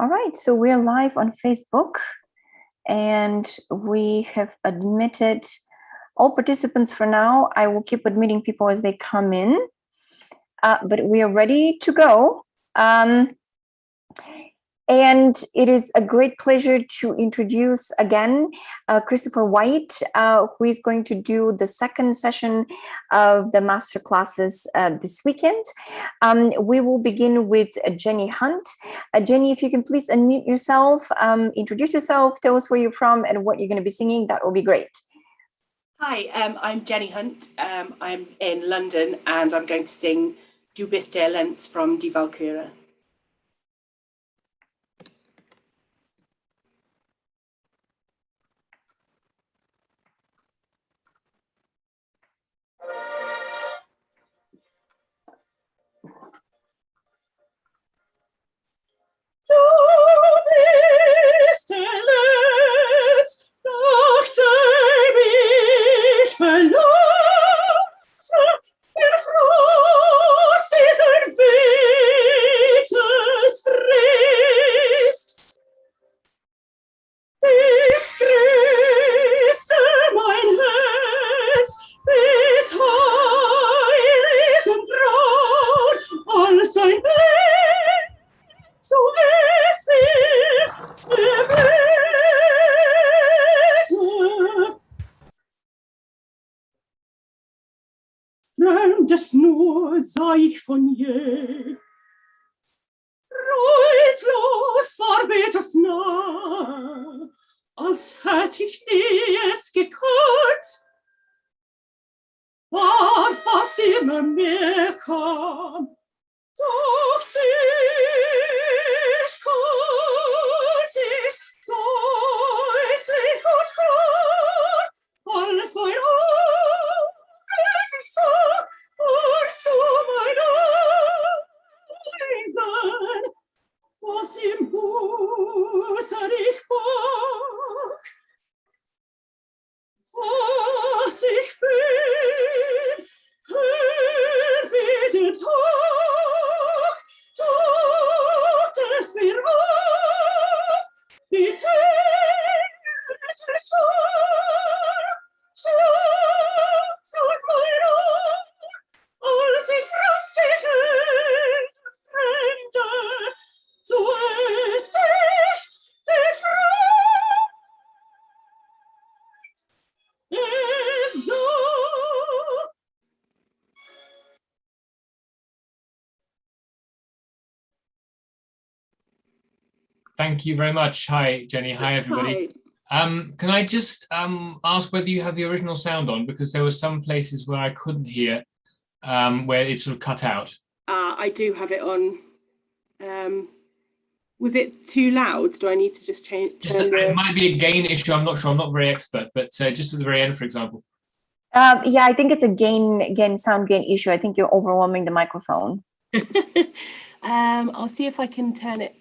All right, so we're live on Facebook and we have admitted all participants for now. I will keep admitting people as they come in, but we are ready to go. And it is a great pleasure to introduce again Christopher White, who is going to do the second session of the master classes this weekend. We will begin with Jenny Hunt. Jenny, if you can please unmute yourself, introduce yourself, tell us where you're from and what you're going to be singing, that will be great. Hi, I'm Jenny Hunt. I'm in London and I'm going to sing Du bist der Lenz from Die Walküre. Du bist der Lenz, nach dem ich verlasse, in frosigen Wintersfrist. Dich Christe mein Herz mit heiligem Braun, als dein Blick so ist mir erbete. Fremdes nur sah ich von je, freudlos verweht es nah, als hätt ich nie es gekannt, war was immer mehr kam. Doch dich konnt ich deutlich und klar, alles mein Auge dich sah, und so mein Augen, was im Busen ich barg, was ich bin, hör wie der Tag, tut es mir auf, die Tinte Schlaf und mein Auge, als ich frostige Fremde, so ist ich die Freund, es so. Thank you very much. Hi, Jenny. Hi, everybody. Hi. Can I just ask whether you have the original sound on? Because there were some places where I couldn't hear, where it sort of cut out. I do have it on. Was it too loud? Do I need to just turn It might be a gain issue. I'm not sure. I'm not very expert, but just at the very end, for example. Yeah, I think it's a sound gain issue. I think you're overwhelming the microphone. I'll see if I can turn it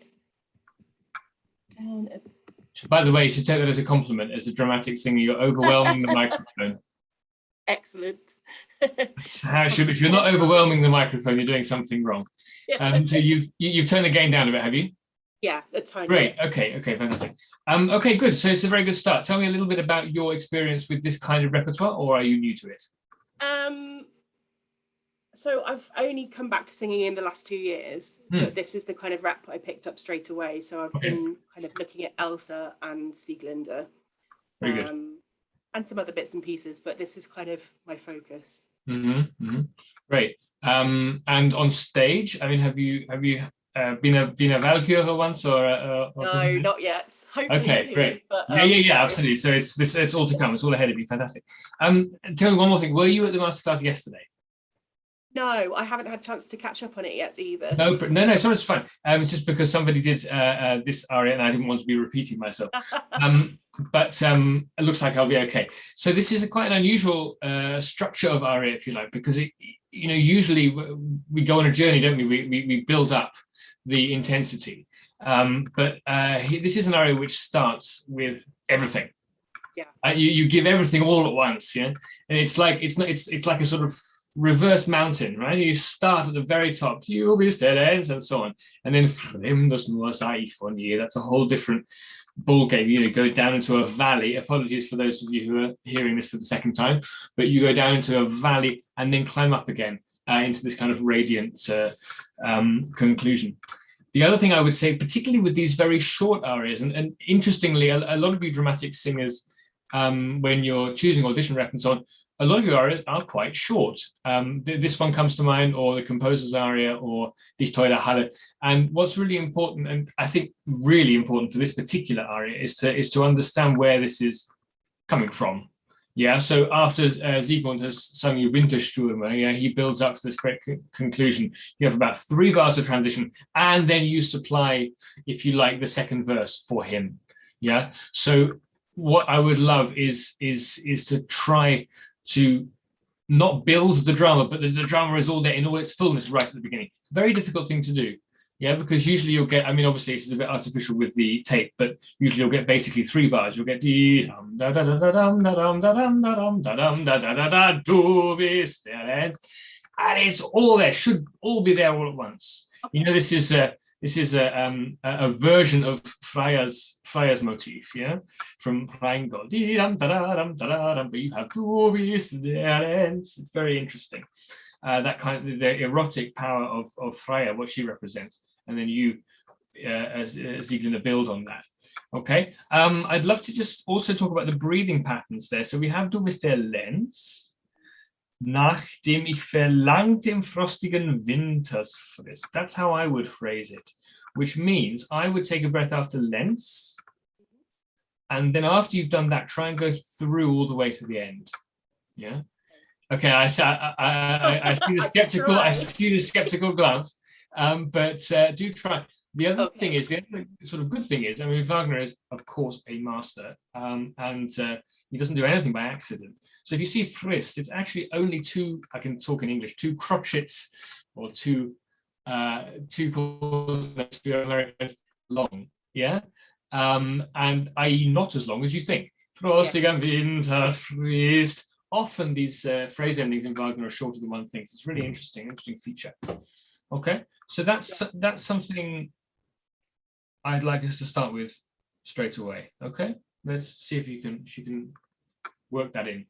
down. By the way, you should take that as a compliment. As a dramatic singer, you're overwhelming the microphone. Excellent. If you're not overwhelming the microphone, you're doing something wrong. So you've turned the gain down a bit, have you? Yeah, a tiny Great. Okay, fantastic. Okay, good. So it's a very good start. Tell me a little bit about your experience with this kind of repertoire, or are you new to it? So I've only come back to singing in the last 2 years, but this is the kind of rep I picked up straight away. So I've been kind of looking at Elsa and Sieglinde, Very good. and some other bits and pieces, but this is kind of my focus. Great. And on stage, I mean, have you been a Walküre once or No, something? not yet. Hopefully Okay, soon, great. But, Yeah, absolutely. So it's all to come. It's all ahead of you. Fantastic. Tell me one more thing. Were you at the masterclass yesterday? No, I haven't had a chance to catch up on it yet either. No, so it's fine. It's just because somebody did this aria and I didn't want to be repeating myself. But it looks like I'll be okay. So this is quite an unusual structure of aria, if you like, because usually we go on a journey, don't we? We build up the intensity. But this is an aria which starts with everything. Yeah. You give everything all at once, yeah. And it's like a sort of reverse mountain, right? You start at the very top, du bist der Lenz, and so on, and then fremdes nur sei ich von je. That's a whole different ball game. You go down into a valley. Apologies for those of you who are hearing this for the second time, but you go down into a valley and then climb up again into this kind of radiant conclusion. The other thing I would say, particularly with these very short arias, and interestingly, a lot of you dramatic singers, when you're choosing audition rep and so on, a lot of your arias are quite short. This one comes to mind, or the composer's aria, or Dich, teure, Halle. And what's really important, and I think really important for this particular aria, is to understand where this is coming from. Yeah, so after Siegmund has sung you Winterstürme, yeah, he builds up to this great conclusion. You have about 3 bars of transition, and then you supply, if you like, the second verse for him. Yeah, so what I would love is to try to not build the drama, but the drama is all there in all its fullness right at the beginning. It's a very difficult thing to do. Yeah, because usually you'll get, I mean, obviously it's a bit artificial with the tape, but usually you'll get basically 3 bars. You'll get du bist der Lenz, and it's all there, should all be there all at once. You know, this is a version of Freya's motif, yeah, from Rheingold. But you have du bist der Lenz. It's very interesting. That kind of the erotic power of Freya, what she represents, and then you, as Sieglinde, build on that. Okay, I'd love to just also talk about the breathing patterns there. So we have du bist der Lenz, nachdem ich verlangt im frostigen Wintersfrist. That's how I would phrase it, which means I would take a breath after Lenz, and then after you've done that, try and go through all the way to the end. Yeah. Okay, I see the skeptical. I see the skeptical glance, but do try. The other thing is, the other sort of good thing is, I mean, Wagner is of course a master, and he doesn't do anything by accident. So if you see Frist, it's actually only 2. I can talk in English. 2 crotchets, or 2 chords for Americans long. Yeah, and i.e. not as long as you think. Frostigen Winterfrist. Often these phrase endings in Wagner are shorter than one thinks. It's really interesting feature. Okay, so that's something I'd like us to start with straight away. Okay, let's see if you can work that in.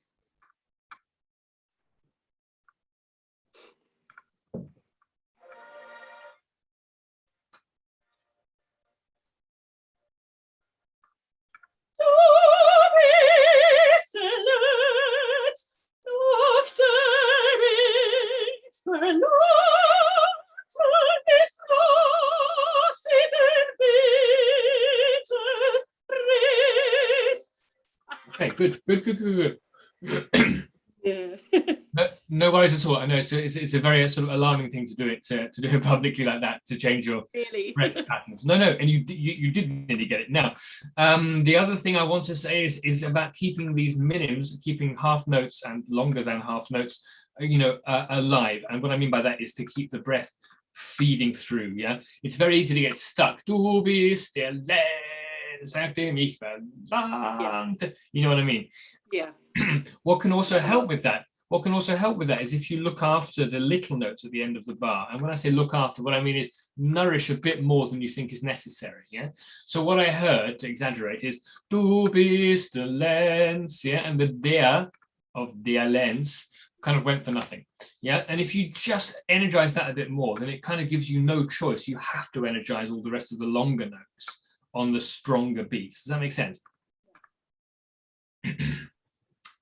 Okay, good. Yeah. No worries at all. I know it's a very sort of alarming thing to do it publicly like that, to change your breath patterns. No, and you did nearly get it. Now, the other thing I want to say is about keeping these minims, keeping half notes and longer than half notes, alive. And what I mean by that is to keep the breath feeding through. Yeah, it's very easy to get stuck. Du bist der Lenz, sagte mich verlangt. You know what I mean? Yeah. What can also help with that? Is if you look after the little notes at the end of the bar. And when I say look after, what I mean is nourish a bit more than you think is necessary. Yeah. So what I heard, to exaggerate, is du bist der Lenz, yeah, and the der of der Lenz kind of went for nothing. Yeah. And if you just energize that a bit more, then it kind of gives you no choice. You have to energize all the rest of the longer notes on the stronger beats. Does that make sense?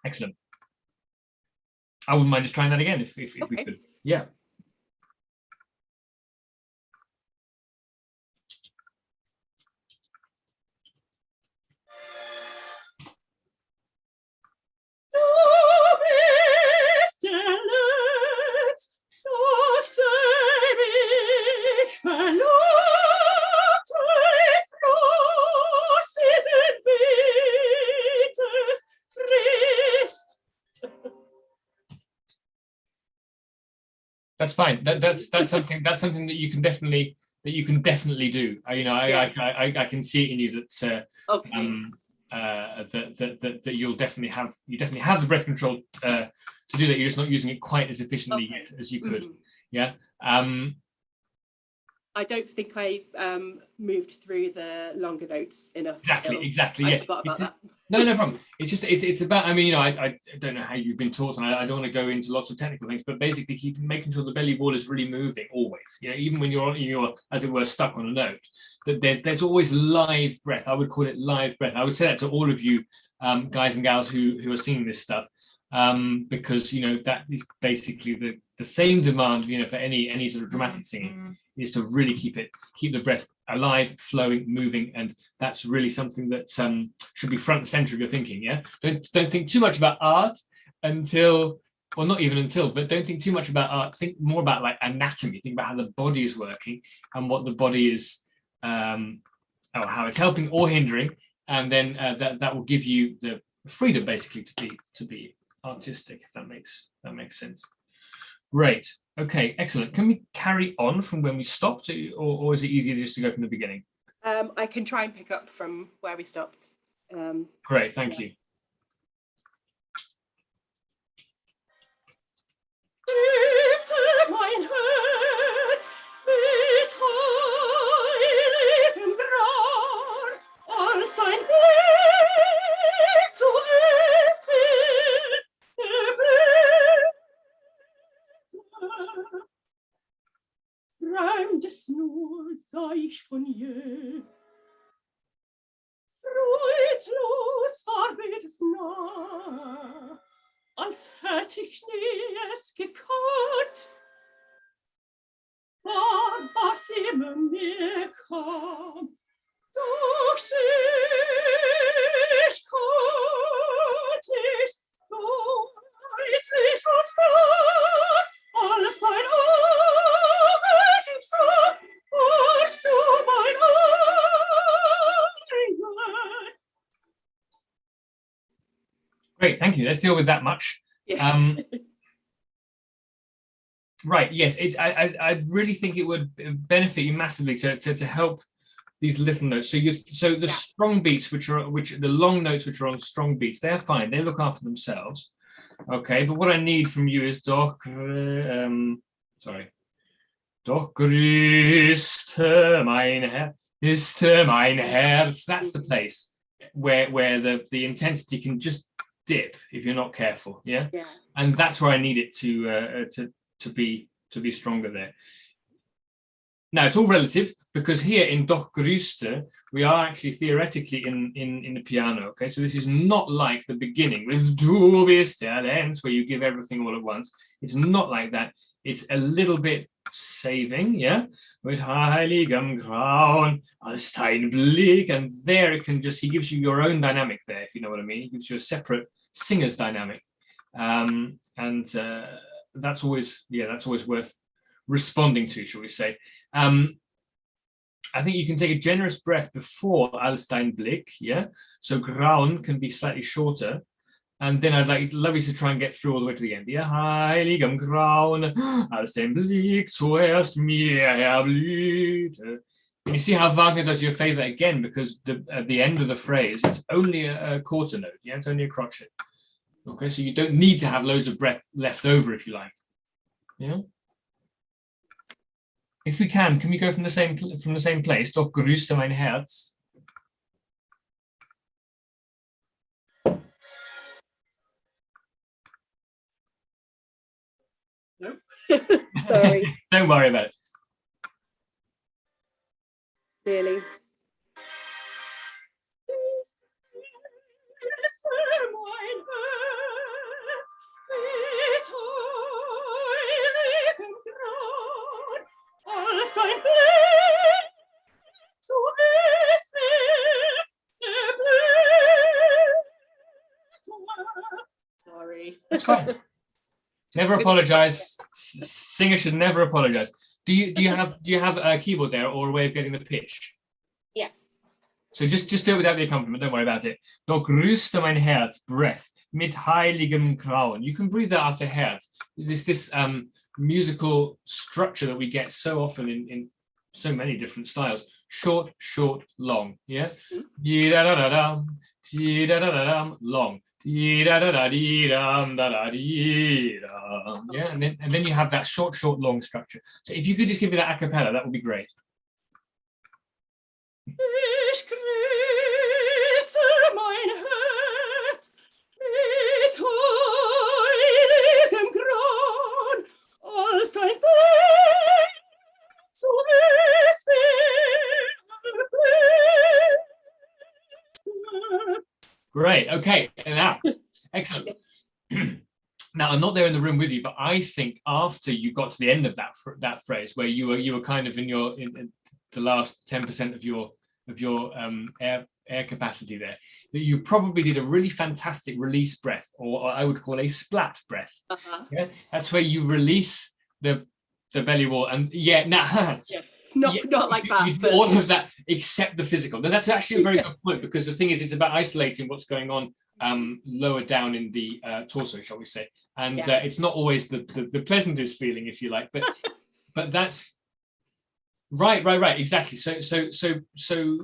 Excellent. I wouldn't mind just trying that again if we could. Yeah. That's fine. That's something that you can definitely do. I can see it in you that you'll definitely have the breath control to do that. You're just not using it quite as efficiently yet as you could. Yeah. I don't think I moved through the longer notes enough. Exactly. I Yeah. forgot about that. No problem. It's just it's about. I mean, I don't know how you've been taught, and I don't want to go into lots of technical things, but basically keep making sure the belly ball is really moving always. Yeah, even when you're as it were stuck on a note, that there's always live breath. I would call it live breath. I would say that to all of you guys and gals who are singing this stuff, because that is basically the same demand for any sort of dramatic singing is to really keep the breath alive, flowing, moving, and that's really something that should be front and center of your thinking. Yeah, don't think too much about art until, well, not even until, but don't think too much about art. Think more about like anatomy. Think about how the body is working and what the body is, or how it's helping or hindering, and then that will give you the freedom basically to be artistic. If that makes sense. Great. Okay, excellent. Can we carry on from when we stopped, or is it easier just to go from the beginning? I can try and pick up from where we stopped. Great, thank you. Fremdes nur sah ich von je. Freudlos war es nah, als hätt ich nie es gekannt. War was immer mir kam, doch ich konnt ich deutlich und klar, alles mein Augen sah, warst du mein Engel. Great, thank you. Let's deal with that much. Yeah. Right. Yes. I really think it would benefit you massively to help these little notes. So the strong beats, which the long notes which are on strong beats, they're fine. They look after themselves. Okay. But what I need from you is Doch grüßte mein Herz. That's the place where the intensity can just dip if you're not careful. Yeah. And that's where I need it to be stronger there. Now it's all relative, because here in Doch grüßte we are actually theoretically in the piano. Okay, so this is not like the beginning with Du bist der Lenz, where you give everything all at once. It's not like that. It's a little bit saving, yeah, with heiligem Grauen als dein Blick, and there it can just, he gives you your own dynamic there, if you know what I mean. He gives you a separate singer's dynamic, and that's always worth responding to, shall we say. I think you can take a generous breath before als dein Blick, yeah, so Grauen can be slightly shorter, and then I'd love you to try and get through all the way to the end. Ja, heiligem Grauen als dein Blick zuerst mir erblühte. And you see how Wagner does you a favor again, because at the end of the phrase it's only a quarter note, yeah, it's only a crotchet. Okay, so you don't need to have loads of breath left over, if you like. Yeah. If we can we go from the same place? Doch grüßte mein Herz. No. Sorry. Don't worry about it. Really. Sorry. That's fine. Never apologize. Singers should never apologize. Do you have a keyboard there, or a way of getting the pitch? Yes. So just do it without the accompaniment. Don't worry about it. Doch grüßte mein Herz, breath, mit heiligem Grauen. You can breathe that after Herz. This musical structure that we get so often in so many different styles. Short, long. Yeah. Long. Yeah, and then you have that short, long structure. So if you could just give me that a cappella, that would be great. Ich grüße mein Herz mit heiligem Grauen, als dein Blick zu Great. Okay. Now, excellent. Now, I'm not there in the room with you, but I think after you got to the end of that phrase, where you were kind of in the last 10% of your air capacity there, that you probably did a really fantastic release breath, or I would call a splat breath. Yeah, that's where you release the belly wall, and not like that. You do all of that except the physical. And that's actually a very good point, because the thing is, it's about isolating what's going on lower down in the torso, shall we say? And it's not always the pleasantest feeling, if you like, but that's right, exactly. So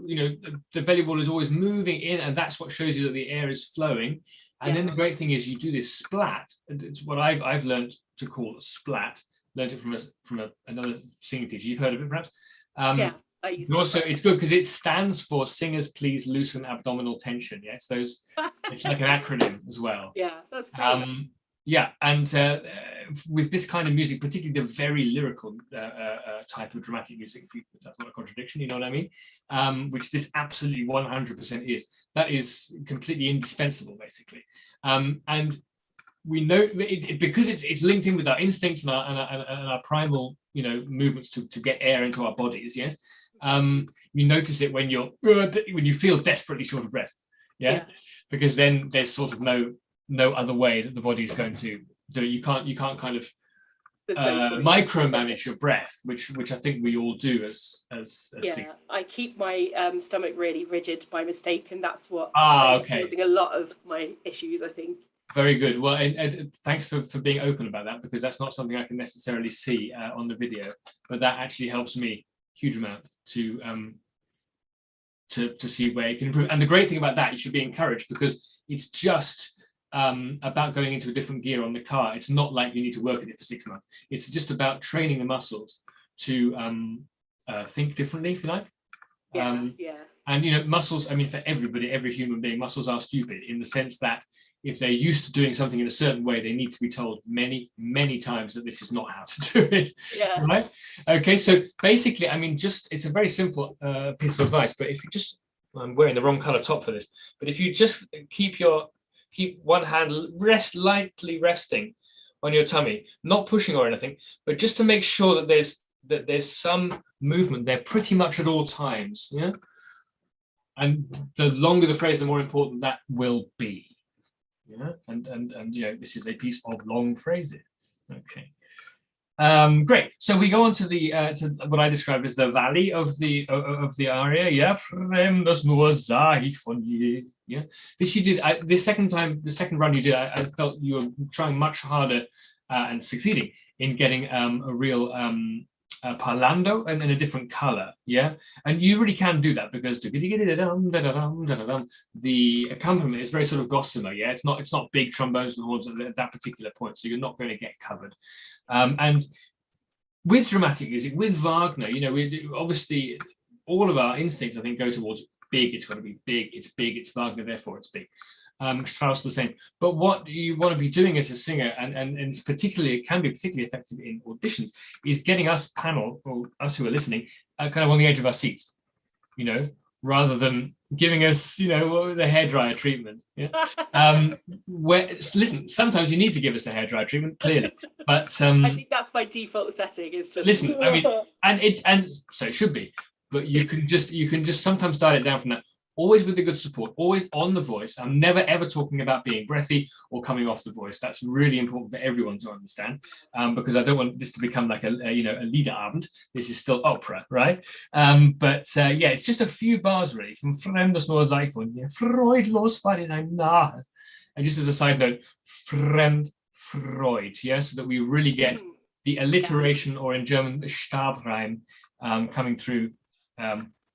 you know, the belly wall is always moving in, and that's what shows you that the air is flowing. And then the great thing is, you do this splat. It's what I've learned to call a splat. Learned it from another singing teacher. You've heard of it, perhaps? I use also, it's good because it stands for "Singers, please loosen abdominal tension." Yeah, it's it's like an acronym as well. Yeah, that's great. Yeah, and with this kind of music, particularly the very lyrical type of dramatic music, if that's not a contradiction, you know what I mean? Which this absolutely 100% is. That is completely indispensable, basically. And we know because it's linked in with our instincts and our primal, you know, movements to get air into our bodies. Yes, you notice it when you feel desperately short of breath. Yeah, because then there's sort of no other way that the body is going to do it. You can't kind of micromanage your breath, which I think we all do as singers. I keep my stomach really rigid by mistake, and that's what is causing a lot of my issues, I think. Very good. Well, and thanks for being open about that, because that's not something I can necessarily see on the video, but that actually helps me a huge amount to see where it can improve. And the great thing about that, you should be encouraged, because it's just about going into a different gear on the car. It's not like you need to work at it for 6 months. It's just about training the muscles to think differently, if you like. And you know, muscles, I mean, for everybody, every human being, muscles are stupid in the sense that if they're used to doing something in a certain way, they need to be told many, many times that this is not how to do it. Right? Okay, so basically, I mean, it's a very simple piece of advice, but if you just, I'm wearing the wrong color top for this, but if you just keep one hand lightly resting on your tummy, not pushing or anything, but just to make sure that there's some movement there pretty much at all times. Yeah. And the longer the phrase, the more important that will be. Yeah, and you know, this is a piece of long phrases. Okay, great. So we go on to the to what I described as the valley of the aria. Yeah, Fremdes nur sah ich von je. Yeah, this you did. The second run you did, I felt you were trying much harder and succeeding in getting a real parlando and in a different color. Yeah, and you really can do that, because the accompaniment is very sort of gossamer. Yeah, it's not big trombones and horns at that particular point, so you're not going to get covered. And with dramatic music, with Wagner, you know, obviously all of our instincts, I think, go towards big. It's got to be big. It's Wagner, therefore it's big. Strauss the same. But what you want to be doing as a singer, and it's particularly, it can be particularly effective in auditions, is getting us panel, or us who are listening, kind of on the edge of our seats, you know, rather than giving us, you know, the hairdryer treatment. Yeah. Listen, sometimes you need to give us a hairdryer treatment, clearly, but I think that's my default setting. Is just listen. I mean, and so it should be, but you can just sometimes dial it down from that. Always with the good support, always on the voice. I'm never ever talking about being breathy or coming off the voice. That's really important for everyone to understand, because I don't want this to become like a Liederabend. This is still opera, right? But yeah, it's just a few bars really from Fremdes nur sah ich von je, freudlos war in einem nahe. And just as a side note, Fremd, Freud, yeah, so that we really get the alliteration, or in German, the Stabreim, coming through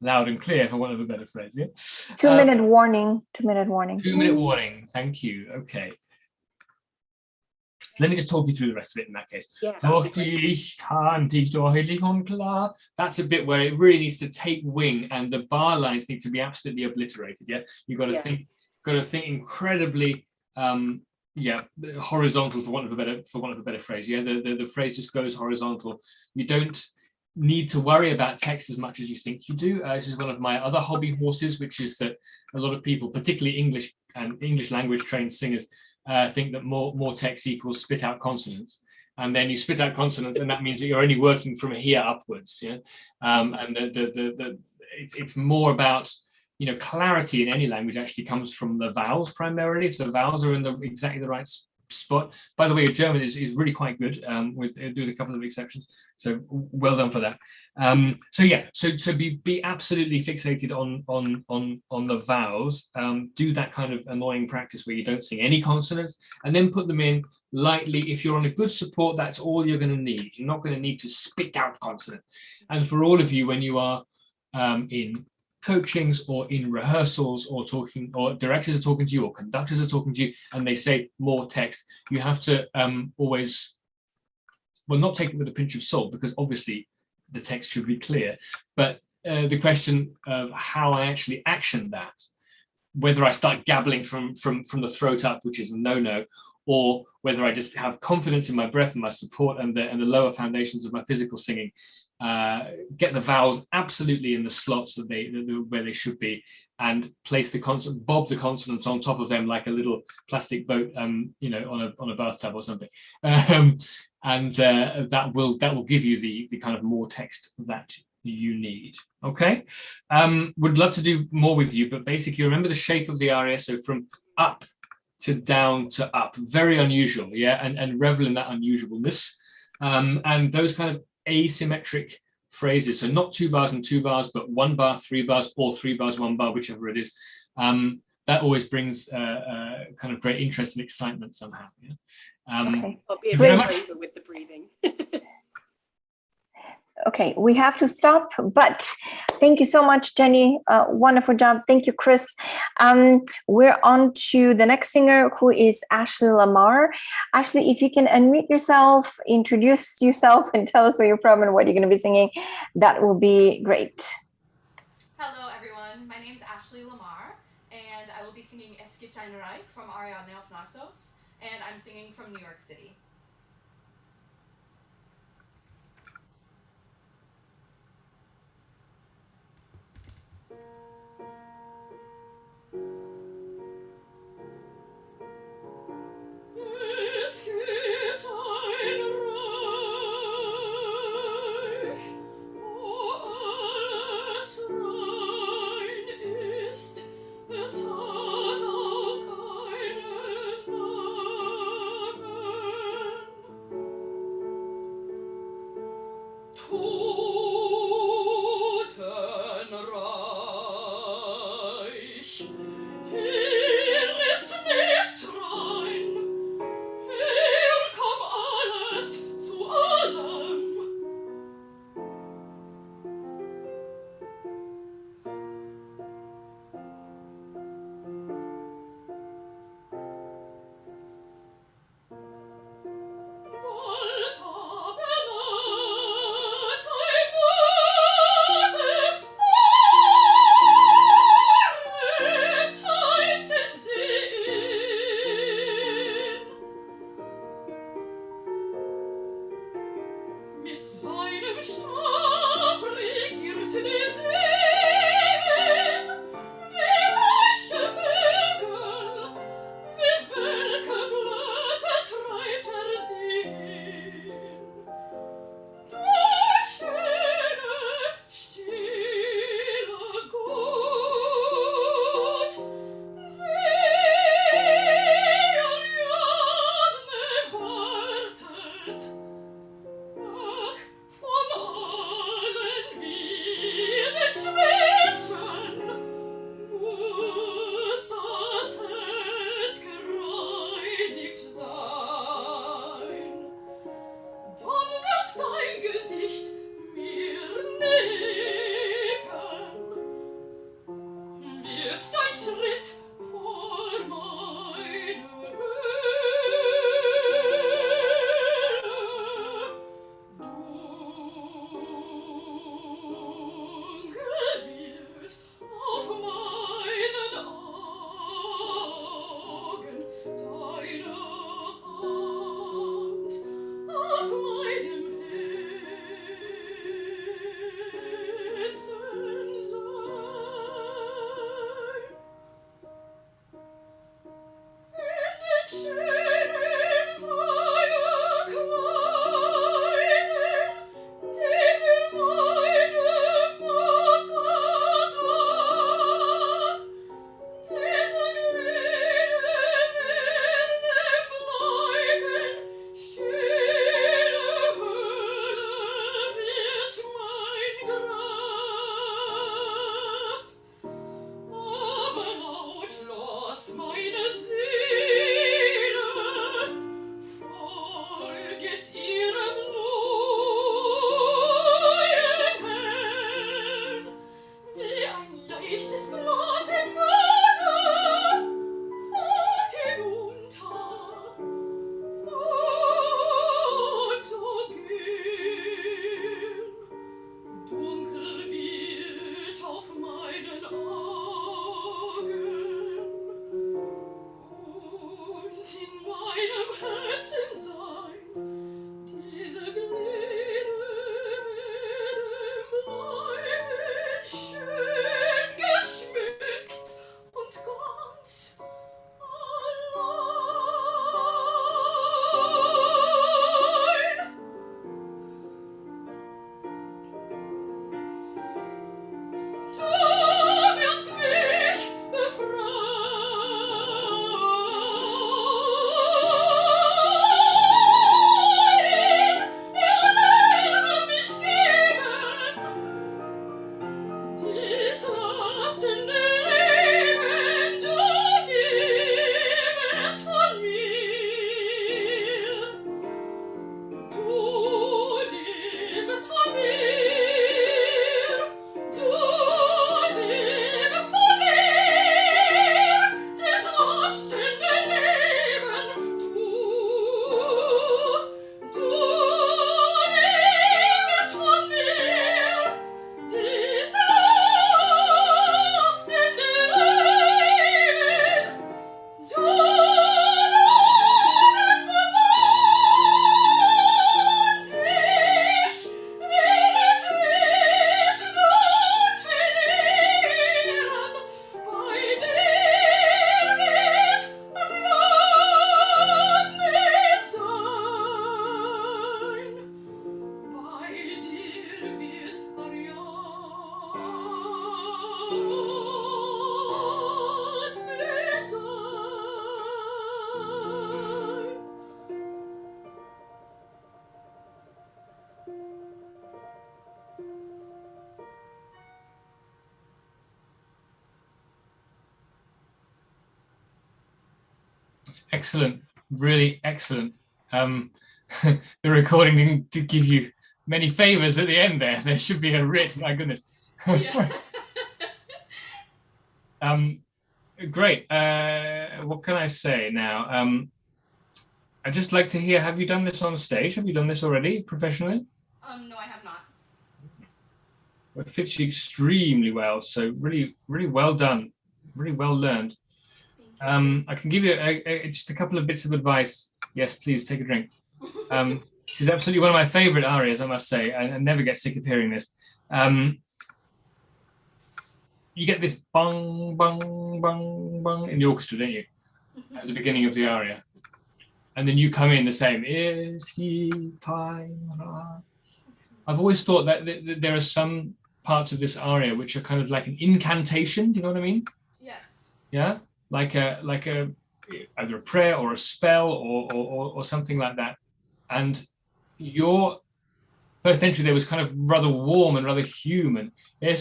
loud and clear, for want of a better phrase. Yeah. 2-minute warning. 2-minute warning. 2-minute warning. Thank you. Okay. Let me just talk you through the rest of it in that case. Yeah. That's a bit where it really needs to take wing, and the bar lines need to be absolutely obliterated. Yeah, you've got to think incredibly horizontal, for want of a better phrase. Yeah, the phrase just goes horizontal. You don't need to worry about text as much as you think you do. This is one of my other hobby horses, which is that a lot of people, particularly English and English language trained singers, think that more text equals spit out consonants, and then you spit out consonants, and that means that you're only working from here upwards. Yeah, and it's more about, you know, clarity in any language actually comes from the vowels primarily. If the vowels are in exactly the right spot. By the way, German is really quite good, with a couple of exceptions. So well done for that. So be absolutely fixated on the vowels. Do that kind of annoying practice where you don't sing any consonants, and then put them in lightly. If you're on a good support, that's all you're going to need. You're not going to need to spit out consonants. And for all of you, when you are in coachings or in rehearsals, or talking, or directors are talking to you, or conductors are talking to you, and they say more text, you have to always, well, not take it with a pinch of salt, because obviously the text should be clear, but the question of how I actually action that, whether I start gabbling from the throat up, which is a no-no, or whether I just have confidence in my breath and my support and the lower foundations of my physical singing, get the vowels absolutely in the slots that where they should be, and place the consonant, bob the consonants on top of them like a little plastic boat, you know, on a bathtub or something, and that will give you the kind of more text that you need. Okay, would love to do more with you, but basically remember the shape of the aria. So from up to down to up, very unusual, yeah, and revel in that unusualness, and those kind of asymmetric phrases. So not 2 bars and 2 bars, but 1 bar, 3 bars, or 3 bars, 1 bar, whichever it is. That always brings kind of great interest and excitement somehow. Yeah? Okay. I'll be a bit braver with the breathing. Okay, we have to stop, but thank you so much, Jenny. Wonderful job. Thank you, Chris. We're on to the next singer, who is Ashlee Lamar. Ashlee, if you can unmute yourself, introduce yourself, and tell us where you're from and what you're going to be singing, that will be great. Hello, everyone. My name is Ashlee Lamar, and I will be singing Es gibt ein Reich from Ariadne of Naxos, and I'm singing from New York City. Es hat auch keinen Namen. That's excellent, really excellent. The recording didn't give you many favors at the end there. There should be a writ, my goodness. Yeah. Great. What can I say now? I'd just like to hear, have you done this on stage? Have you done this already professionally? No, I have not. It fits you extremely well. So really, really well done. Really well learned. I can give you just a couple of bits of advice. Yes, please take a drink. This is absolutely one of my favorite arias, I must say. I never get sick of hearing this. You get this bang, bang, bang, bang in the orchestra, don't you? At the beginning of the aria. And then you come in the same. I've always thought that there are some parts of this aria which are kind of like an incantation. Do you know what I mean? Yes. Yeah, like a either a prayer or a spell or something like that. And your first entry there was kind of rather warm and rather human. I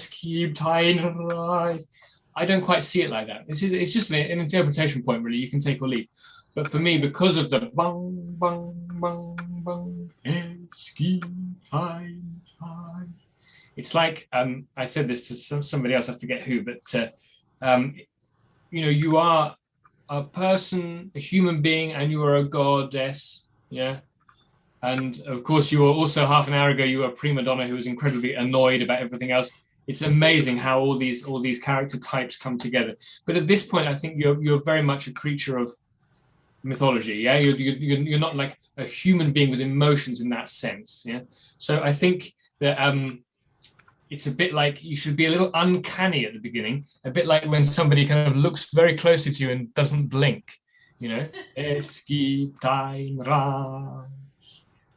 don't quite see it like that. It's just an interpretation point, really. You can take or leave. But for me, because of the bang, bang, bang, bang, it's like, I said this to somebody else, I forget who, but, you know, you are a person, a human being, and you are a goddess, yeah? And of course, you were also half an hour ago, you were a prima donna who was incredibly annoyed about everything else. It's amazing how all these character types come together. But at this point, I think you're very much a creature of mythology, yeah? You're not like a human being with emotions in that sense, yeah? So I think that it's a bit like you should be a little uncanny at the beginning, a bit like when somebody kind of looks very closely to you and doesn't blink, you know? Es gibt ein Reich,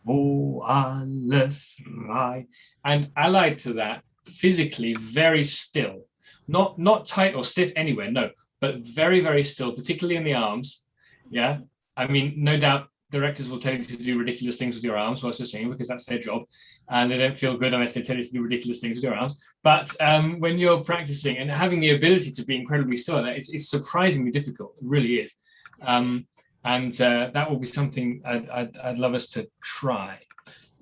wo alles Reich. And allied to that, physically very still, not tight or stiff anywhere, no, but very, very still, particularly in the arms. Yeah, I mean, no doubt directors will tell you to do ridiculous things with your arms whilst you're singing, because that's their job, and they don't feel good unless they tell you to do ridiculous things with your arms. But when you're practicing and having the ability to be incredibly still, it's surprisingly difficult. It really is. And that will be something I'd love us to try.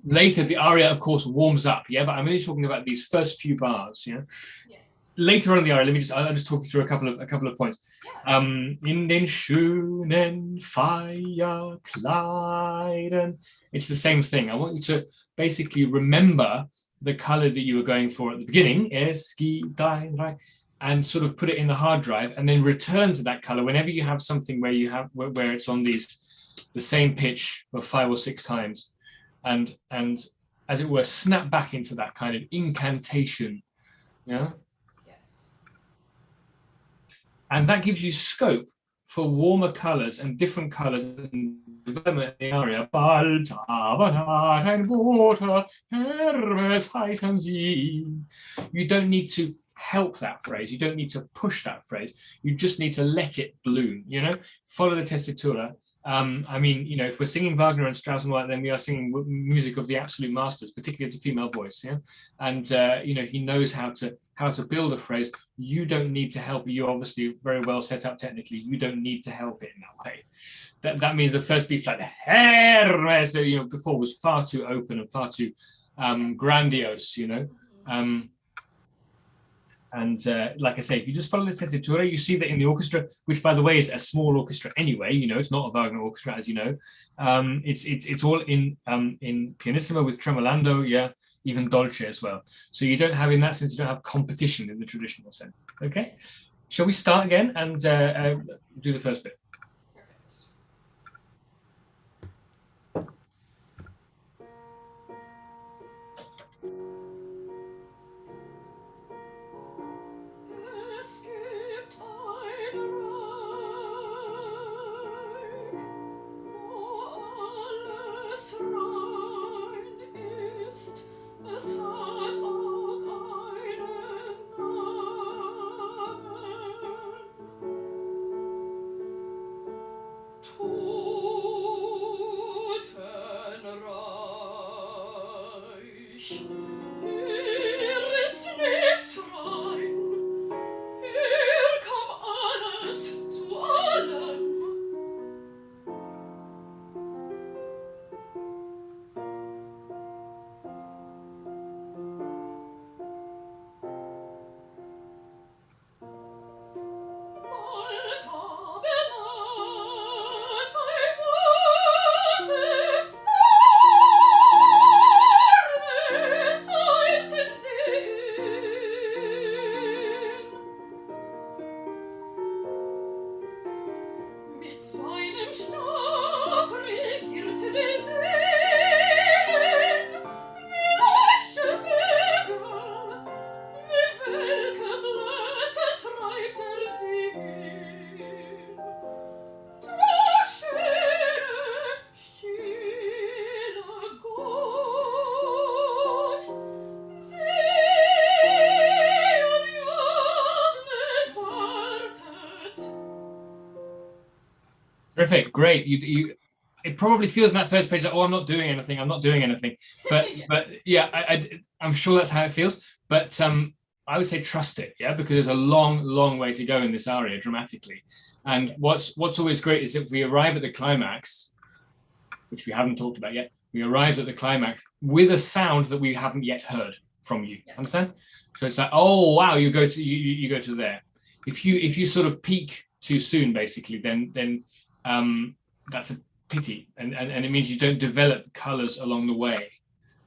Later, the aria, of course, warms up. Yeah, but I'm only talking about these first few bars. Yeah. Yes. Later on in the aria, I'll just talk you through a couple of points. Yeah. In den schönen Feierkleidern. It's the same thing. I want you to basically remember the color that you were going for at the beginning, and sort of put it in the hard drive, and then return to that color whenever you have something where it's on the same pitch of 5 or 6 times, and as it were, snap back into that kind of incantation. Yeah. And that gives you scope for warmer colors and different colors and development in the aria. You don't need to help that phrase. You don't need to push that phrase. You just need to let it bloom, you know? Follow the tessitura. I mean, you know, if we're singing Wagner and Strauss and all that, then we are singing music of the absolute masters, particularly of the female voice, yeah? And, you know, he knows how to build a phrase. You don't need to help. You're obviously very well set up technically. You don't need to help it in that way. That means the first beat's like, Hermes, you know, before was far too open and far too grandiose, you know? Like I say, if you just follow the tessitura, you see that in the orchestra, which by the way is a small orchestra anyway, you know, it's not a Wagner orchestra, as you know. It's all in pianissimo with tremolando, yeah, even dolce as well. So you don't have, in that sense, you don't have competition in the traditional sense. Okay, shall we start again and do the first bit? Terrific, great. It probably feels in that first page like, oh, I'm not doing anything. But Yes. but yeah, I'm sure that's how it feels. But I would say trust it, yeah, because there's a long way to go in this aria dramatically. And what's always great is if we arrive at the climax, which we haven't talked about yet, we arrive at the climax with a sound that we haven't yet heard from you. Yes. Understand? So it's like, oh wow, you go to there. If you sort of peak too soon, basically, then that's a pity, and it means you don't develop colors along the way,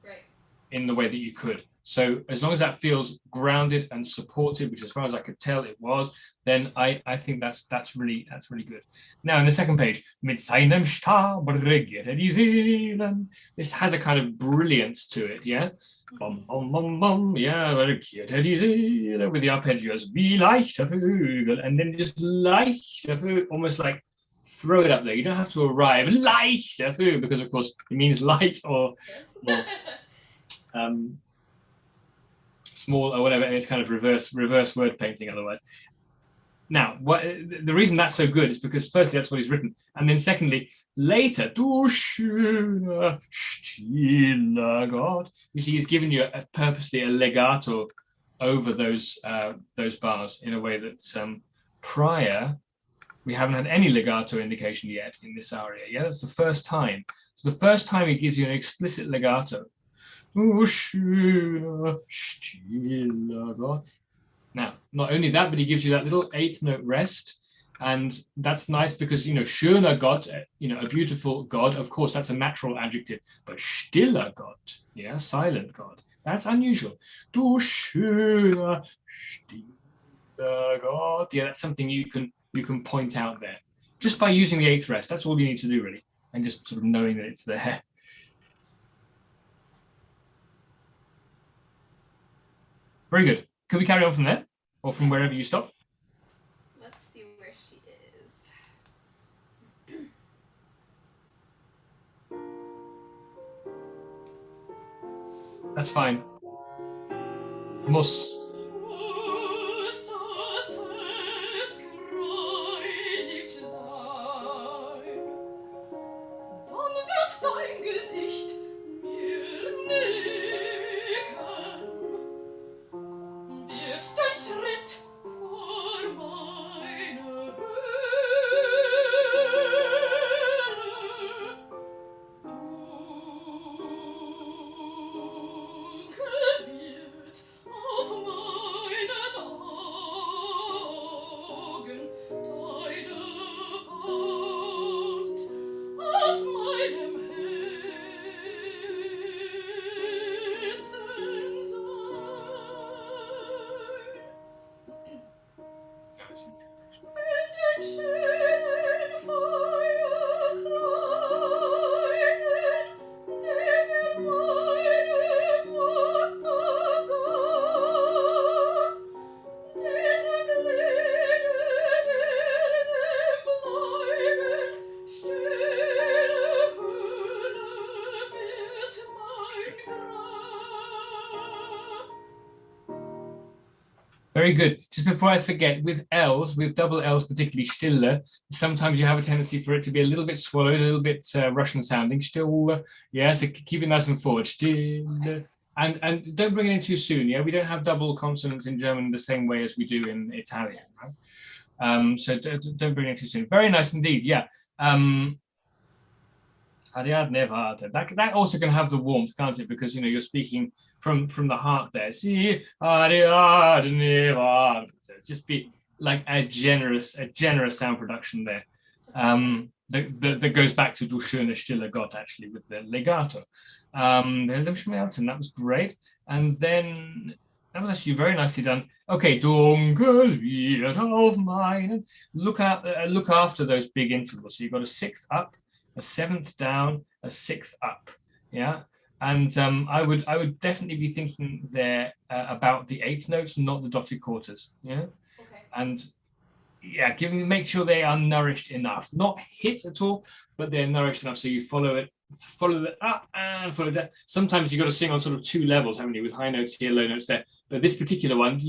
Right. in the way that you could. So as long as that feels grounded and supported, which as far as I could tell it was, then I think that's really good. Now in the second page, mit seinem Stab regierte die Seelen. This has a kind of brilliance to it, yeah. Bum, bum, bum, bum, yeah, regierte die Seelen, with the arpeggios, wie leichter Vögel, and then just leichter Vögel, almost like throw it up there. You don't have to arrive leichter Vögel, because of course it means light or Yes. small or whatever, and it's kind of reverse word painting otherwise. Now, the reason that's so good is because firstly, that's what he's written. And then secondly, later, du schöner, stiller Gott. You see, he's given you purposely a legato over those bars in a way that prior, we haven't had any legato indication yet in this aria. Yeah, that's the first time. So the first time he gives you an explicit legato. Now, not only that, but he gives you that little eighth note rest, and that's nice because, you know, schöner Gott, you know, a beautiful God, of course, that's a natural adjective, but stiller Gott, yeah, silent God, that's unusual. Du schöner, stiller Gott, yeah, that's something you can point out there just by using the eighth rest. That's all you need to do, really, and just sort of knowing that it's there. Very good. Could we carry on from there, or from wherever you stop? Let's see where she is. That's fine. Muss. Very good. Just before I forget, with L's, with double L's, particularly stille, sometimes you have a tendency for it to be a little bit swallowed, a little bit Russian sounding. Stille, yeah, so keep it nice and forward. Stille. And don't bring it in too soon, yeah? We don't have double consonants in German the same way as we do in Italian, right? So don't bring it too soon. Very nice indeed, yeah. Ariadne, that also can have the warmth, can't it? Because, you know, you're speaking from the heart there. See, Ariadne, just be like a generous sound production there. That goes back to Du schöne stille Gott, actually, with the legato. That was great. And then that was actually very nicely done. Okay, dunkel wird auf meinen. Look after those big intervals. So you've got a sixth up, a seventh down, a sixth up, yeah. And I would definitely be thinking there about the eighth notes, not the dotted quarters, yeah. Okay. And yeah, make sure they are nourished enough, not hit at all, but they're nourished enough. So you follow it up and follow that. Sometimes you've got to sing on sort of two levels, haven't you? With high notes here, low notes there. But this particular one,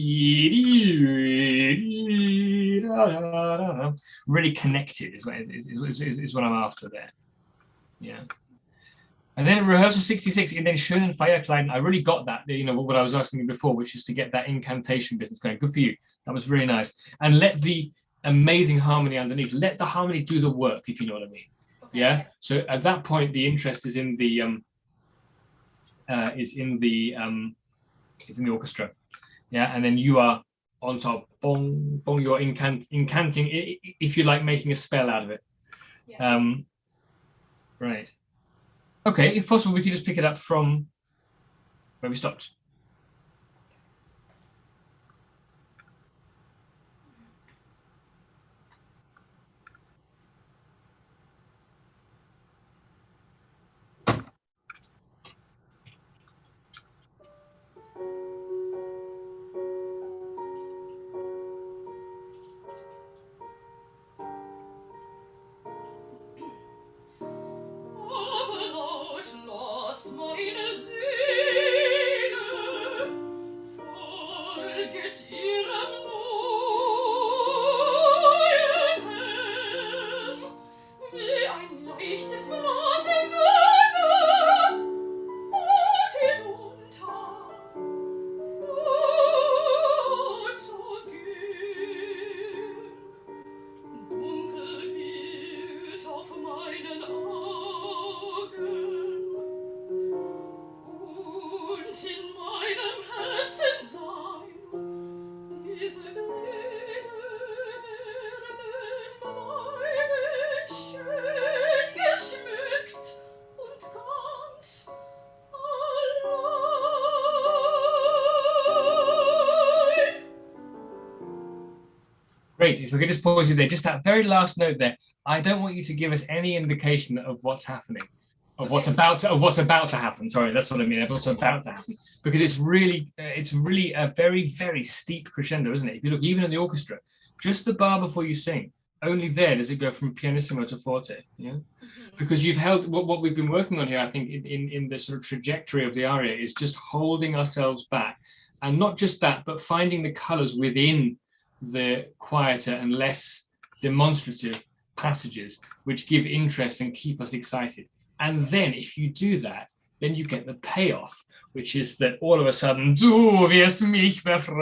really connected is what I'm after there. Yeah. And then rehearsal 66 in den schönen Feierkleiden. I really got that, you know, what I was asking you before, which is to get that incantation business going. Good for you. That was really nice. And let the amazing harmony underneath, let the harmony do the work, if you know what I mean. Okay. Yeah. So at that point, the interest is in the orchestra. Yeah. And then you are on top. Bong, bong, you're incanting, if you like, making a spell out of it. Yes. Right. Okay, if possible, we could just pick it up from where we stopped. Great. If we could just pause you there, just that very last note there. I don't want you to give us any indication of what's happening, of what's about to happen. Sorry, that's what I mean. Of what's about to happen, because it's really a very, very steep crescendo, isn't it? If you look even in the orchestra, just the bar before you sing, only there does it go from pianissimo to forte. Yeah, because you've held what we've been working on here. I think in the sort of trajectory of the aria is just holding ourselves back, and not just that, but finding the colors within the quieter and less demonstrative passages, which give interest and keep us excited. And then if you do that, then you get the payoff, which is that all of a sudden, du wirst mich befreien.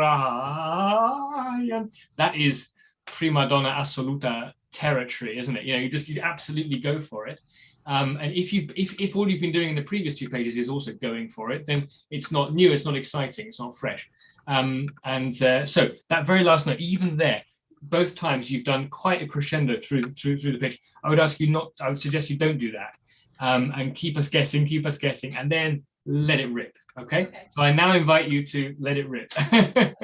That is prima donna assoluta territory, isn't it? You know, you absolutely go for it. And if all you've been doing in the previous 2 pages is also going for it, then it's not new, it's not exciting, it's not fresh. So that very last note, even there, both times you've done quite a crescendo through the pitch. I would suggest you don't do that, and keep us guessing, and then let it rip. Okay? So I now invite you to let it rip. Okay.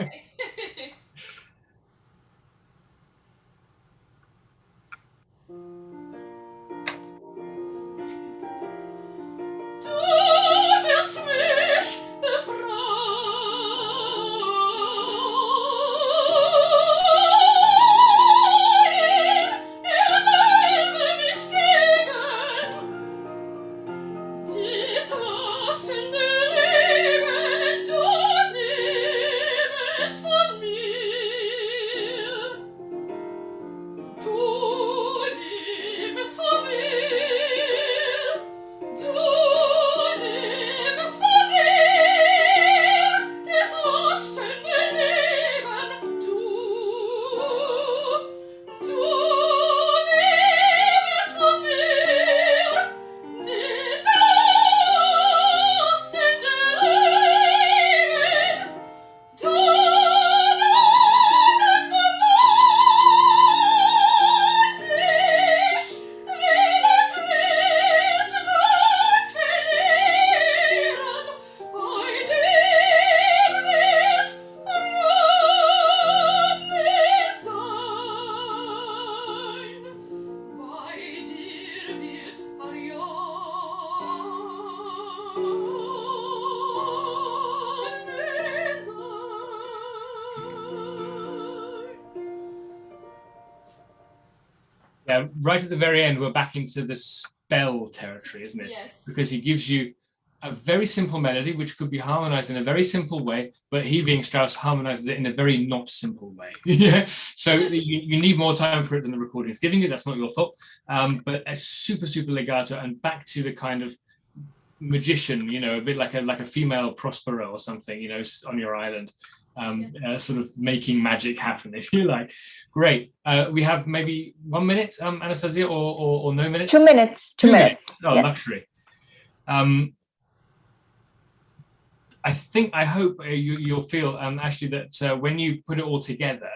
Right at the very end, we're back into the spell territory, isn't it? Yes. Because he gives you a very simple melody, which could be harmonized in a very simple way, but he, being Strauss, harmonizes it in a very not simple way. Yeah. So you need more time for it than the recording is giving you. That's not your fault. But a super, super legato, and back to the kind of magician, you know, a bit like a female Prospero or something, you know, on your island. Sort of making magic happen, if you like. Great. We have maybe 1 minute, Anastasia, or no minutes? 2 minutes. 2 minutes. Oh, yes. Luxury. I hope you'll feel, Ashlee, that when you put it all together,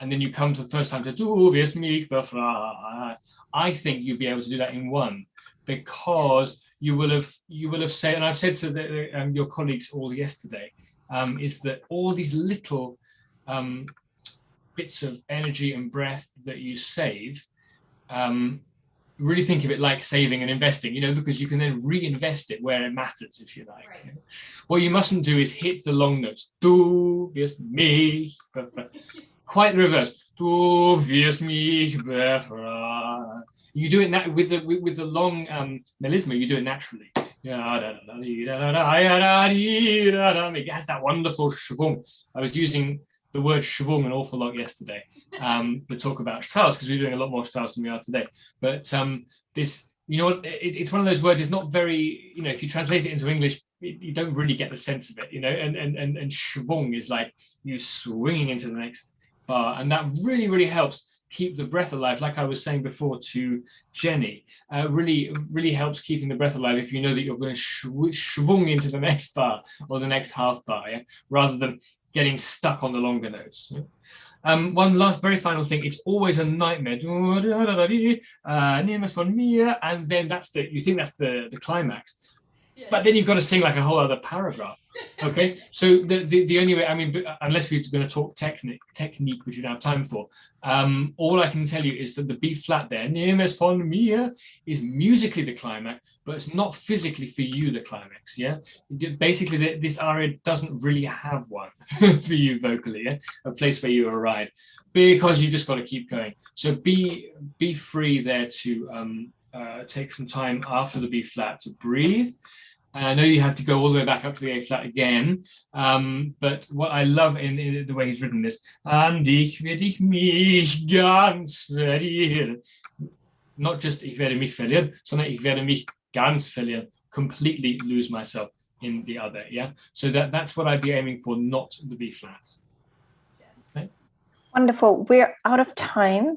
and then you come to the first time to do wirst mich befreien, I think you'll be able to do that in one, because you will have said, and I've said to your colleagues all yesterday, is that all these little bits of energy and breath that you save, really think of it like saving and investing, you know, because you can then reinvest it where it matters, if you like. Right. What you mustn't do is hit the long notes. Du wirst mich befreien. Quite the reverse. Du wirst mich befreien. You do it with the long melisma. You do it naturally. It has that wonderful schwung. I was using the word schwung an awful lot yesterday to talk about Strauss, because we're doing a lot more Strauss than we are today. But this, you know, it's one of those words. It's not very, you know, if you translate it into English, you don't really get the sense of it, you know. And schwung is like you swinging into the next bar, and that really, really helps keep the breath alive. Like I was saying before to Jenny, really helps keeping the breath alive if you know that you're going to schwung into the next bar or the next half bar, yeah? Rather than getting stuck on the longer notes. Yeah? One last very final thing, it's always a nightmare. And then you think that's the climax. Yes. But then you've got to sing like a whole other paragraph. Okay, so the only way, I mean, unless we're going to talk technique, which we don't have time for, all I can tell you is that the B flat there, von mir, is musically the climax, but it's not physically for you the climax. Yeah, basically this aria doesn't really have one for you vocally. Yeah, a place where you arrive, because you just got to keep going. So be free there to take some time after the B flat to breathe. I know you have to go all the way back up to the A flat again, but what I love in the way he's written this, an dich werde ich mich ganz verlieren. Not just ich werde mich verlieren, sondern ich werde mich ganz verlieren, completely lose myself in the other. Yeah, so that's what I'd be aiming for, not the B flat. Okay. Wonderful. We're out of time.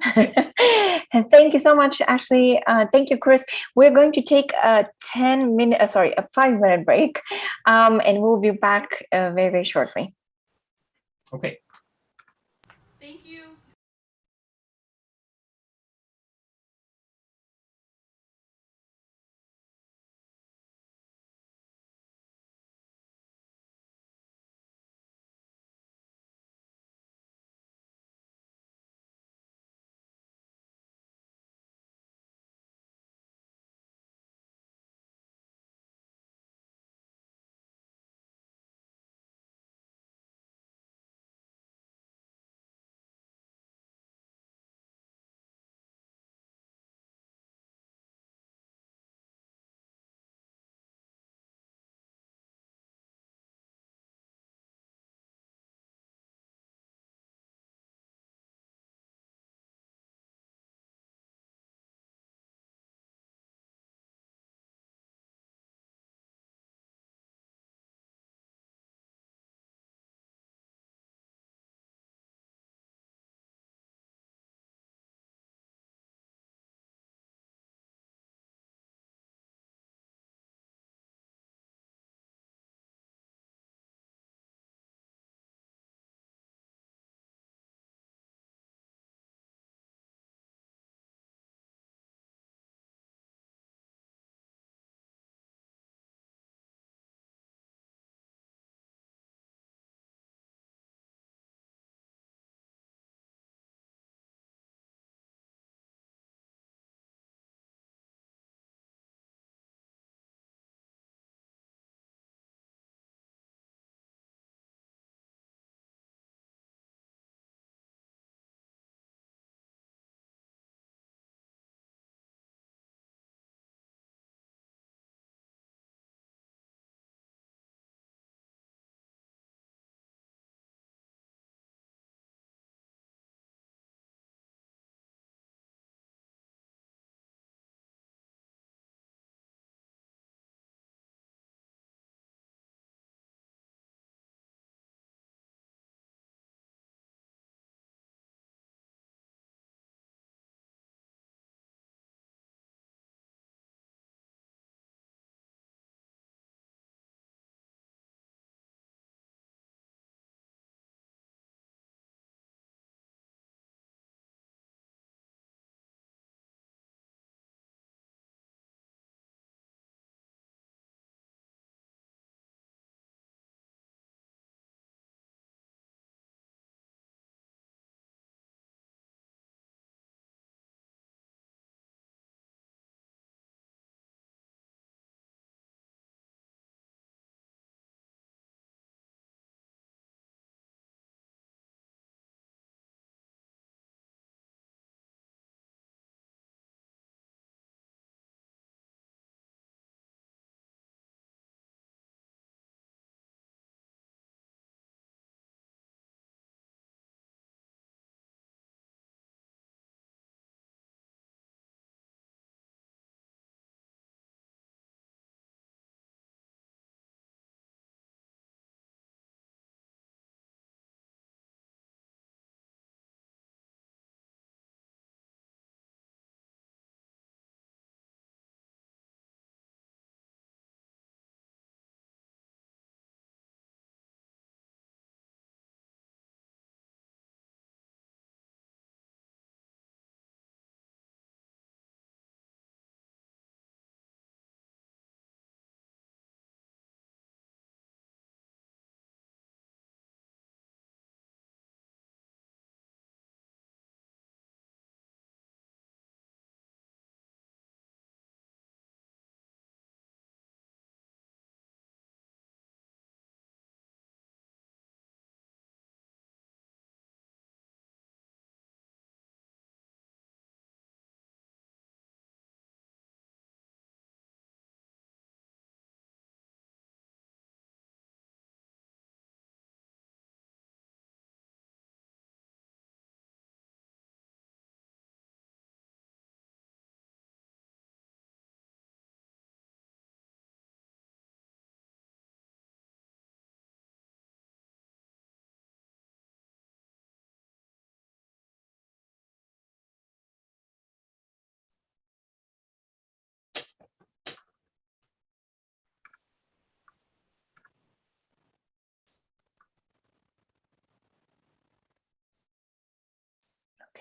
And thank you so much, Ashlee. Thank you, Chris. We're going to take a 5-minute break, and we'll be back very, very shortly. Okay. Thank you.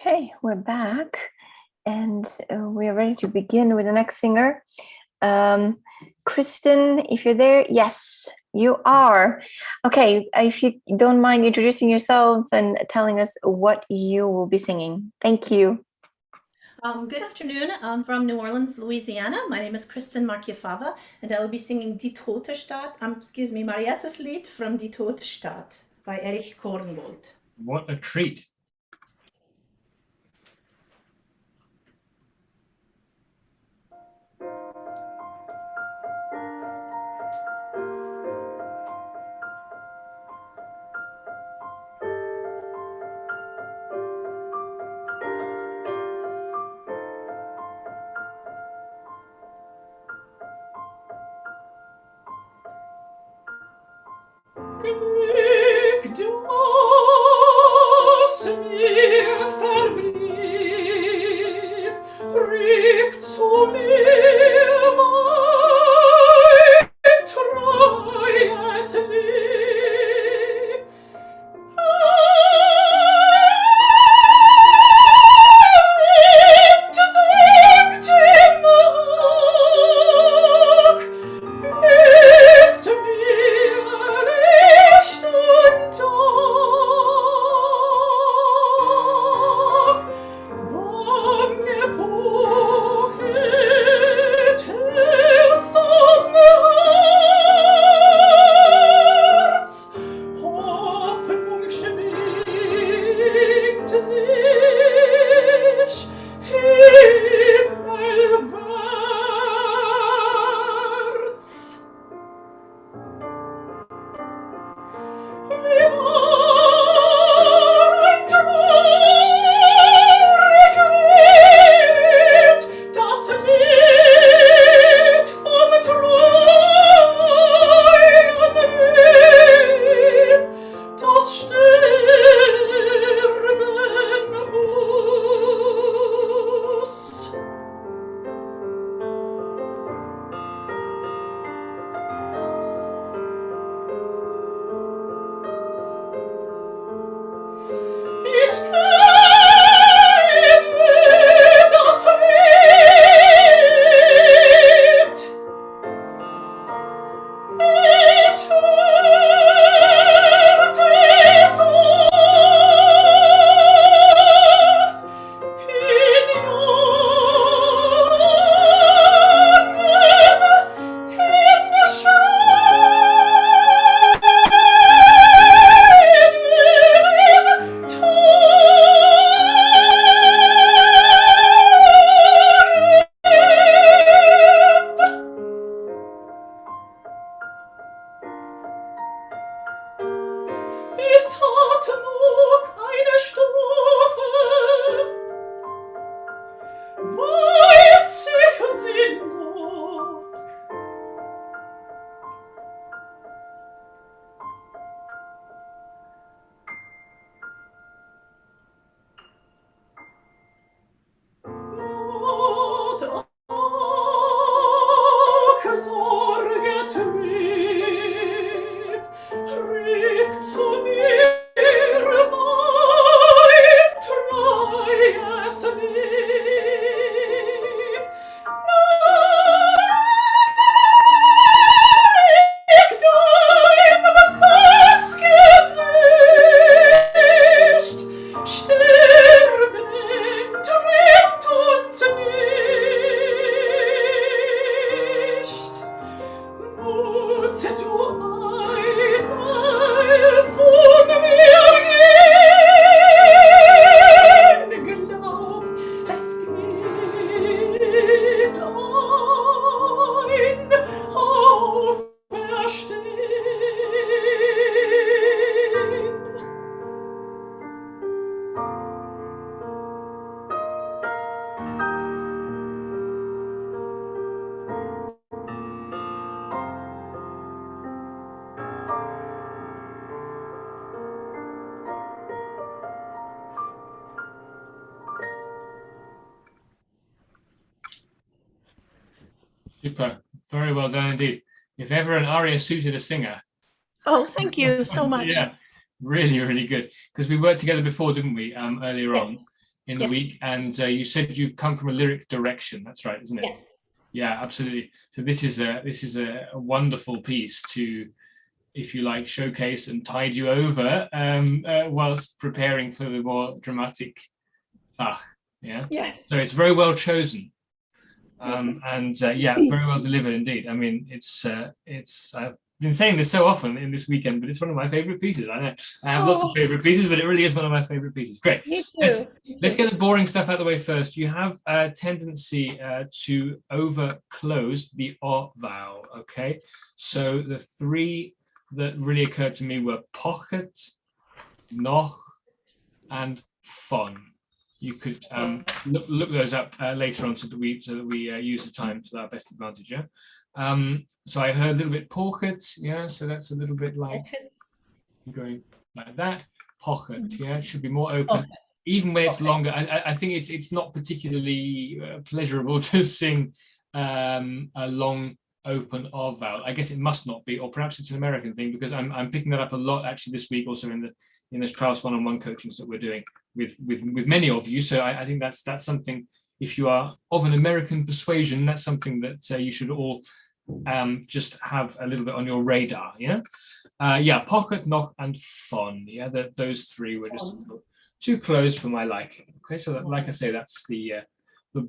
Okay, we're back, and we're ready to begin with the next singer. Kristen, if you're there, yes, you are. Okay, if you don't mind introducing yourself and telling us what you will be singing. Thank you. Good afternoon. I'm from New Orleans, Louisiana. My name is Kristen Marchiafava, and I will be singing Die tote Stadt, Mariettes Lied from Die tote Stadt by Erich Korngold. What a treat. Glück, das mir verblieb, rückt zu mir mein treues Lieb. Wind singt im Hoch, bist mir Licht und Tag. Bange pochet Herz am Herz, Hoffnung schwingt sich himmelwärts. Mir war ein traurig Lied, das Lied vom treuen Lieb, das sterben muss. Ich kenne das Lied. Ich hörte es oft in Jungen, in Schein, im Es hat noch eine Strophe, weiß ich sie noch. Not auch sorget lieb, rückt zu mir mein treues Lieb. Neigt deinem Maßgesicht, sterbend rennt uns nicht. Musst du einmal von mir gehen, glaub, es gibt ein Auferstehen. Super. Very well done indeed. If ever an aria suited a singer. Oh, thank you so much. Yeah, really, really good. Because we worked together before, didn't we? Earlier on. Yes. in the week, and you said you've come from a lyric direction. That's right, isn't it? Yes. Yeah, absolutely. So this is a wonderful piece to, if you like, showcase and tide you over whilst preparing for the more dramatic Fach. Yeah. Yes. So it's very well chosen, Thank and yeah, very well delivered indeed. I mean, it's I've been saying this so often in this weekend, but it's one of my favorite pieces. I know I have lots of favorite pieces, but it really is one of my favorite pieces. Great. Me too. Let's get the boring stuff out of the way first. You have a tendency to over-close the O vowel, okay? So the three that really occurred to me were pocket, noch, and von. You could look those up later on so that we use the time to our best advantage, yeah? So I heard a little bit pocket, yeah, so that's a little bit like going like that. Pocket, yeah, it should be more open. Even when it's longer, I think it's not particularly pleasurable to sing a long open O vowel. I guess it must not be, or perhaps it's an American thing, because I'm picking that up a lot actually this week, also in the Strauss one-on-one coachings that we're doing with many of you. So I think that's something, if you are of an American persuasion, that's something that you should all just have a little bit on your radar. Yeah, yeah, pocket, noch, and von. Yeah, those three were just too close for my liking. Okay, so that, like I say, that's the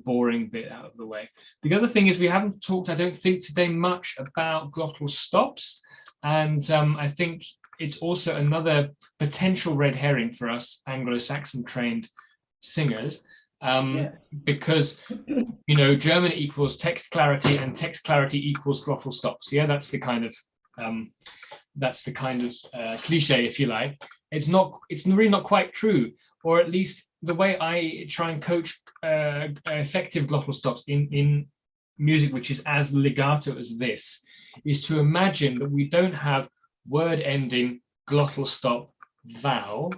boring bit out of the way. The other thing is we haven't talked, I don't think today, much about glottal stops, and I think it's also another potential red herring for us Anglo-Saxon trained singers, because you know, German equals text clarity and text clarity equals glottal stops. Yeah, that's the kind of cliche, if you like. It's really not quite true, or at least the way I try and coach effective glottal stops in music which is as legato as this is to imagine that we don't have word ending glottal stop vowel,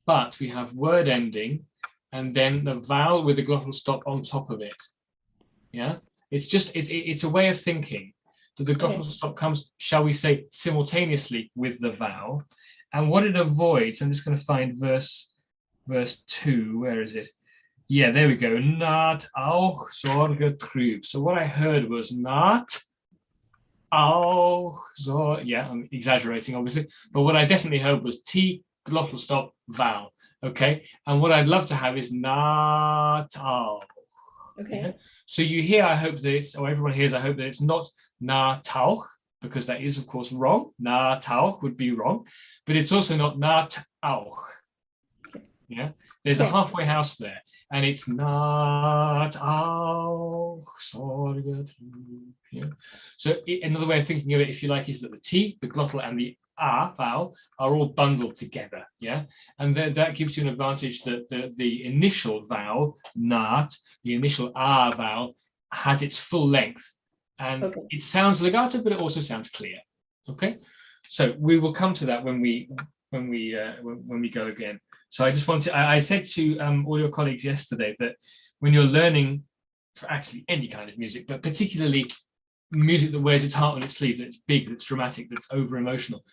but we have word ending and then the vowel with the glottal stop on top of it. Yeah, it's a way of thinking that the glottal stop comes, shall we say, simultaneously with the vowel, and what it avoids. I'm just going to find verse 2. Where is it? Yeah, there we go. Naht auch Sorge trüb. So what I heard was naht auch so. Yeah, I'm exaggerating obviously, but what I definitely heard was T glottal stop vowel. Okay, and what I'd love to have is naht auch. Okay. Yeah? So you hear, I hope that it's, or everyone hears, I hope that it's not naht auch, because that is of course wrong. Naht auch would be wrong, but it's also not naht auch. Yeah, there's a halfway house there, and it's naht auch Sorge trüb. Yeah. So another way of thinking of it, if you like, is that the T, the glottal, and the A vowel are all bundled together. Yeah, and then that gives you an advantage that the initial vowel naht, the initial A vowel, has its full length, and it sounds legato, but it also sounds clear. Okay, so we will come to that when we go again. So I just want to, I said to all your colleagues yesterday that when you're learning for actually any kind of music, but particularly music that wears its heart on its sleeve, that's big, that's dramatic, that's over emotional,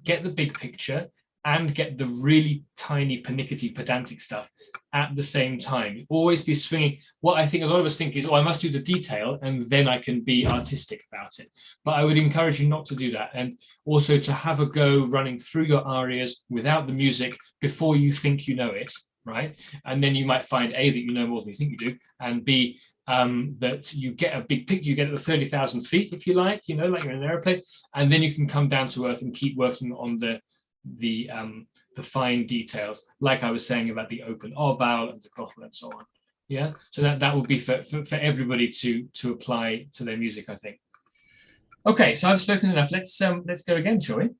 get the big picture and get the really tiny, pernickety, pedantic stuff at the same time. Always be swinging. What I think a lot of us think is, oh, I must do the detail and then I can be artistic about it. But I would encourage you not to do that, and also to have a go running through your arias without the music before you think you know it, right? And then you might find A, that you know more than you think you do, and B, that you get a big picture, you get at the 30,000 feet, if you like, you know, like you're in an airplane, and then you can come down to earth and keep working on the fine details, like I was saying about the open O vowel and the glottal and so on. Yeah, so that would be for everybody to apply to their music, I think. Okay, so I've spoken enough. Let's go again, shall we?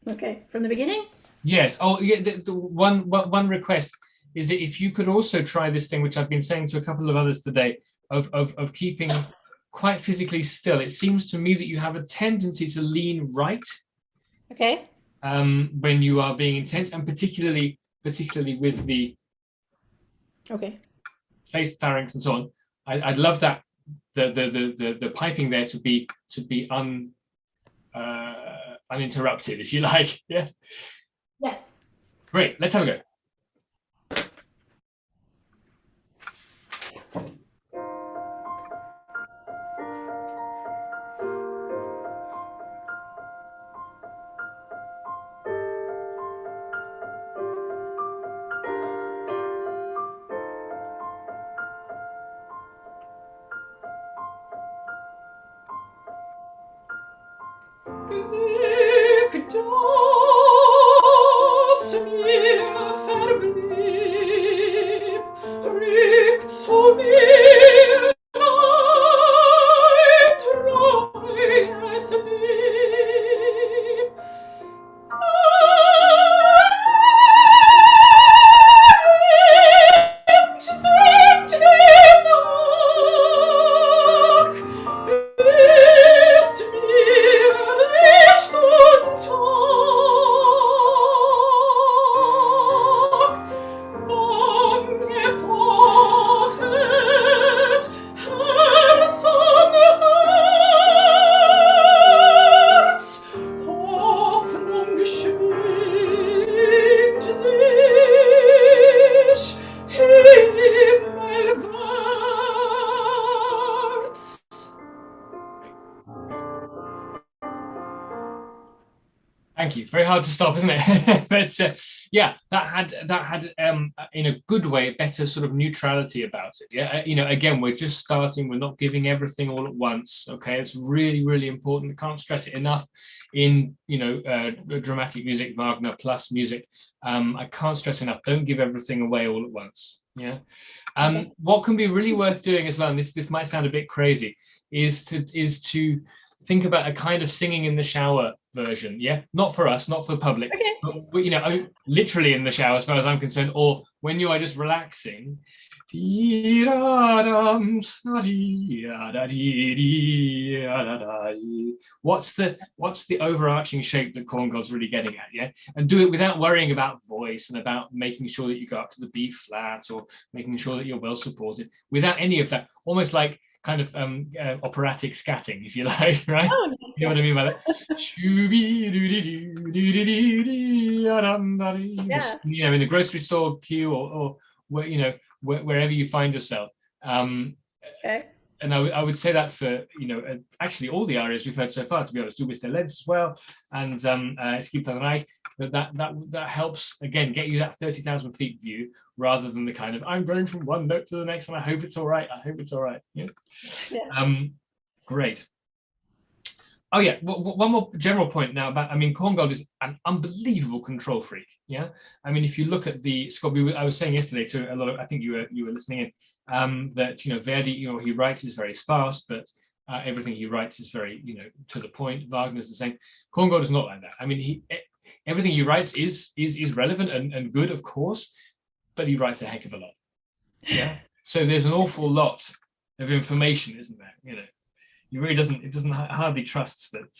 Okay, from the beginning. Yes. Oh, yeah. The one request is that if you could also try this thing, which I've been saying to a couple of others today, of keeping quite physically still. It seems to me that you have a tendency to lean right. Okay. When you are being intense, and particularly with the face, pharynx, and so on. I'd love that the piping there to be uninterrupted, if you like. Yes. Yes. Great. Let's have a go. Thank you. Very hard to stop, isn't it? But yeah, that had in a good way better sort of neutrality about it. Yeah, again, we're just starting. We're not giving everything all at once. Okay, it's really, really important. I can't stress it enough. In dramatic music, Wagner plus music, I can't stress enough. Don't give everything away all at once. Yeah. What can be really worth doing as well, and this might sound a bit crazy, is to think about a kind of singing in the shower version. Yeah, not for us, not for public, but literally in the shower as far as I'm concerned, or when you are just relaxing. What's the overarching shape that Korngold's really getting at? Yeah, and do it without worrying about voice and about making sure that you go up to the B flat or making sure that you're well supported, without any of that, almost like kind of operatic scatting, if you like, right? Oh, you know what I mean by that? In the grocery store queue or wherever you find yourself. Okay. And I would say that for actually all the arias we've heard so far, to be honest. Du bist der Lenz as well, and es gibt Reich. That helps again get you that 30,000 feet view rather than the kind of I'm going from one note to the next and I hope it's all right. Yeah. Great. Oh yeah, one more general point now about, Korngold is an unbelievable control freak. Yeah, if you look at the score, I was saying yesterday to a lot of, I think you were listening in, that Verdi, he writes is very sparse, but everything he writes is very to the point. Wagner's the same. Korngold is not like that. Everything he writes is relevant and good, of course, but he writes a heck of a lot. Yeah, so there's an awful lot of information, isn't there? He really doesn't hardly trusts that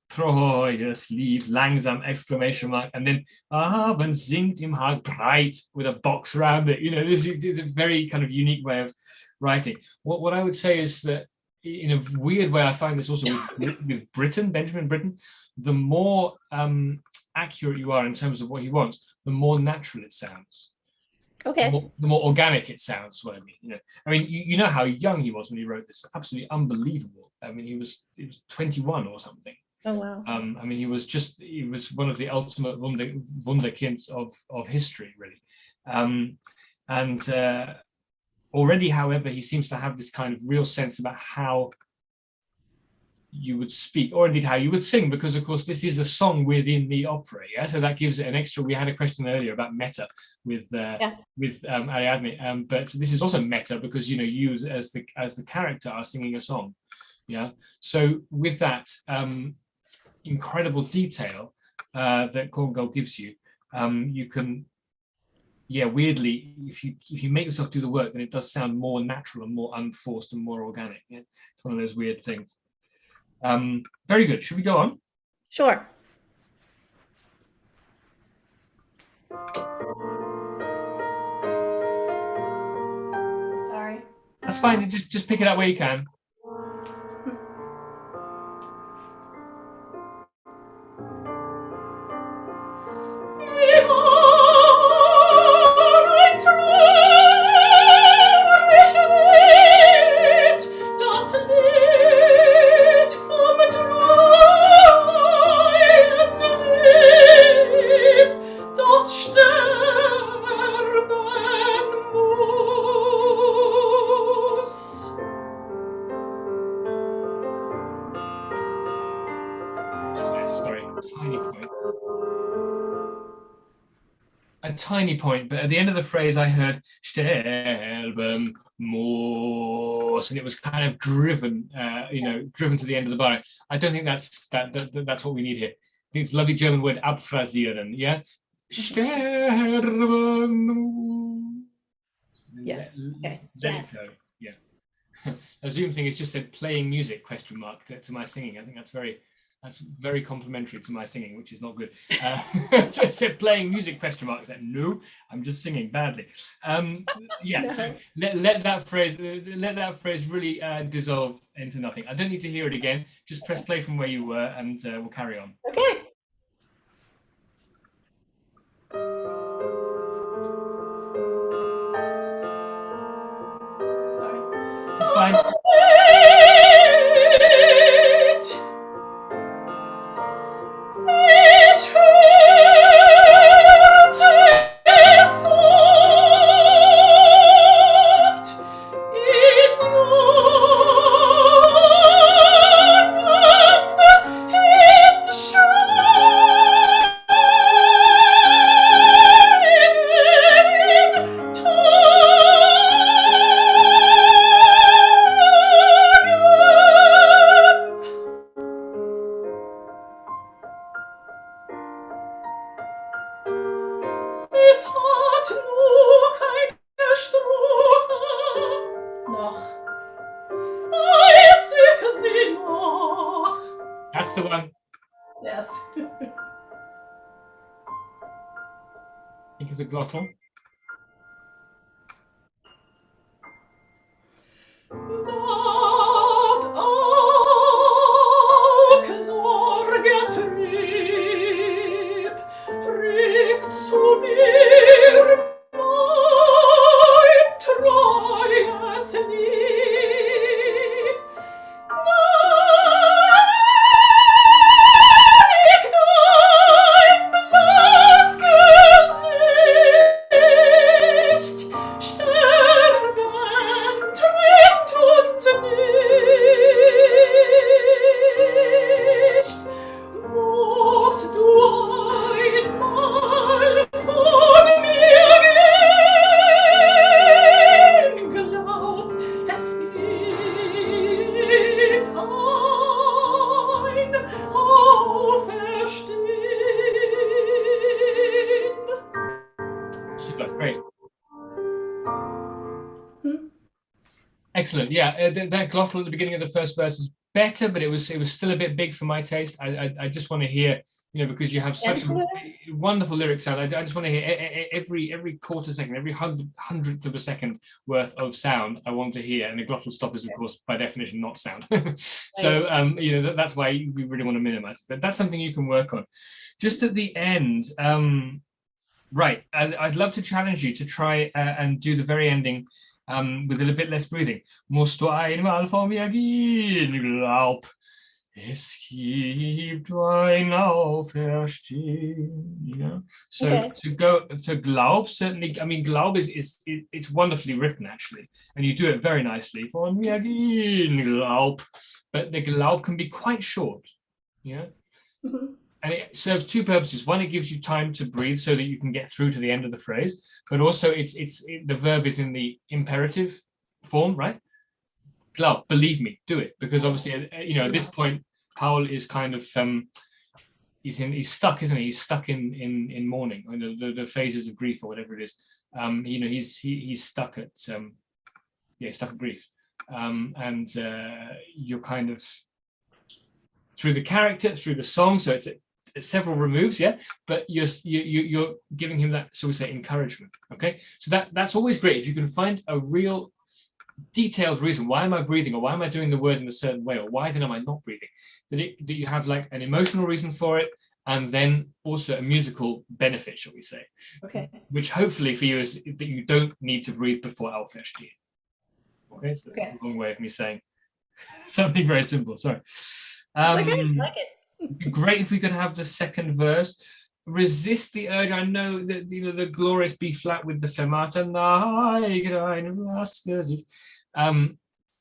treues Lied, langsam, exclamation mark, and then Abend singt im Hag breit with a box around it. This is a very kind of unique way of writing. What I would say is that in a weird way, I find this also with Benjamin Britten, the more accurate you are in terms of what he wants, the more natural it sounds. Okay. The more organic it sounds. What I mean, you know how young he was when he wrote this. Absolutely unbelievable. He was 21 or something. Oh wow. He was one of the ultimate wunderkinds of history, really. Already, however, he seems to have this kind of real sense about how you would speak, or indeed how you would sing, because of course this is a song within the opera. Yeah, so that gives it an extra. We had a question earlier about meta with Ariadne, but this is also meta because you as the character are singing a song. Yeah, so with that incredible detail that Korngold gives you, you can. Yeah, weirdly, if you make yourself do the work, then it does sound more natural and more unforced and more organic. Yeah? It's one of those weird things. Very good. Should we go on? Sure. Sorry. That's fine. Just pick it up where you can. Tiny point, but at the end of the phrase I heard sterben muss, and it was kind of driven to the end of the bar. I don't think that's what we need here. I think it's a lovely German word, abphrasieren. Yeah, sterben. Yes. Okay. Yes. Yeah. A Zoom thing has just said playing music ? To my singing. I think that's very complimentary to my singing, which is not good. Just said playing music ? I said, no, I'm just singing badly. Yeah, no. So let that phrase really dissolve into nothing. I don't need to hear it again. Just press play from where you were, and we'll carry on. Okay. It's fine. Yes. Think of the glottal. Not auch Sorge trieb, regt zu mir mein treues Lieb. Neigt ein blass Gesicht, sterben trinkt uns nicht. Musst du einmal von mir gehen, glaub, es gibt ein Auferstehen. Super, great. Hmm. Excellent. Yeah, that glottal at the beginning of the first verse is better, but it was still a bit big for my taste. I just want to hear, because you have such a wonderful lyric sound. I just want to hear every quarter second, every hundredth of a second worth of sound. I want to hear, and the glottal stop is, of course, by definition, not sound. So that's why we really want to minimize it. But that's something you can work on. Just at the end, right? I'd love to challenge you to try and do the very ending. With a little bit less breathing. Musst du einmal von mir gehen, glaub, es gibt ein Auferstehen. So to go to glaub, certainly, I mean, glaub it's wonderfully written actually, and you do it very nicely. Von mir gehen, glaub, but the glaub can be quite short, Mm-hmm. And it serves two purposes. One, it gives you time to breathe so that you can get through to the end of the phrase, but also the verb is in the imperative form, right? Glaub, believe me, do it. Because obviously, at this point, Paul is kind of, he's stuck, isn't he? He's stuck in mourning, the phases of grief or whatever it is. He's stuck at, stuck at grief. And you're kind of, through the character, through the song, so it's several removes, but you're giving him that, so we say, encouragement. Okay, so that's always great if you can find a real detailed reason. Why am I breathing, or why am I doing the word in a certain way, or why then am I not breathing? That you have like an emotional reason for it, and then also a musical benefit, shall we say? Okay. Which hopefully for you is that you don't need to breathe before Auferstehen. Okay, so Okay. a long way of me saying something very simple. Sorry. Like it. Great if we could have the second verse. Resist the urge. I know that the glorious B flat with the fermata.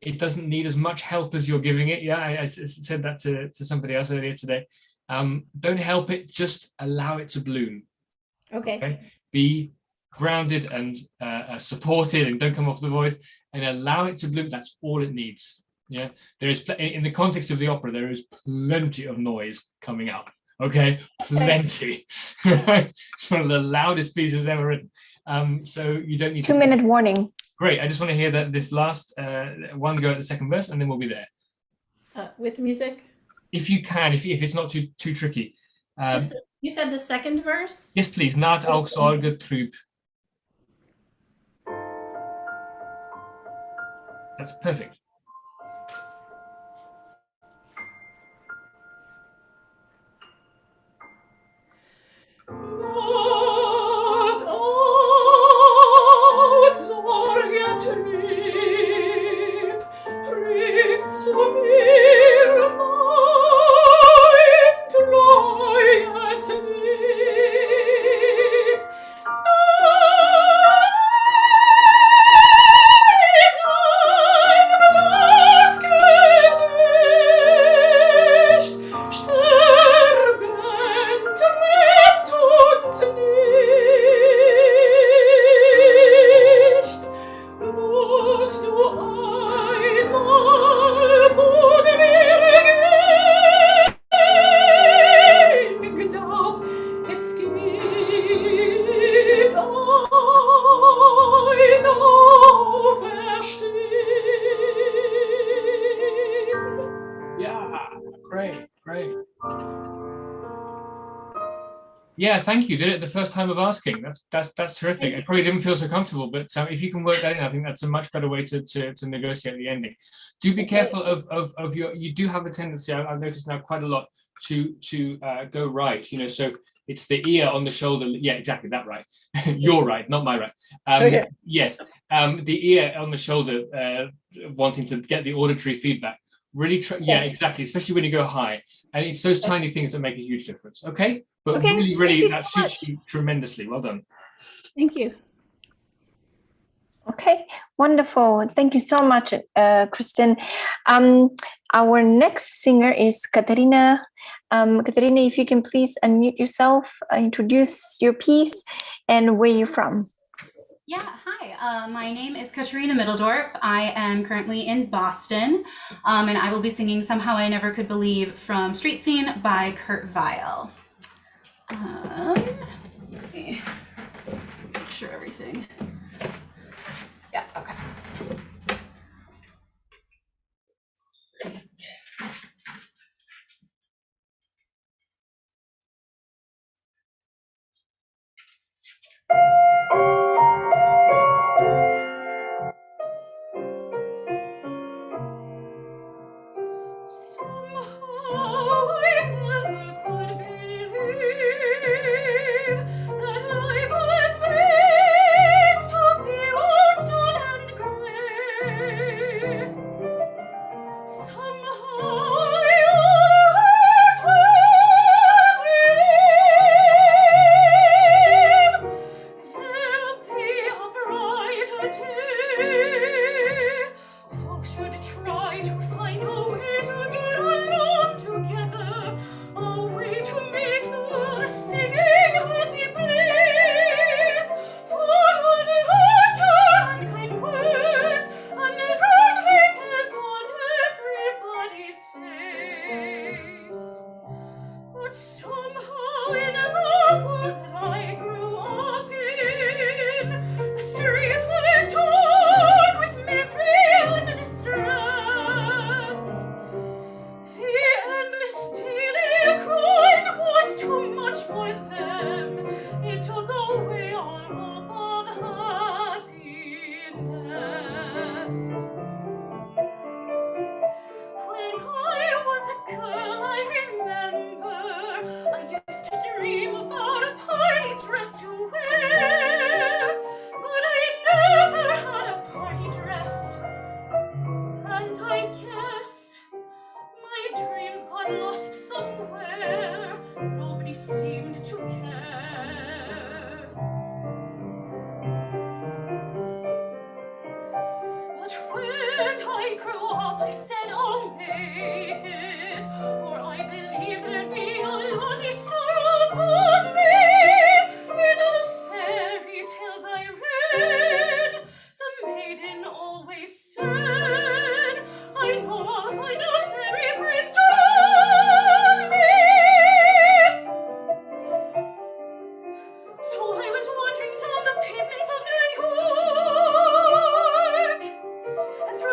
It doesn't need as much help as you're giving it. I said that to somebody else earlier today. Don't help it, just allow it to bloom. Okay? Be grounded and supported, and don't come off the voice, and allow it to bloom. That's all it needs. There is in the context of the opera, there is plenty of noise coming up. Okay, plenty. It's one of the loudest pieces ever written. So you don't need 2-minute warning. Great. I just want to hear that this last one go at the second verse, and then we'll be there. With music, if you can, if it's not too tricky. You said the second verse? Yes, please. Naht auch Sorge trüb. That's perfect. Naht auch Sorge trieb, regt zu mir mein treues Lieb. Neigt ein Yeah, thank you. Did it the first time of asking. That's terrific. I probably didn't feel so comfortable, but if you can work that in, I think that's a much better way to negotiate the ending. Do be careful of your. You do have a tendency. I've noticed now quite a lot to go right. You know, so it's the ear on the shoulder. Yeah, exactly that right. You're right, not my right. Yes, the ear on the shoulder, wanting to get the auditory feedback. Really, yeah, exactly. Especially when you go high, and it's those tiny things that make a huge difference. Okay, but really, that suits you tremendously. Well done. Thank you. Okay, wonderful. Thank you so much, Kristen. Our next singer is Katerina. Katerina, if you can please unmute yourself, introduce your piece, and where you're from. Yeah, hi. My name is Katerina Middeldorp. I am currently in Boston, and I will be singing Somehow I Never Could Believe from Street Scene by Kurt Weill. Let me make sure everything. Yeah, okay.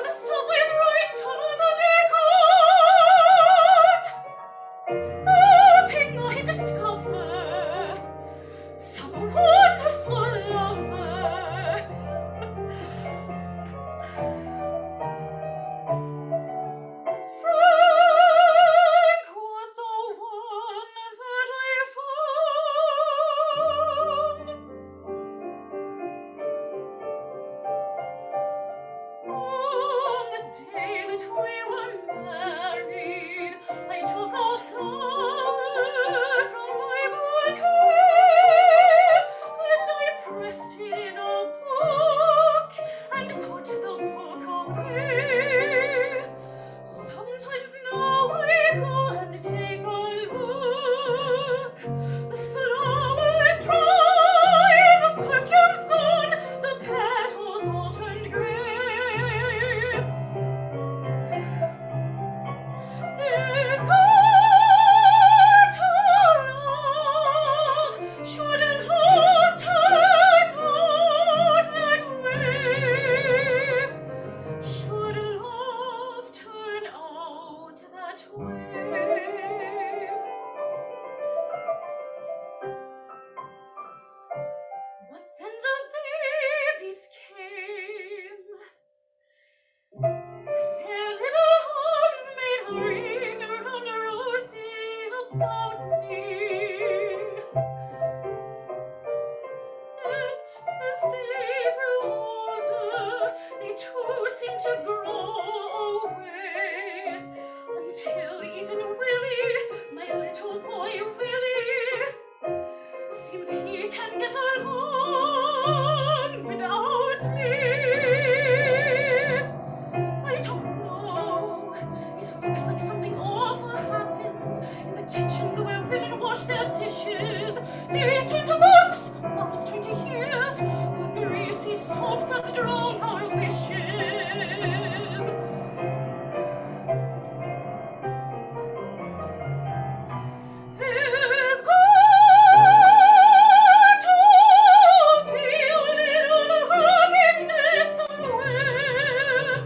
Subways, roaring tunnels underground. as they grew older, they too seemed to grow away, until even Willie, my little boy Willie, seems he can get along without me. I don't know. It looks like something awful happens in the kitchens where women wash their dishes. Days turn to months, months turn to years. The greasy soaps that drown our wishes. There's got to be a little happiness somewhere,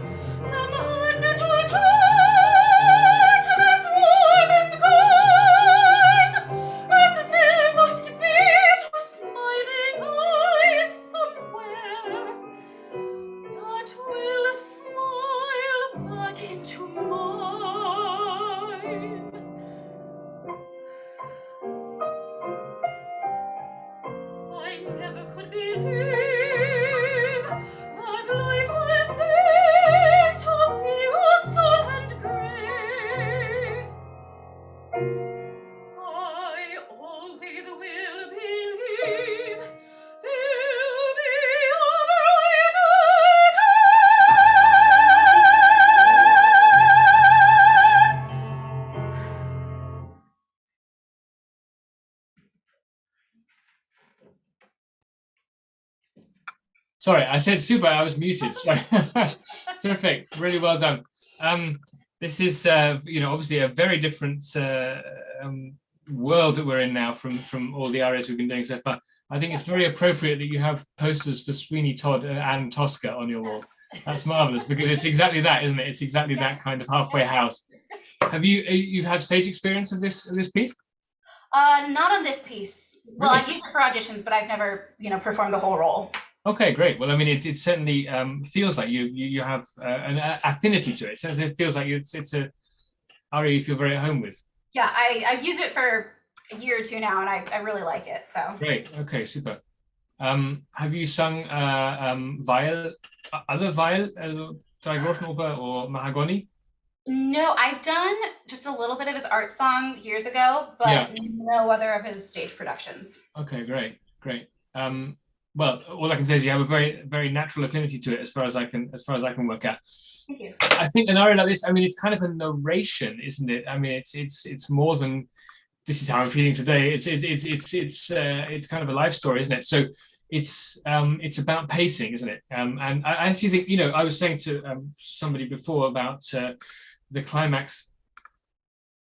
some little touch that's warm and kind, and there must be two smiling eyes somewhere that will smile back into mine. I never could believe that life was meant to be dull and grey. I always will believe there'll be a brighter Sorry, I said super, I was muted. Sorry. Terrific, really well done. This is, obviously a very different world that we're in now from all the arias we've been doing so far. I think it's very appropriate that you have posters for Sweeney Todd and Tosca on your wall. That's marvelous, because it's exactly that, isn't it? It's exactly that kind of halfway house. Have you've had stage experience of this piece? Not on this piece. Well, Really? I've used it for auditions, but I've never, performed the whole role. Okay, great. Well, I mean, it certainly feels like you have an affinity to it. So it feels like it's a aria you feel very at home with. Yeah, I've used it for a year or two now, and I really like it. So Great. Okay, super. Have you sung Weil, other Weil, Drei Groschenoper or Mahagoni? no, I've done just a little bit of his art song years ago, but Yeah. no other of his stage productions. Okay, great. Well, all I can say is you have a very, very natural affinity to it, as far as I can work out. Thank you. I think an aria like this, I mean, it's kind of a narration, isn't it? I mean, it's more than this is how I'm feeling today. It's kind of a life story, isn't it? So it's about pacing, isn't it? And I actually think, I was saying to somebody before about the climax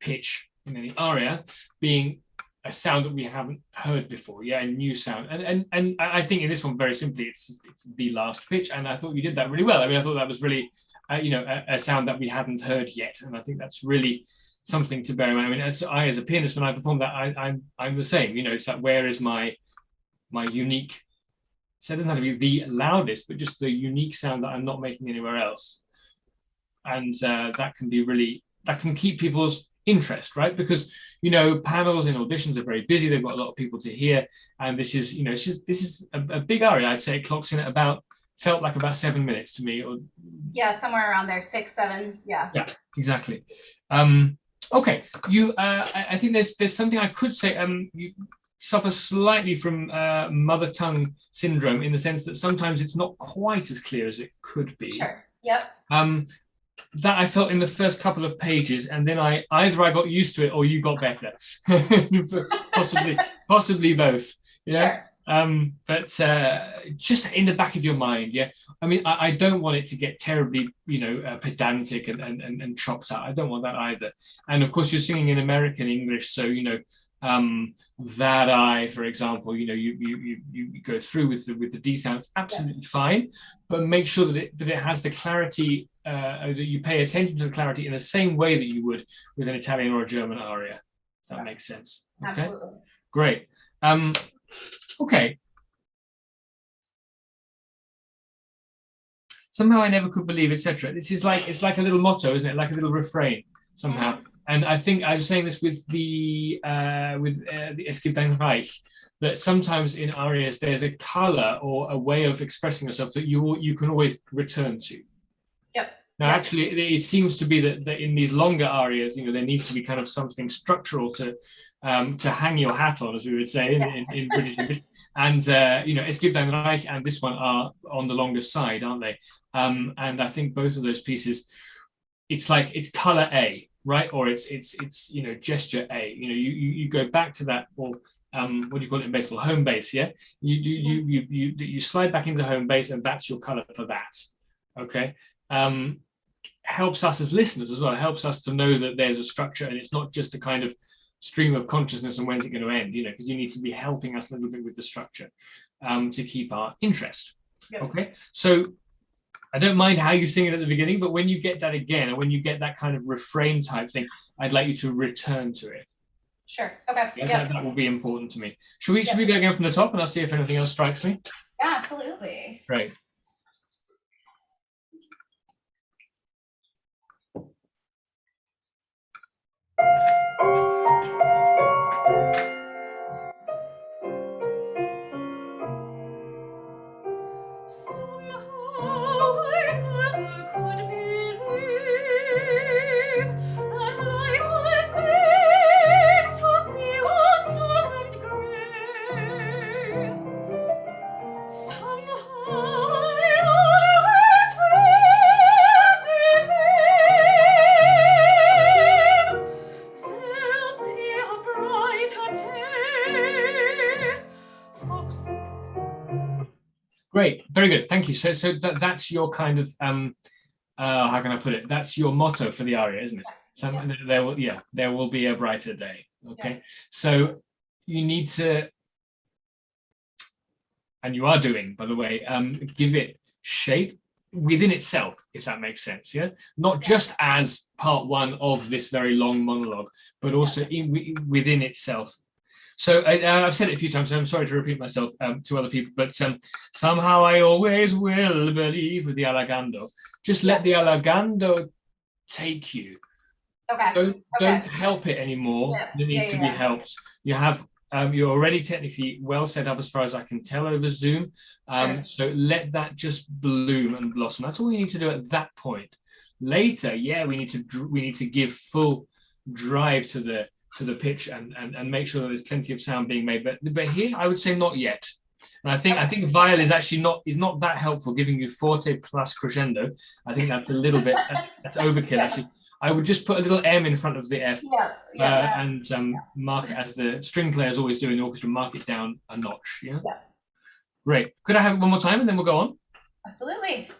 pitch in the aria being a sound that we haven't heard before, a new sound, and I think in this one, very simply, it's the last pitch, and I thought you did that really well. I mean, I thought that was really, a sound that we hadn't heard yet, and I think that's really something to bear in mind. I mean, as a pianist, when I perform that, I'm the same. It's like, where is my unique? So it doesn't have to be the loudest, but just the unique sound that I'm not making anywhere else, and that can keep people's interest, right? Because panels and auditions are very busy, they've got a lot of people to hear, and this is this is a big aria. I'd say it clocks in at felt like about 7 minutes to me, or somewhere around there, 6, 7. Yeah, exactly. Okay, I think there's something I could say. You suffer slightly from mother tongue syndrome, in the sense that sometimes it's not quite as clear as it could be. sure. Yep. That I felt in the first couple of pages, and then either I got used to it or you got better. possibly both. Sure. But just in the back of your mind, I mean, I don't want it to get terribly, pedantic and chopped out. I don't want that either. And of course, you're singing in American English, so that I, for example, you go through with the D sound. It's absolutely fine, but make sure that it has the clarity, that you pay attention to the clarity in the same way that you would with an Italian or a German aria. If that makes sense. Okay? Absolutely. Great. Okay. Somehow I never could believe, etc. This is it's like a little motto, isn't it? Like a little refrain somehow. And I think I was saying this with the Es gibt ein Reich, that sometimes in arias there's a color or a way of expressing yourself that you can always return to. Yep. Now, actually, it seems to be that in these longer arias, there needs to be kind of something structural to hang your hat on, as we would say in British English. And Es gibt ein Reich and this one are on the longer side, aren't they? And I think both of those pieces, it's like it's color A, right? Or it's gesture A. You go back to that, or what do you call it in baseball? Home base, yeah. You slide back into home base, and that's your color for that. Okay. Helps us as listeners as well. It helps us to know that there's a structure, and it's not just a kind of stream of consciousness and when's it going to end, because you need to be helping us a little bit with the structure to keep our interest. Yep. Okay, so I don't mind how you sing it at the beginning, but when you get that again, or when you get that kind of refrain type thing, I'd like you to return to it. Sure. Okay. Yeah, that will be important to me. Should we go again from the top, and I'll see if anything else strikes me? Yeah, absolutely. Great. Great, very good, thank you. So that's your kind of how can I put it? That's your motto for the aria, isn't it? There will be a brighter day. Okay, yeah. So you need to, and you are doing, by the way, give it shape within itself, if that makes sense. Yeah, not just as part one of this very long monologue, but also within itself. So I've said it a few times, so I'm sorry to repeat myself to other people, but somehow I always will believe with the allegando. Just let the allegando take you. Okay. Don't help it anymore. Yeah. It needs to be helped. You have you're already technically well set up as far as I can tell over Zoom. Sure. So let that just bloom and blossom. That's all you need to do at that point. Later, we need to give full drive to the pitch and make sure that there's plenty of sound being made, but here I would say not yet. And I think viol is actually not that helpful, giving you forte plus crescendo. I think that's a little bit that's overkill. Actually, I would just put a little M in front of the F and mark it, as the string players always do in the orchestra, mark it down a notch. Yeah. Great. Could I have it one more time and then we'll go on? Absolutely.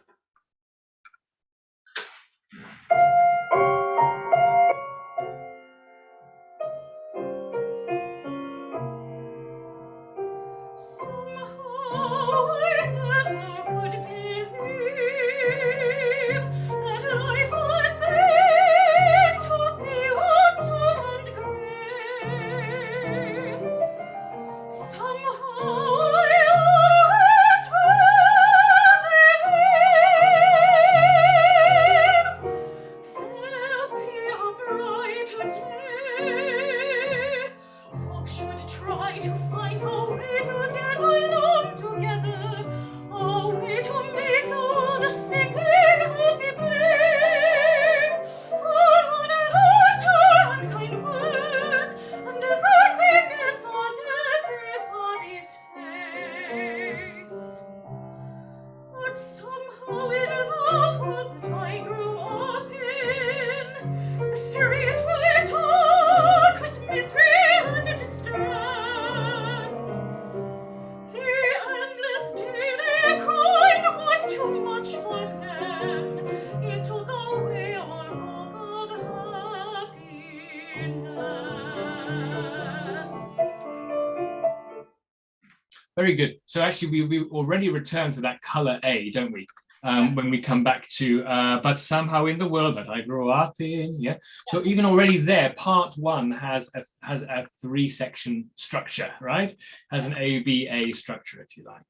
Very good. So actually, we already returned to that color A, don't we? When we come back to, but somehow in the world that I grew up in, yeah. So even already there, part one has a 3-section structure, right? Has an A-B-A structure, if you like.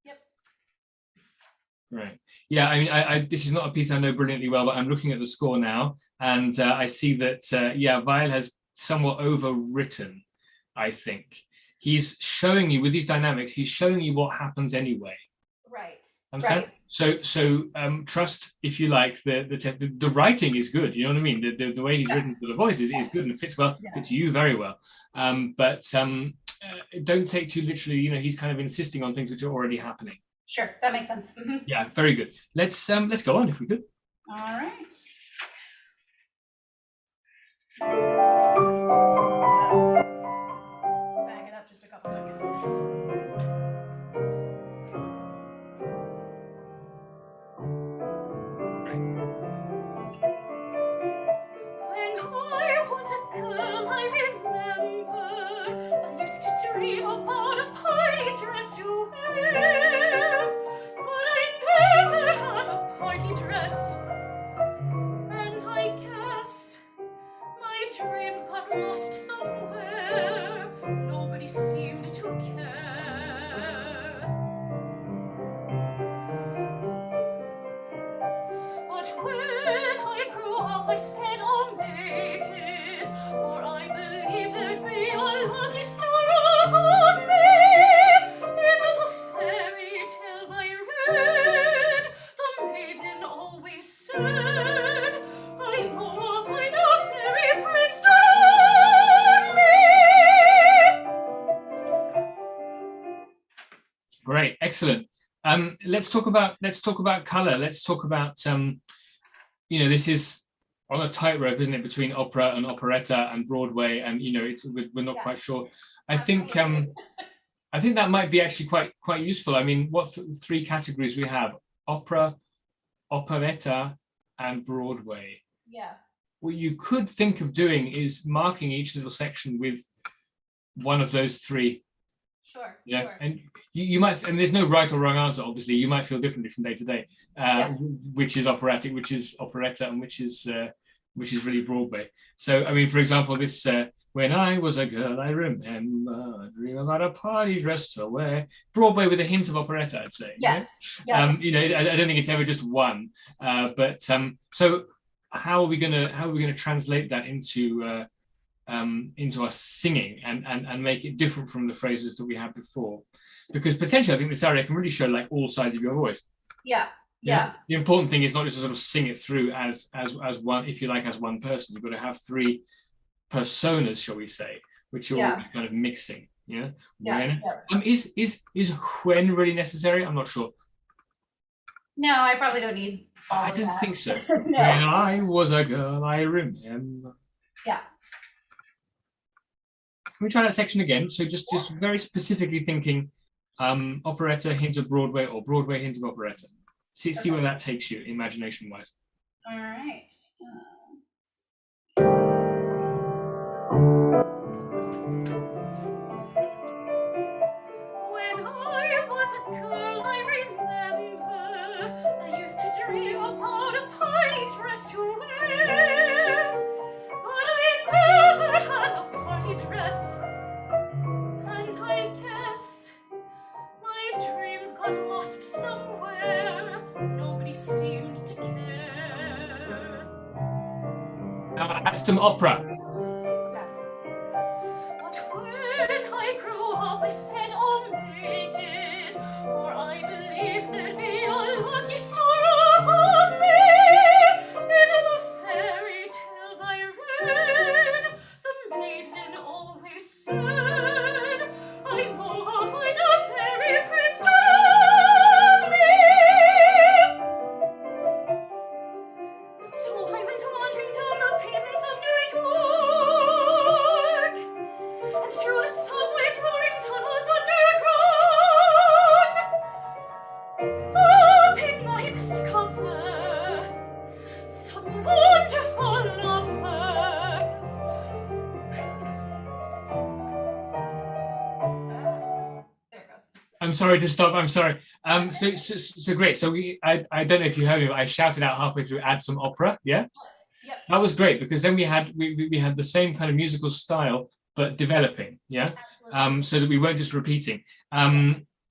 Yep. Right. Yeah, I mean, this is not a piece I know brilliantly well, but I'm looking at the score now, and I see that, Weill has somewhat overwritten, I think. He's showing you, with these dynamics, he's showing you what happens anyway. Right. Understand? Right. So trust, if you like, the writing is good. You know what I mean? The way he's written for the voice is good and fits well, fits you very well. But don't take too literally. You know, he's kind of insisting on things which are already happening. Sure, that makes sense. Yeah, very good. Let's go on if we could. All right. Back it up just a couple seconds. When I was a girl, I remember I used to dream about a party dress to wear, but I never had a party dress, and I guess my dreams got lost somewhere. Nobody seemed to care. But when I grew up, I said I'll make it, for I believe there'd be a lucky star above me. In the fairy tales I read, the maiden always said, I know I'll find a fairy prince to love me. Great, excellent. Let's talk about color. Let's talk about this is on a tightrope, isn't it, between opera and operetta and Broadway, and we're not quite sure. I think that might be actually quite useful. I mean, what three categories we have: opera, operetta, and Broadway. Yeah. What you could think of doing is marking each little section with one of those three. Sure. Yeah, sure. and you might, and there's no right or wrong answer. Obviously, you might feel differently from day to day, which is operatic, which is operetta, and which is really Broadway. So, I mean, for example, this when I was a girl, I remember a dream about a party dress to wear. Broadway with a hint of operetta, I'd say. Yes. Yeah? Yeah. I don't think it's ever just one. But so how are we gonna translate that into our singing and make it different from the phrases that we had before? Because potentially I think this aria can really show like all sides of your voice. Yeah. The important thing is not just to sort of sing it through as one, if you like, as one person. You've got to have three personas, shall we say, which you're always kind of mixing. Yeah. Is when really necessary? I'm not sure. No, I probably don't need all I of don't that. think so. No. When I was a girl, I remember. Yeah. Can we try that section again? So just very specifically thinking operetta, hint of Broadway, or Broadway, hint of operetta. See where that takes you, imagination-wise. All right. When I was a girl, I remember I used to dream about a party dress to wear, but I never had a party dress, and I guess my dreams got lost somewhere. Nobody seemed to care. Now add some opera. But when I grew up, I said I'll make it, for I believed there'd be a lucky star above me. In the fairy tales I read, the maiden always said, I know I'll find a fairy prince to love me. So I went wandering down the pavements of New York, and through the subway's roaring tunnels underground, hoping I'd discover some wonderful lover. There it goes. I'm sorry to stop. I'm sorry. So great. So I don't know if you heard me, but I shouted out halfway through, add some opera. Yeah. Yep. That was great, because then we had the same kind of musical style, but developing. Yeah. Absolutely. So that we weren't just repeating.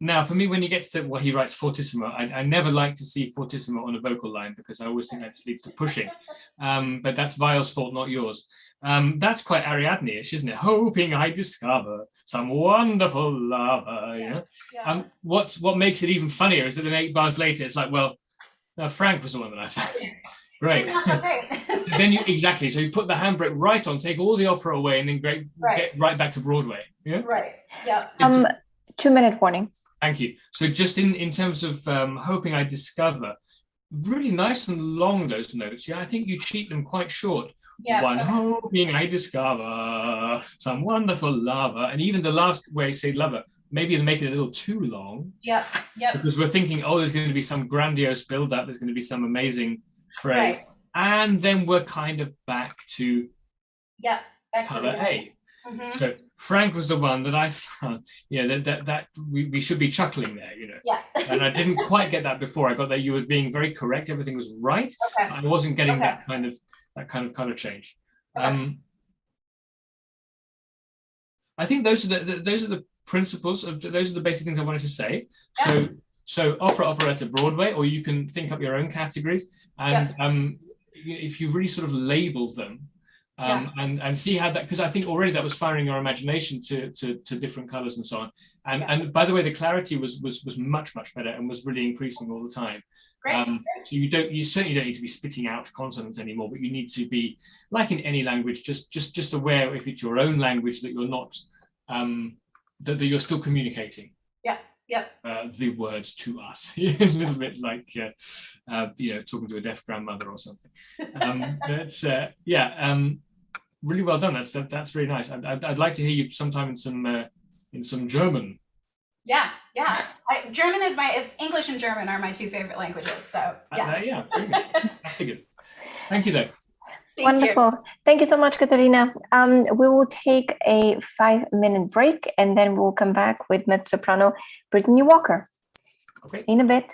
Now, for me, when he gets to what he writes fortissimo, I never like to see fortissimo on a vocal line because I always think that just leads to pushing. But that's Viol's fault, not yours. That's quite Ariadne-ish, isn't it? Hoping I discover some wonderful lover. Yeah. What makes it even funnier is that then 8 bars later, it's like, well, no, Frank was the one that I found. Great. It's not so great. So then exactly. So you put the handbrake right on, take all the opera away, and then get right back to Broadway. Yeah. Right. Yeah. 2-minute warning. Thank you. So just in terms of hoping I discover, really nice and long those notes. Yeah, I think you cheat them quite short. Yeah. One hoping I discover some wonderful lover, and even the last where you say lover, maybe it'll make it a little too long. Yep. Yep. Because we're thinking, oh, there's going to be some grandiose build-up. There's going to be some amazing phrase, Right. and then we're kind of back to color A. Mm-hmm. So Frank was the one that I found, that we should be chuckling there, Yeah. And I didn't quite get that before. I got that you were being very correct. Everything was right. Okay. I wasn't getting that kind of color change. Okay. I think those are the principles of those are the basic things I wanted to say. Yeah. So opera, operetta, Broadway, or you can think up your own categories, and if you really sort of label them. And see how that, because I think already that was firing your imagination to different colors and so on. And by the way, the clarity was much better and was really increasing all the time. Great. So you certainly don't need to be spitting out consonants anymore, but you need to be, like in any language, just aware if it's your own language that you're not that you're still communicating. The words to us, a little bit like talking to a deaf grandmother or something. Really well done. That's really nice. I'd like to hear you sometime in some German. Yeah. German is it's English and German are my 2 favorite languages. So yes. I figured. Thank you, though. Wonderful. Thank you so much, Katerina. We will take a 5-minute break, and then we'll come back with mezzo-soprano Brittany Walker. Okay. In a bit.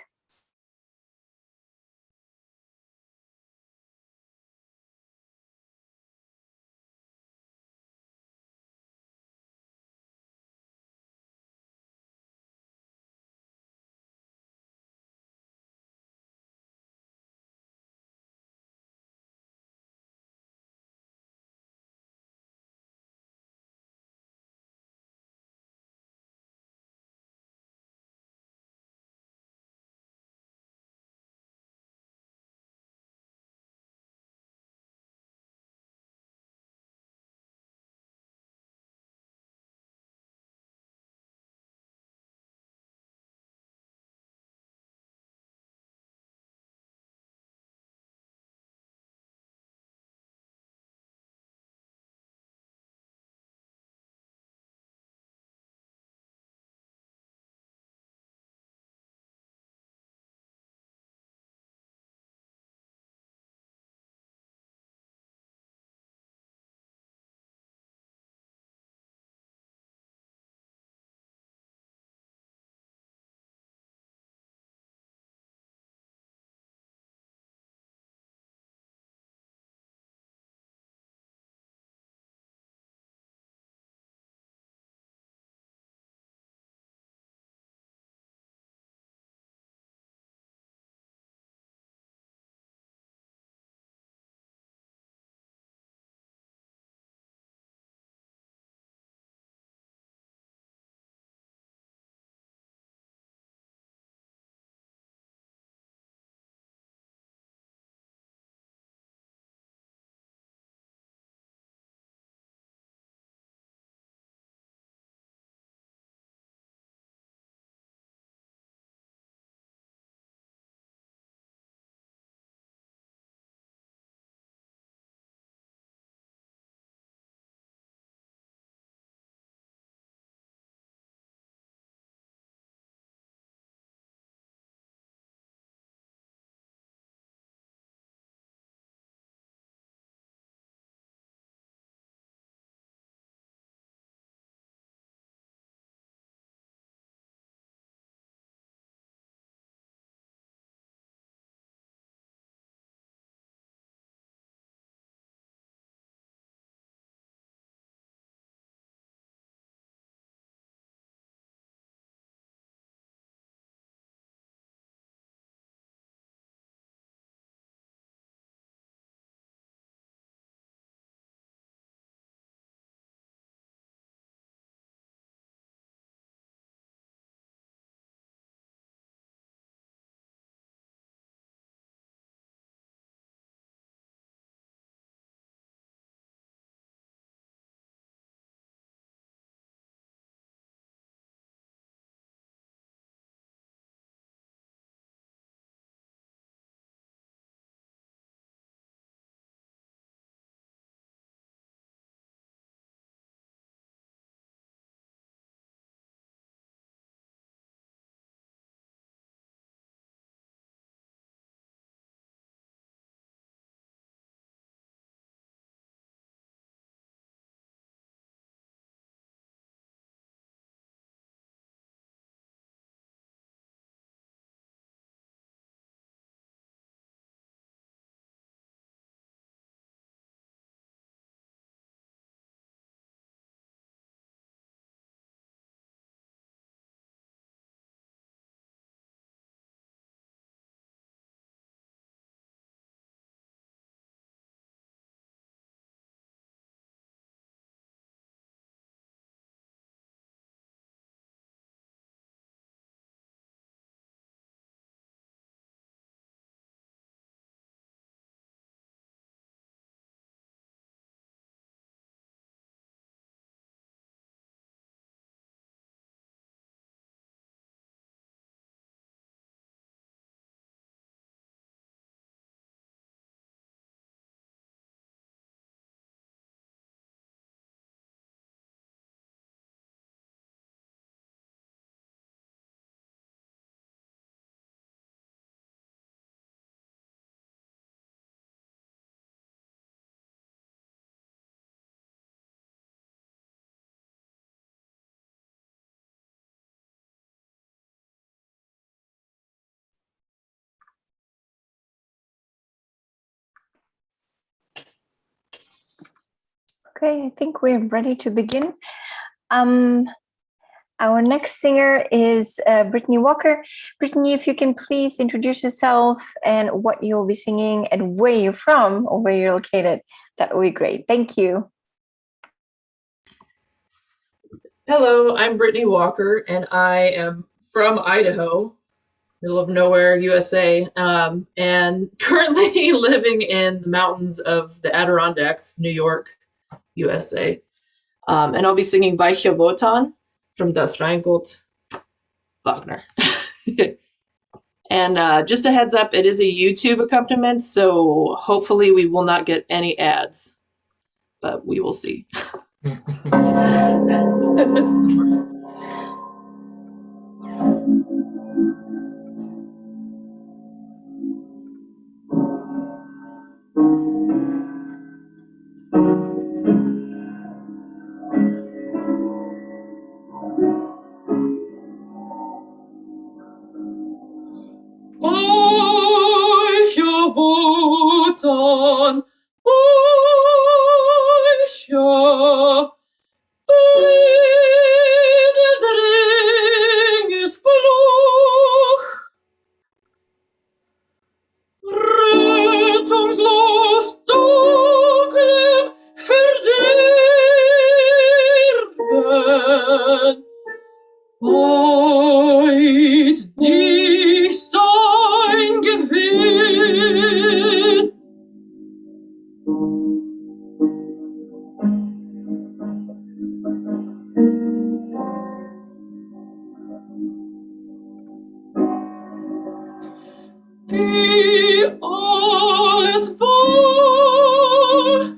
Okay, I think we're ready to begin. Our next singer is Brittany Walker. Brittany, if you can please introduce yourself and what you'll be singing and where you're from or where you're located, that would be great. Thank you. Hello, I'm Brittany Walker, and I am from Idaho, middle of nowhere, USA, and currently living in the mountains of the Adirondacks, New York, USA. And I'll be singing Weiche Wotan from Das Rheingold, Wagner. And just a heads up, it is a YouTube accompaniment, so hopefully we will not get any ads, but we will see. That's the worst. Weiche Wotan, weiche, des Ringes Fluch, rettungslos dunklem Verderben, weit dich sein Gewinn. Wie alles war,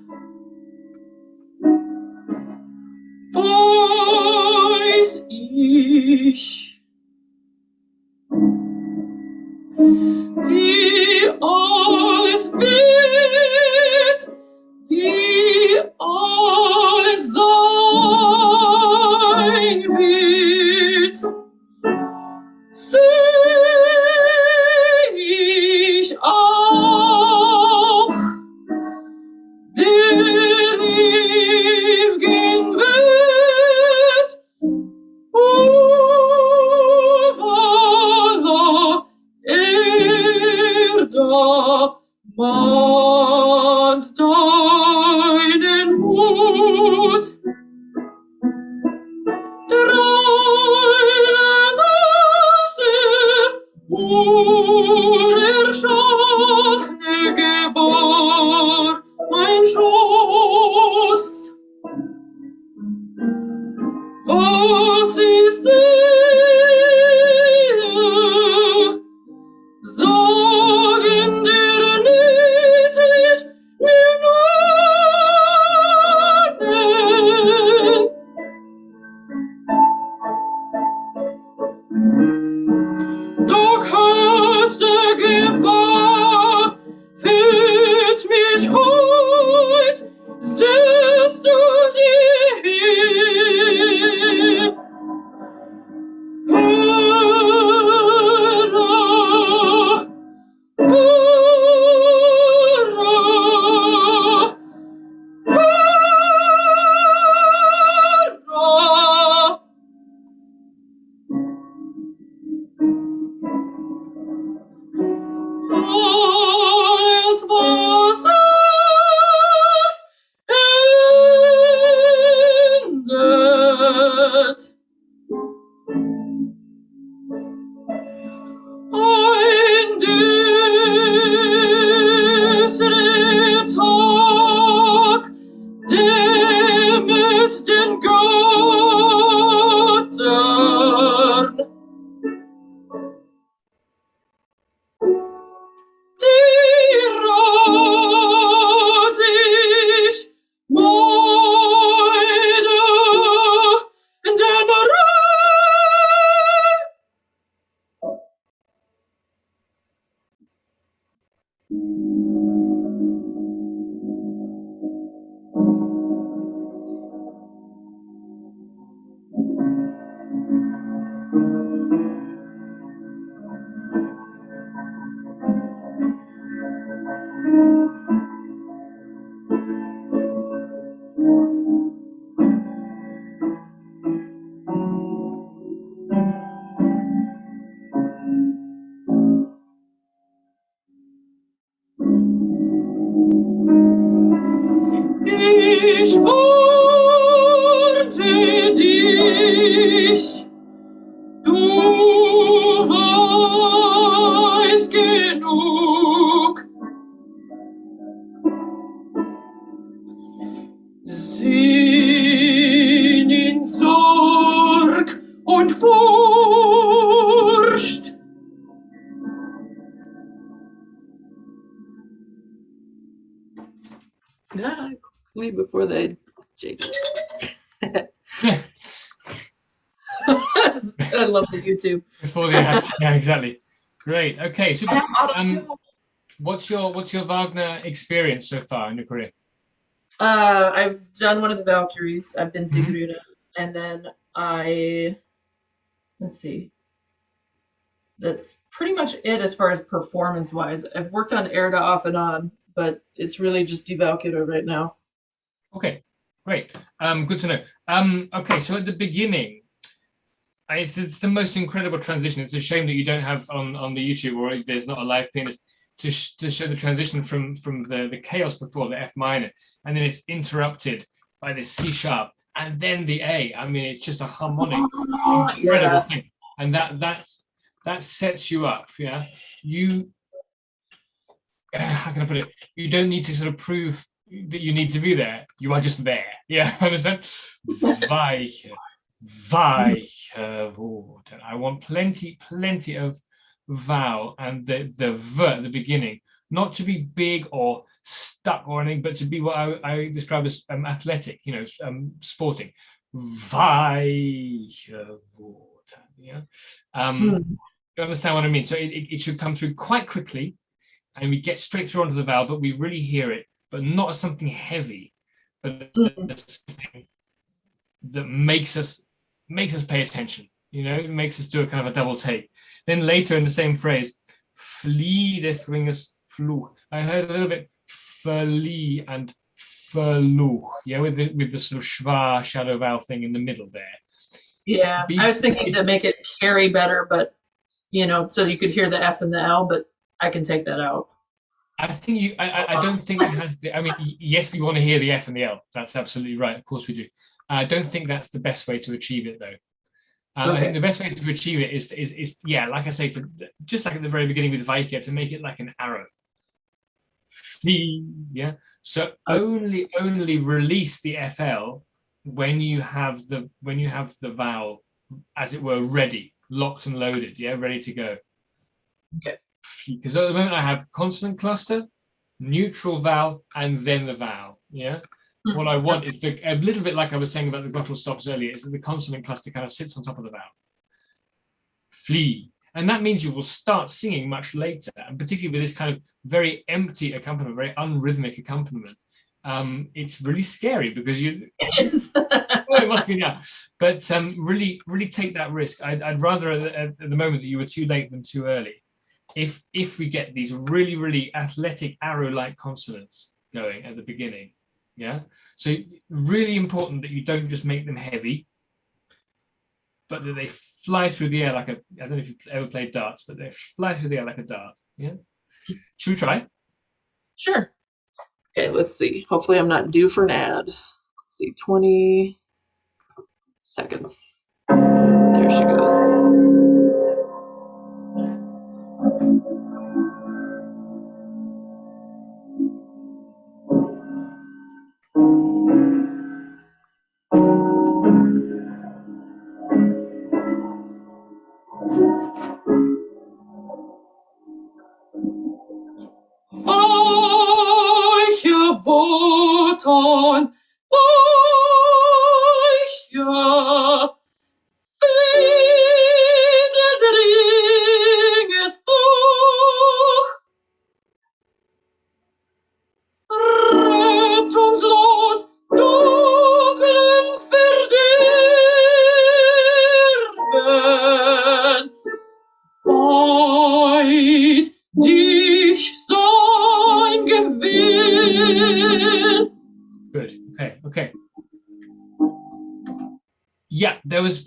weiß ich. Wie alles wird, wie alles sein wird, seh ich auch der ewigen Welt. Uvala Erda mahnt deinen Mut. Der urerschaffne gebar mein Schoß. Was ich sehe, sagen dir niedlich mir Namen. Doch höchste Gefahr führt mich heut selbst zu dir. Höre, höre, höre. wollte dich, du weißt genug. Sinn in Sorg und Furcht. Yeah, quickly before they jaded. I love the YouTube. Before the ads, yeah, exactly. Great. Okay, so what's your Wagner experience so far in your career? I've done one of the Walküres. I've been Sigruna, and then let's see. That's pretty much it as far as performance-wise. I've worked on Erda off and on, but it's really just Die Walküre right now. Okay, great. Good to know. Okay, so at the beginning, it's the most incredible transition. It's a shame that you don't have on the YouTube, or there's not a live pianist to show the transition from the chaos before, the F minor, and then it's interrupted by the C sharp and then the A. I mean, it's just a harmonic, incredible thing, and that sets you up. Yeah, how can I put it? You don't need to sort of prove that you need to be there. You are just there. Yeah, understand? Weiche, Wotan. I want plenty of vowel and the v at the beginning, not to be big or stuck or anything, but to be what I describe as athletic, sporting. Weiche, Wotan. Yeah. You understand what I mean? So it should come through quite quickly, and we get straight through onto the vowel, but we really hear it, but not as something heavy, but as something that makes us pay attention. It makes us do a kind of a double take. Then later in the same phrase, flie des Ringes Fluch. I heard a little bit verlie and verluch, yeah, with the sort of schwa shadow vowel thing in the middle there. Yeah, I was thinking to make it carry better, but so you could hear the F and the L, but I can take that out. I think I don't think it has the. I mean, yes, we want to hear the F and the L. That's absolutely right. Of course we do. I don't think that's the best way to achieve it, though. Okay. I think the best way to achieve it is yeah, like I say, to just like at the very beginning with Weiche, to make it like an arrow. Yeah. So only release the FL when you have the vowel, as it were, ready, locked and loaded. Yeah, ready to go. Okay. Because at the moment I have consonant cluster, neutral vowel, and then the vowel. Yeah. What I want is a little bit like I was saying about the glottal stops earlier, is that the consonant cluster kind of sits on top of the vowel. Flee. And that means you will start singing much later, and particularly with this kind of very empty accompaniment, very unrhythmic accompaniment. It's really scary because you. Well, it must be now, but really take that risk. I'd rather at the moment that you were too late than too early. If we get these really athletic arrow-like consonants going at the beginning. Yeah, so really important that you don't just make them heavy, but that they fly through the air like I don't know if you've ever played darts, but they fly through the air like a dart. Yeah, should we try? Sure. Okay, let's see. Hopefully I'm not due for an ad. Let's see, 20 seconds. There she goes. Weiche, Wotan, weiche, flie des Ringes Fluch, rettungslos dunklem Verderben, weit Dich sein Gewinn. Good. Okay. Yeah, there was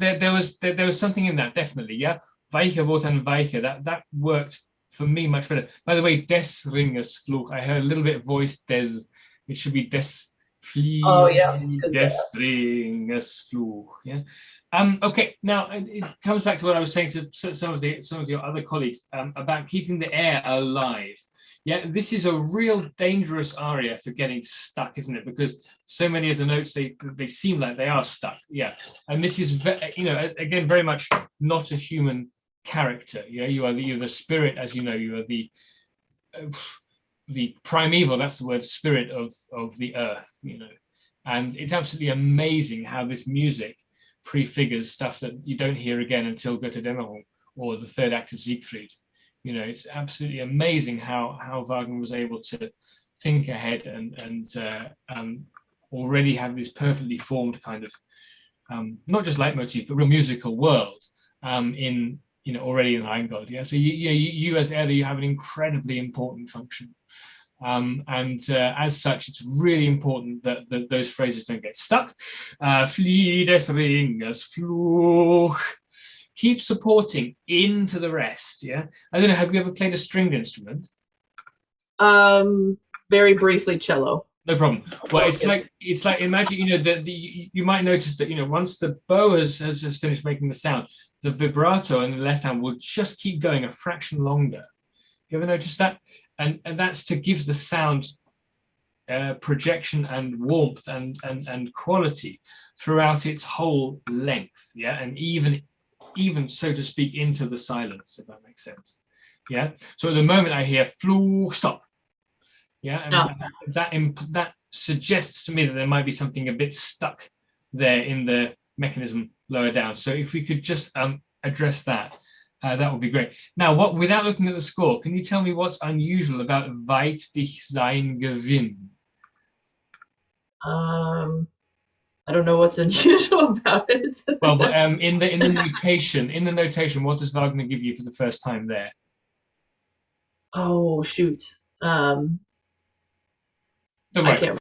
something in that, definitely. Yeah, Weiche, Wotan, Weiche. That worked for me much better. By the way, des Ringes Fluch. I heard a little bit of voice des. It should be des Oh yeah, it's 'cause Des Ringes Fluch. Yeah. Okay. Now it comes back to what I was saying to some of your other colleagues about keeping the air alive. Yeah, this is a real dangerous aria for getting stuck, isn't it? Because so many of the notes they seem like they are stuck. Yeah, and this is again very much not a human character. Yeah, you're the spirit, as you know. You are the primeval. That's the word, spirit of the earth. You know, and it's absolutely amazing how this music prefigures stuff that you don't hear again until Götterdämmerung or the third act of Siegfried. You know, it's absolutely amazing how Wagner was able to think ahead and already have this perfectly formed kind of not just leitmotif but real musical world already in Rheingold. Yeah, so you as Erde, you have an incredibly important function, as such, it's really important that those phrases don't get stuck. Flieh des Ringes Fluch. Keep supporting into the rest. Yeah, I don't know. Have you ever played a stringed instrument? Very briefly, cello. No problem. Well, it's like imagine you might notice that once the bow has finished making the sound, the vibrato in the left hand will just keep going a fraction longer. You ever notice that? And that's to give the sound projection and warmth and quality throughout its whole length. Yeah, and even so to speak into the silence, if that makes sense. Yeah. So at the moment I hear Fluch, stop. Yeah, and that suggests to me that there might be something a bit stuck there in the mechanism lower down. So if we could just address that, that would be great. Now, without looking at the score, can you tell me what's unusual about Weit dich sein Gewinn? I don't know what's unusual about it. Well, but, in the notation, what does Wagner give you for the first time there? Oh shoot. No, I can't remember.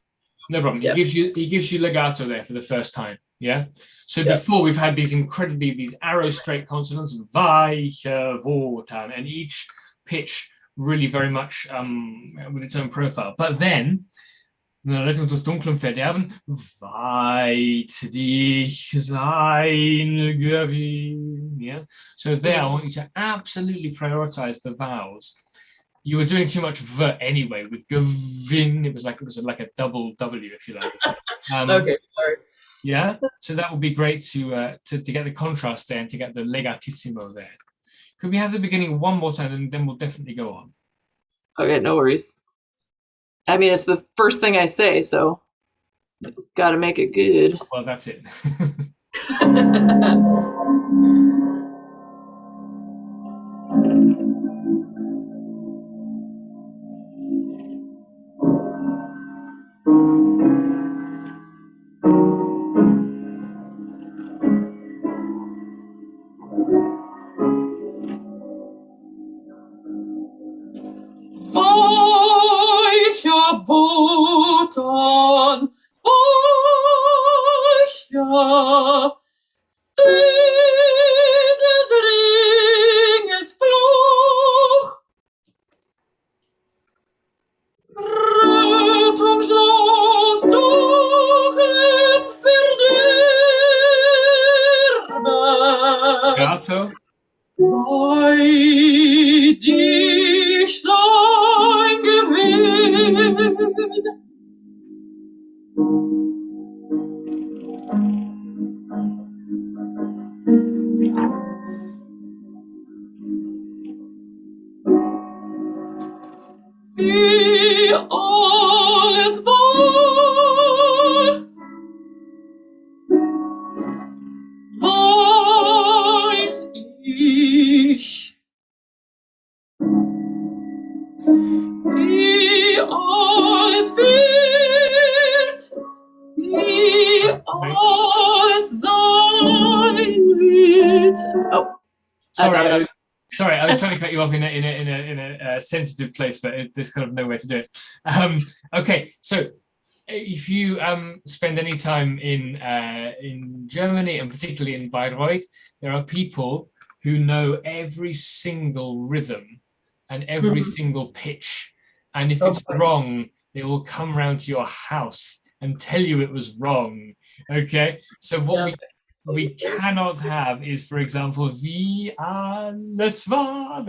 No problem. Yep. He gives you legato there for the first time. Yeah. So before we've had these arrow straight consonants, Weiche, Wotan, and each pitch really very much with its own profile. But then, Rettung aus dunklem Verderben, weit dich sein Gewinn. Yeah. So there, I want you to absolutely prioritize the vowels. You were doing too much v anyway with Gewinn. It was like a double W, if you like. Okay, sorry. Yeah, so that would be great to get the contrast there and to get the legatissimo there. Could we have the beginning one more time, and then we'll definitely go on? Okay, no worries. I mean, it's the first thing I say, so got to make it good. Well, that's it. Weiche, Wotan, weiche, des Ringes Fluch, rettungslos dunklem Verderben. Gato. Bei dich sein Gewinn. Wie alles war, weiß ich. Wie alles wird, wie alles sein wird. Oh, Sorry, I was trying to cut you off in a sensitive place, but there's kind of nowhere to do it. Okay, so if you spend any time in Germany and particularly in Bayreuth, there are people who know every single rhythm and every single pitch, and if it's wrong, they will come round to your house and tell you it was wrong. Okay, so what we cannot have is, for example, wie alles war.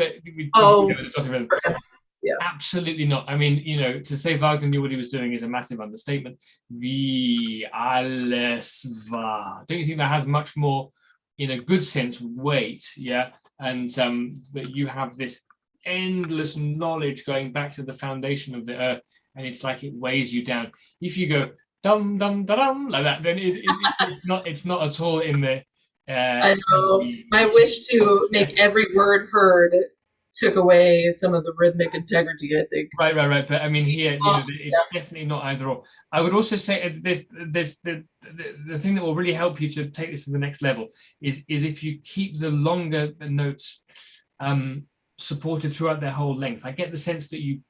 Absolutely not. I mean, you know, to say Wagner knew what he was doing is a massive understatement. Wie alles war. Don't you think that has much more, in a good sense, weight? Yeah, and that you have this endless knowledge going back to the foundation of the earth, and it's like it weighs you down. If you go dum dum da dum like that, then it's not at all in the. I know. My wish to make every word heard took away some of the rhythmic integrity, I think. Right. But I mean, here, you know, it's definitely not either or. I would also say this the thing that will really help you to take this to the next level is if you keep the longer notes supported throughout their whole length. I get the sense that you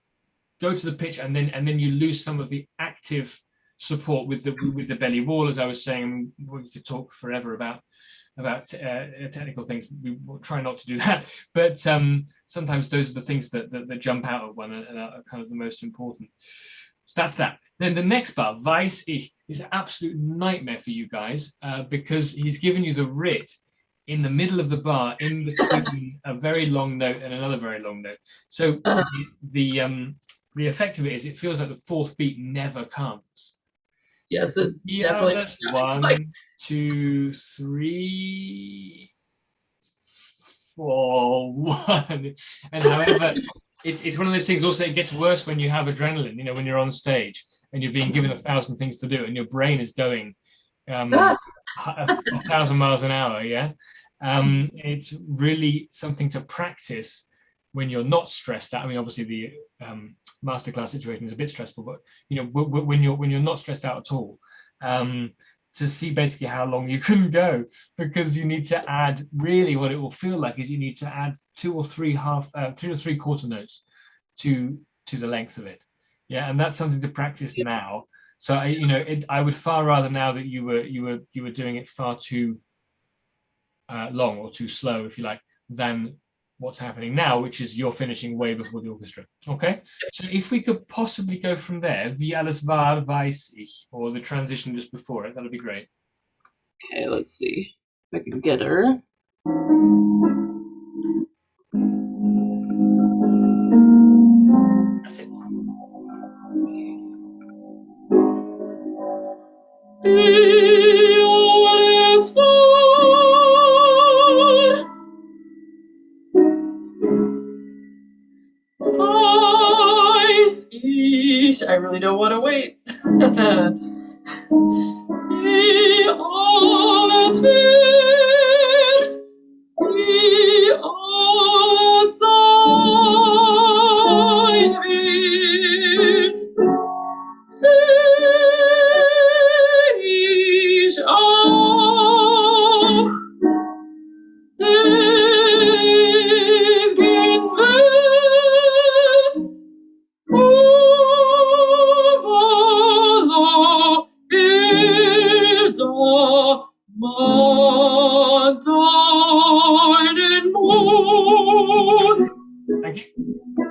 go to the pitch and then you lose some of the active support with the belly wall, as I was saying. We could talk forever about technical things. We will try not to do that, but sometimes those are the things that jump out at one and are kind of the most important. So that's that. Then the next bar, Weiß ich, is an absolute nightmare for you guys because he's given you the writ in the middle of the bar, in between a very long note and another very long note. So the effect of it is it feels like the fourth beat never comes. Yes, it definitely. That's 1, 2, 3, 4, 1. And however, it's one of those things. Also, it gets worse when you have adrenaline. You know, when you're on stage and you're being given 1,000 things to do, and your brain is going 1,000 miles an hour. Yeah, it's really something to practice when you're not stressed out. I mean, obviously the masterclass situation is a bit stressful, but you know, when you're not stressed out at all, to see basically how long you can go, because you need to add, really what it will feel like is you need to add 2 or 3 quarter notes to the length of it. Yeah, and that's something to practice now. So I would far rather now that you were doing it far too long or too slow, if you like, than what's happening now, which is you're finishing way before the orchestra. Okay, so if we could possibly go from there, wie alles war, weiß ich, or the transition just before it, that'll be great. Okay, let's see if I can get her. That's it. Wie alles war. I really don't want to wait. Wie alles wird, wie alles sein wird, seh ich auch, der gehen wird.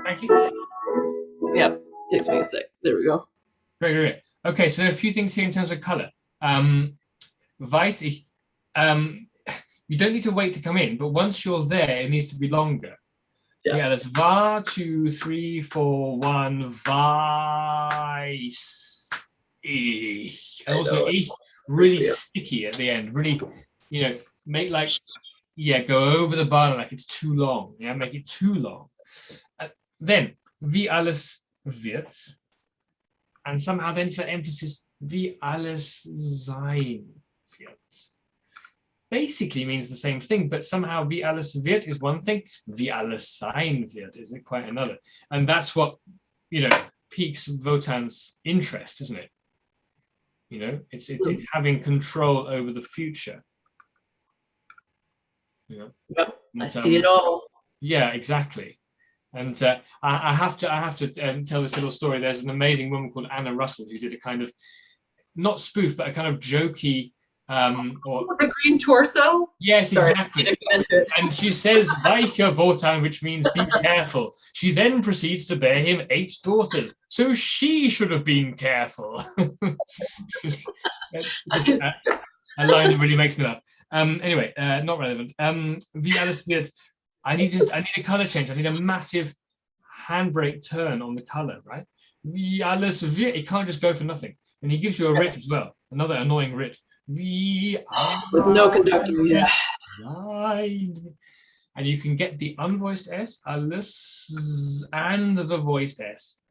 Thank you. Yep, takes me a sec. There we go. Great. Okay, so there are a few things here in terms of color. Weiß ich, you don't need to wait to come in, but once you're there, it needs to be longer. Yeah, that's war, 2, 3, 4, 1, weiß ich. And also ich, really sticky at the end. Really, make like, go over the bar like it's too long. Yeah, make it too long. Then, wie alles wird. And somehow then for emphasis, wie alles sein wird. Basically means the same thing, but somehow wie alles wird is one thing, wie alles sein wird is quite another. And that's what, piques Wotan's interest, isn't it? It's having control over the future. Yep, I see it all. Yeah, exactly. And I have to tell this little story. There's an amazing woman called Anna Russell who did a kind of, not spoof, but a kind of jokey Or the green torso. Yes, Sorry, exactly. And she says Weiche, Wotan, which means be careful. She then proceeds to bear him 8 daughters, so she should have been careful. A line that really makes me laugh. Anyway, not relevant. The other thing, I need a color change. I need a massive handbrake turn on the color, right? It can't just go for nothing. And he gives you a writ as well, another annoying writ. With no conductor, yeah. And you can get the unvoiced S, alles, and the voiced S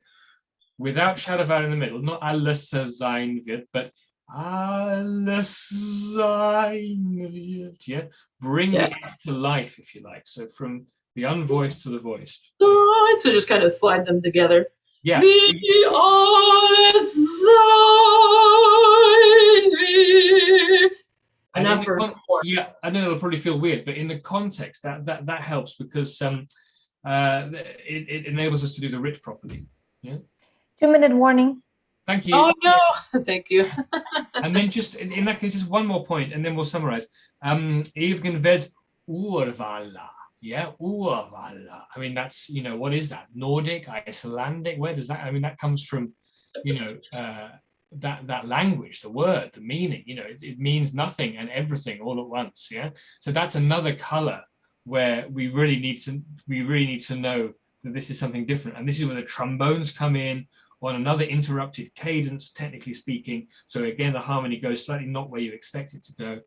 without shadow vowel in the middle. Not alles sein wird, but alles sein wird. Yeah, bring the S to life if you like. So from the unvoiced to the voiced. So just kind of slide them together. Yeah. Wie alles sein wird. And I know it'll probably feel weird, but in the context, that helps because it enables us to do the writ properly. Yeah. 2-minute warning. Thank you. Oh no, thank you. And then just in that case, just one more point, and then we'll summarize. Even ved urvala. Yeah, urvala. I mean, that's, what is that? Nordic, Icelandic? Where does that? I mean, that comes from, that language, the word, the meaning. It means nothing and everything all at once. Yeah. So that's another color where we really need to know that this is something different, and this is where the trombones come in on another interrupted cadence, technically speaking. So again, the harmony goes slightly not where you expect it to go.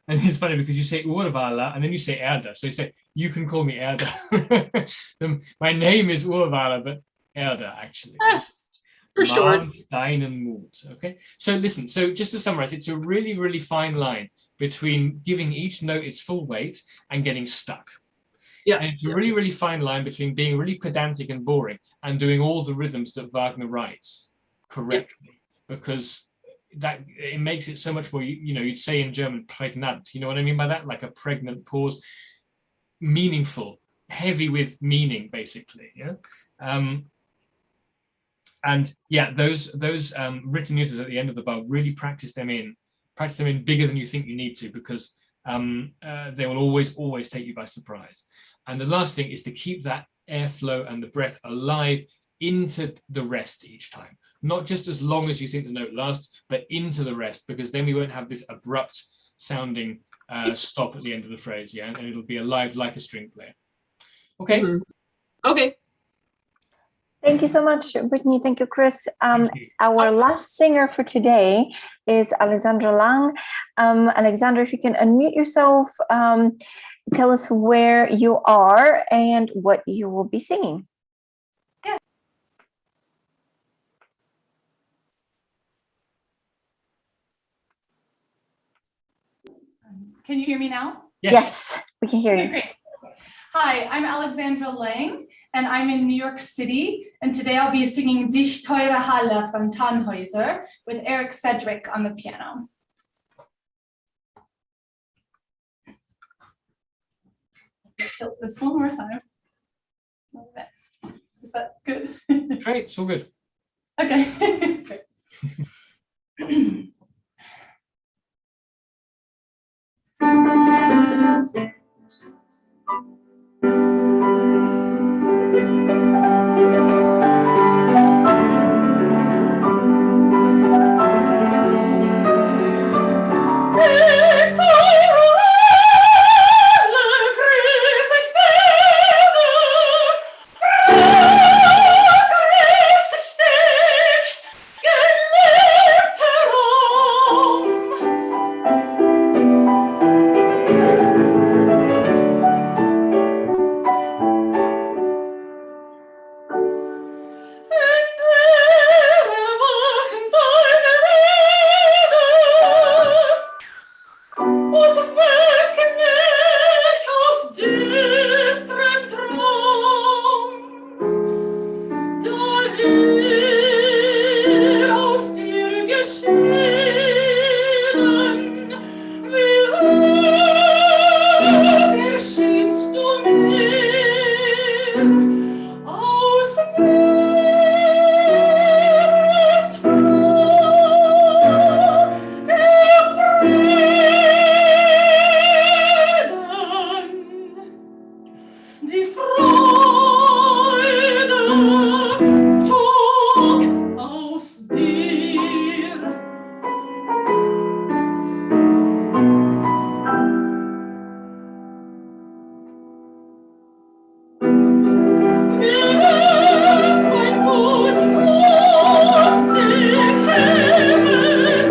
And it's funny because you say Urvala and then you say Erda. So you say, you can call me Erda. My name is Urvala, but Erda actually. For sure. Okay. So listen, so just to summarize, it's a really, really fine line between giving each note its full weight and getting stuck. Yeah. And it's a really, really fine line between being really pedantic and boring and doing all the rhythms that Wagner writes correctly, because that it makes it so much more, you'd say in German, pregnant. You know what I mean by that? Like a pregnant pause, meaningful, heavy with meaning, basically. Yeah. And yeah, those written neuters at the end of the bar, really practice them in bigger than you think you need to, because they will always take you by surprise. And the last thing is to keep that airflow and the breath alive into the rest each time. Not just as long as you think the note lasts, but into the rest, because then we won't have this abrupt sounding stop at the end of the phrase, yeah, and it'll be alive like a string player. Okay? Mm-hmm. Okay. Thank you so much, Brittany. Thank you, Chris. Our last singer for today is Alexandra Lang. Alexandra, if you can unmute yourself, tell us where you are and what you will be singing. Yeah. Can you hear me now? Yes, we can hear you. Great. Hi, I'm Alexandra Lang, and I'm in New York City. And today I'll be singing Dich, teure, Halle from Tannhäuser with Eric Sedgwick on the piano. Tilt this one more time. Is that good? Great, so good. Okay. Great. Dich, geliebte die Freude zog aus dir. Wie wird mein Busen auf sich hebt,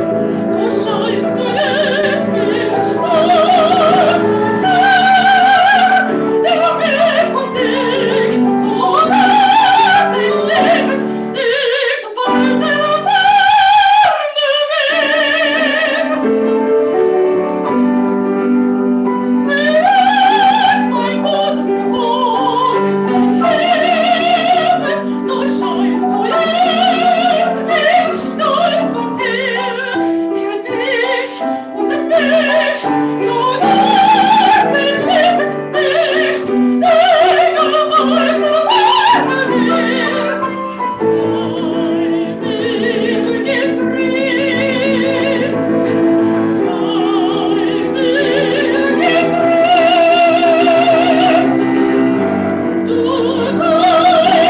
so scheinst du jetzt mir stark und her, der mir von dich so nah lebt, nicht weit der Ferne mehr. Wie wird mein Busen auf sich hebt, so scheint so jetzt mir stolz und Ehre, der dich und mich so nah belebt, nicht länger meine Wärme mehr. Sei mir gegrüßt, sei mir gegrüßt, du teure Halle,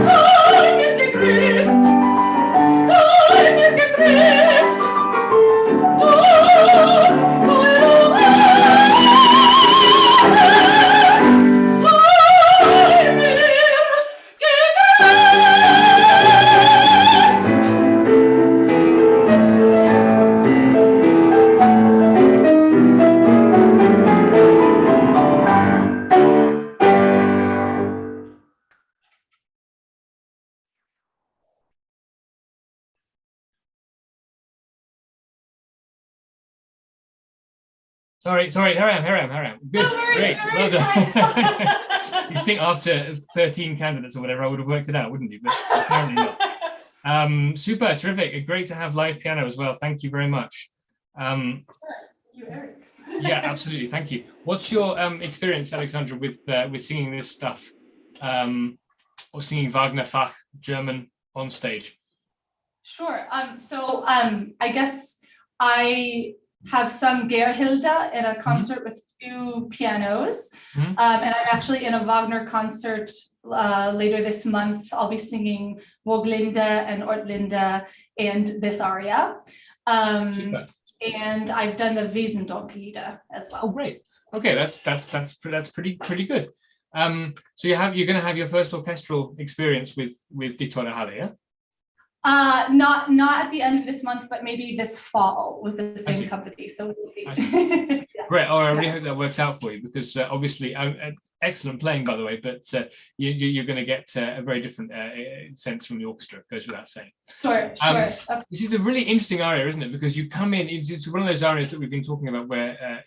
sei mir gegrüßt, sei mir gegrüßt, du teure Halle, sei mir gegrüßt. Sorry, here I am. Good, great, well done. You'd think after 13 candidates or whatever, I would have worked it out, wouldn't you? But apparently not. Super, terrific. Great to have live piano as well. Thank you very much. You, Eric. Yeah, absolutely. Thank you. What's your experience, Alexandra, with singing this stuff, or singing Wagner Fach German on stage? Sure. I guess I have sung Gerhilde in a concert with 2 pianos. And I'm actually in a Wagner concert later this month. I'll be singing Woglinde and Ortlinde and this aria. And I've done the Wiesendonklieder as well. Oh, great. Okay, that's pretty good. So you're going to have your first orchestral experience with Dich, teure, Halle, yeah? Not at the end of this month, but maybe this fall with the same company. So we'll see. Yeah. Great. Oh, I really hope that works out for you, because obviously, excellent playing, by the way, but you're going to get a very different sense from the orchestra, goes without saying. Sure. Okay. This is a really interesting aria, isn't it? Because you come in, it's one of those arias that we've been talking about where,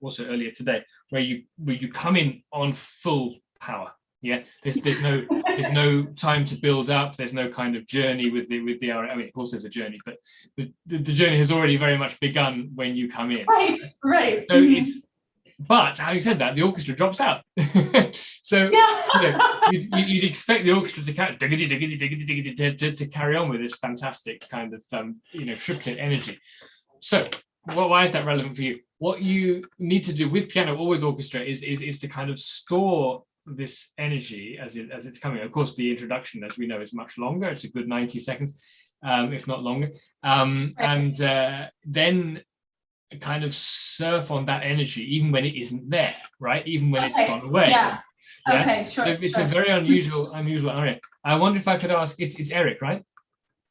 also earlier today, where you come in on full power. Yeah, there's no time to build up. There's no kind of journey with the aria. I mean, of course, there's a journey, but the journey has already very much begun when you come in. Right. So but having said that, the orchestra drops out. So you'd expect the orchestra to carry on with this fantastic kind of triplet energy. So why is that relevant for you? What you need to do with piano or with orchestra is to kind of store this energy as it's coming. Of course, the introduction, as we know, is much longer. It's a good 90 seconds, if not longer. And then kind of surf on that energy, even when it isn't there, right? Even when it's gone away. Yeah. Okay, sure. So it's a very unusual aria. I wonder if I could ask, it's Eric, right?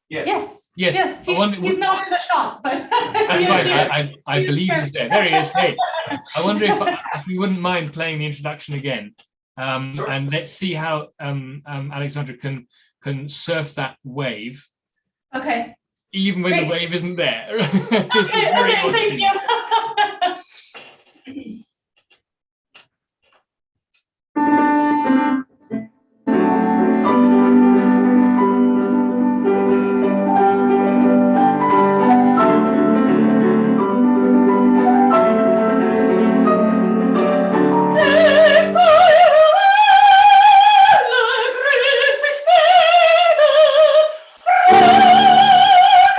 Yes. He's not in the shop, but that's fine. I believe he's there. There he is. Hey, I wonder if we wouldn't mind playing the introduction again. Sure. And let's see how Alexandra can surf that wave. Okay. Even when the wave isn't there. Okay, thank you.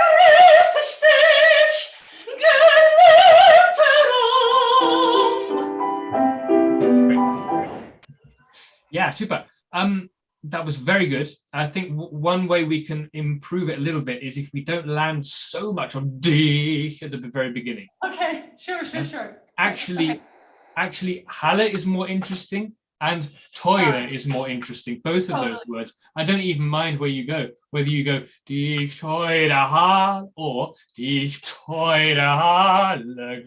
Grüß ich dich, Yeah, super. That was very good. I think one way we can improve it a little bit is if we don't land so much on Dich at the very beginning. Okay, sure. Actually, Halle is more interesting and teure is more interesting. Both of those words. I don't even mind where you go, whether you go Dich teure Halle or Dich teure Halle.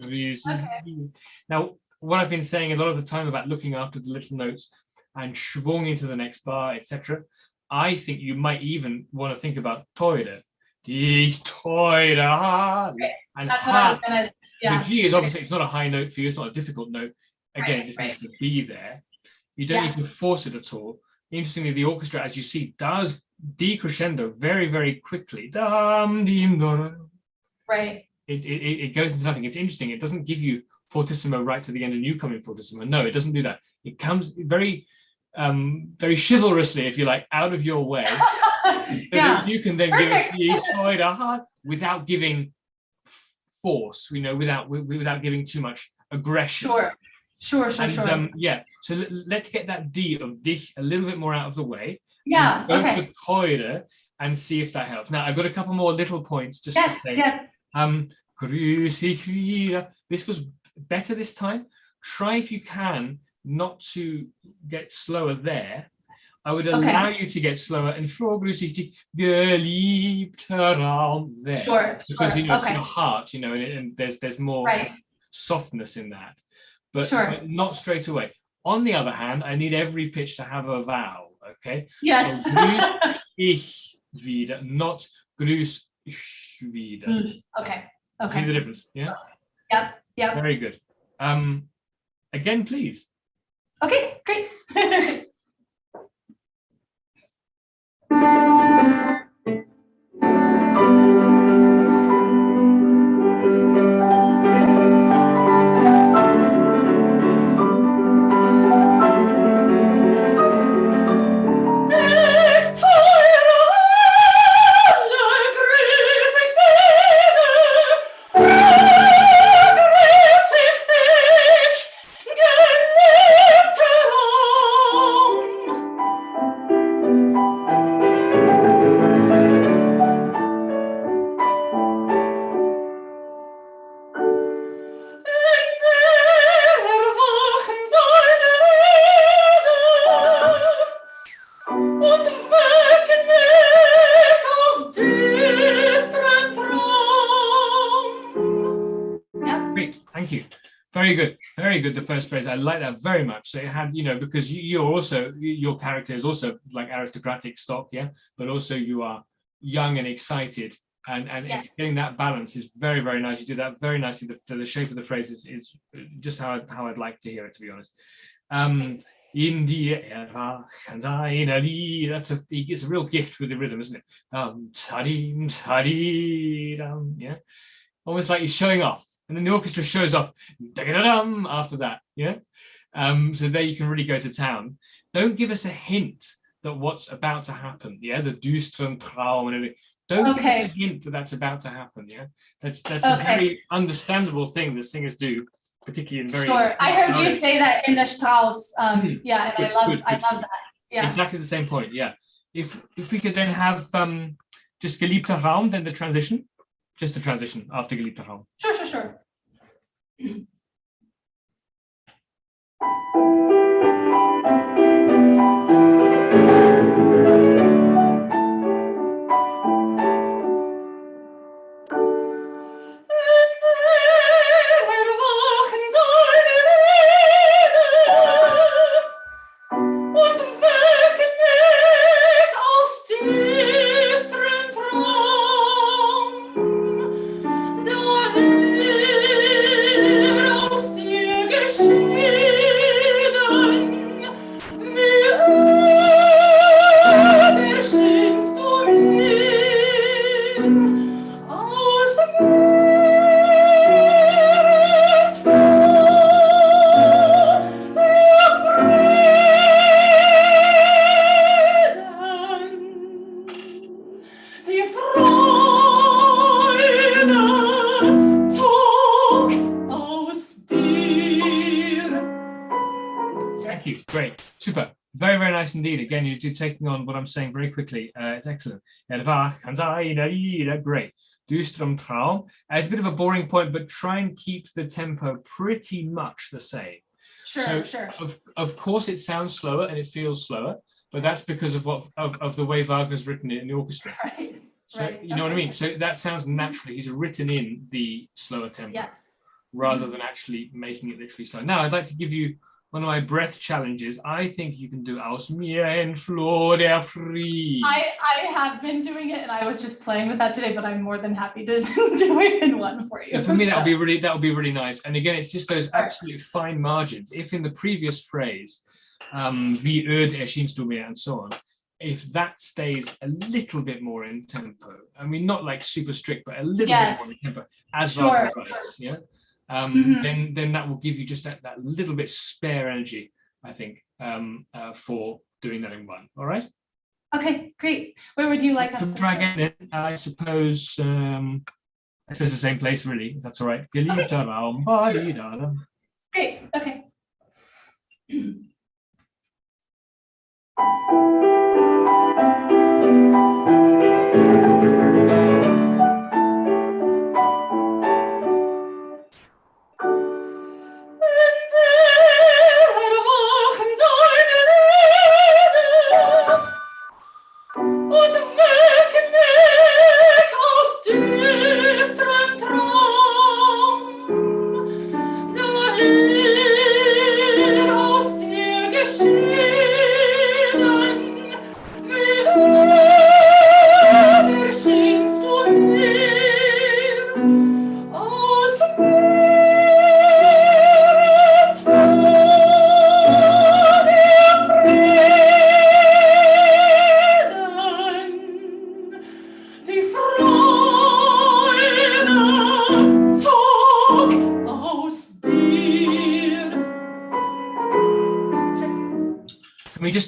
Now, what I've been saying a lot of the time about looking after the little notes and schwung into the next bar, etc. I think you might even want to think about teure. Dich teure Halle. And that's what I was gonna. Yeah. The G is obviously, it's not a high note for you, it's not a difficult note. Again, it needs to be there. You don't need to force it at all. Interestingly, the orchestra, as you see, does decrescendo very, very quickly. Right. It goes into nothing. It's interesting. It doesn't give you fortissimo right to the end and you come in fortissimo. No, it doesn't do that. It comes very, very chivalrously, if you like, out of your way. So you can then give it without giving force, without giving too much aggression. Sure. Yeah, so let's get that D of Dich a little bit more out of the way. Yeah, go for teure and see if that helps. Now, I've got a couple more little points just to say. Yes. This was better this time. Try if you can not to get slower there. I would allow you to get slower and geliebter Raum there. Because it's your heart, and there's more softness in that. But not straight away. On the other hand, I need every pitch to have a vowel, okay? Yes. So grüß ich wieder, not grüß ich wieder. Okay. See the difference, yeah? Yep. Very good. Again, please. Okay, great. Very good. The first phrase, I like that very much. So it had, because your character is also like aristocratic stock, but also you are young and excited, and it's getting that balance is very, very nice. You did that very nicely. The shape of the phrase is just how I'd like to hear it, to be honest. In die Era, it's a real gift with the rhythm, isn't it? Yeah, almost like you're showing off. And then the orchestra shows off after that, so there you can really go to town. Don't give us a hint that what's about to happen, the düsteren Traum and everything. Don't give us a hint that that's about to happen, That's a very understandable thing that singers do, particularly in very... Sure, I heard you say that in the Strauss, and I love that. Yeah. Exactly the same point, If we could then have just geliebter Raum, then the transition. Just a transition after geliebter Raum. Sure. Great, super. Very, very nice indeed. Again, you do taking on what I'm saying very quickly. It's excellent. Great. It's a bit of a boring point, but try and keep the tempo pretty much the same. Sure. Of course, it sounds slower and it feels slower, but that's because of the way Wagner's written it in the orchestra. Right. So you know what I mean? So that sounds naturally. He's written in the slower tempo rather than actually making it literally slow. Now, I'd like to give you one of my breath challenges. I think you can do Aus mir ein Flor der Friede. I have been doing it, and I was just playing with that today, but I'm more than happy to do it in one for you. And for me, that would be really nice. And again, it's just those absolute fine margins. If in the previous phrase, wie öd erscheinst du mir, and so on, if that stays a little bit more in tempo, I mean, not like super strict, but a little bit more in tempo, as Wagner writes, then that will give you just that little bit spare energy, I think, for doing that in one. All right? Okay, great. Where would you like us to try start? again? I suppose the same place, really, if that's all right. Geliebter Raum, ba-di-da-da. Great, okay.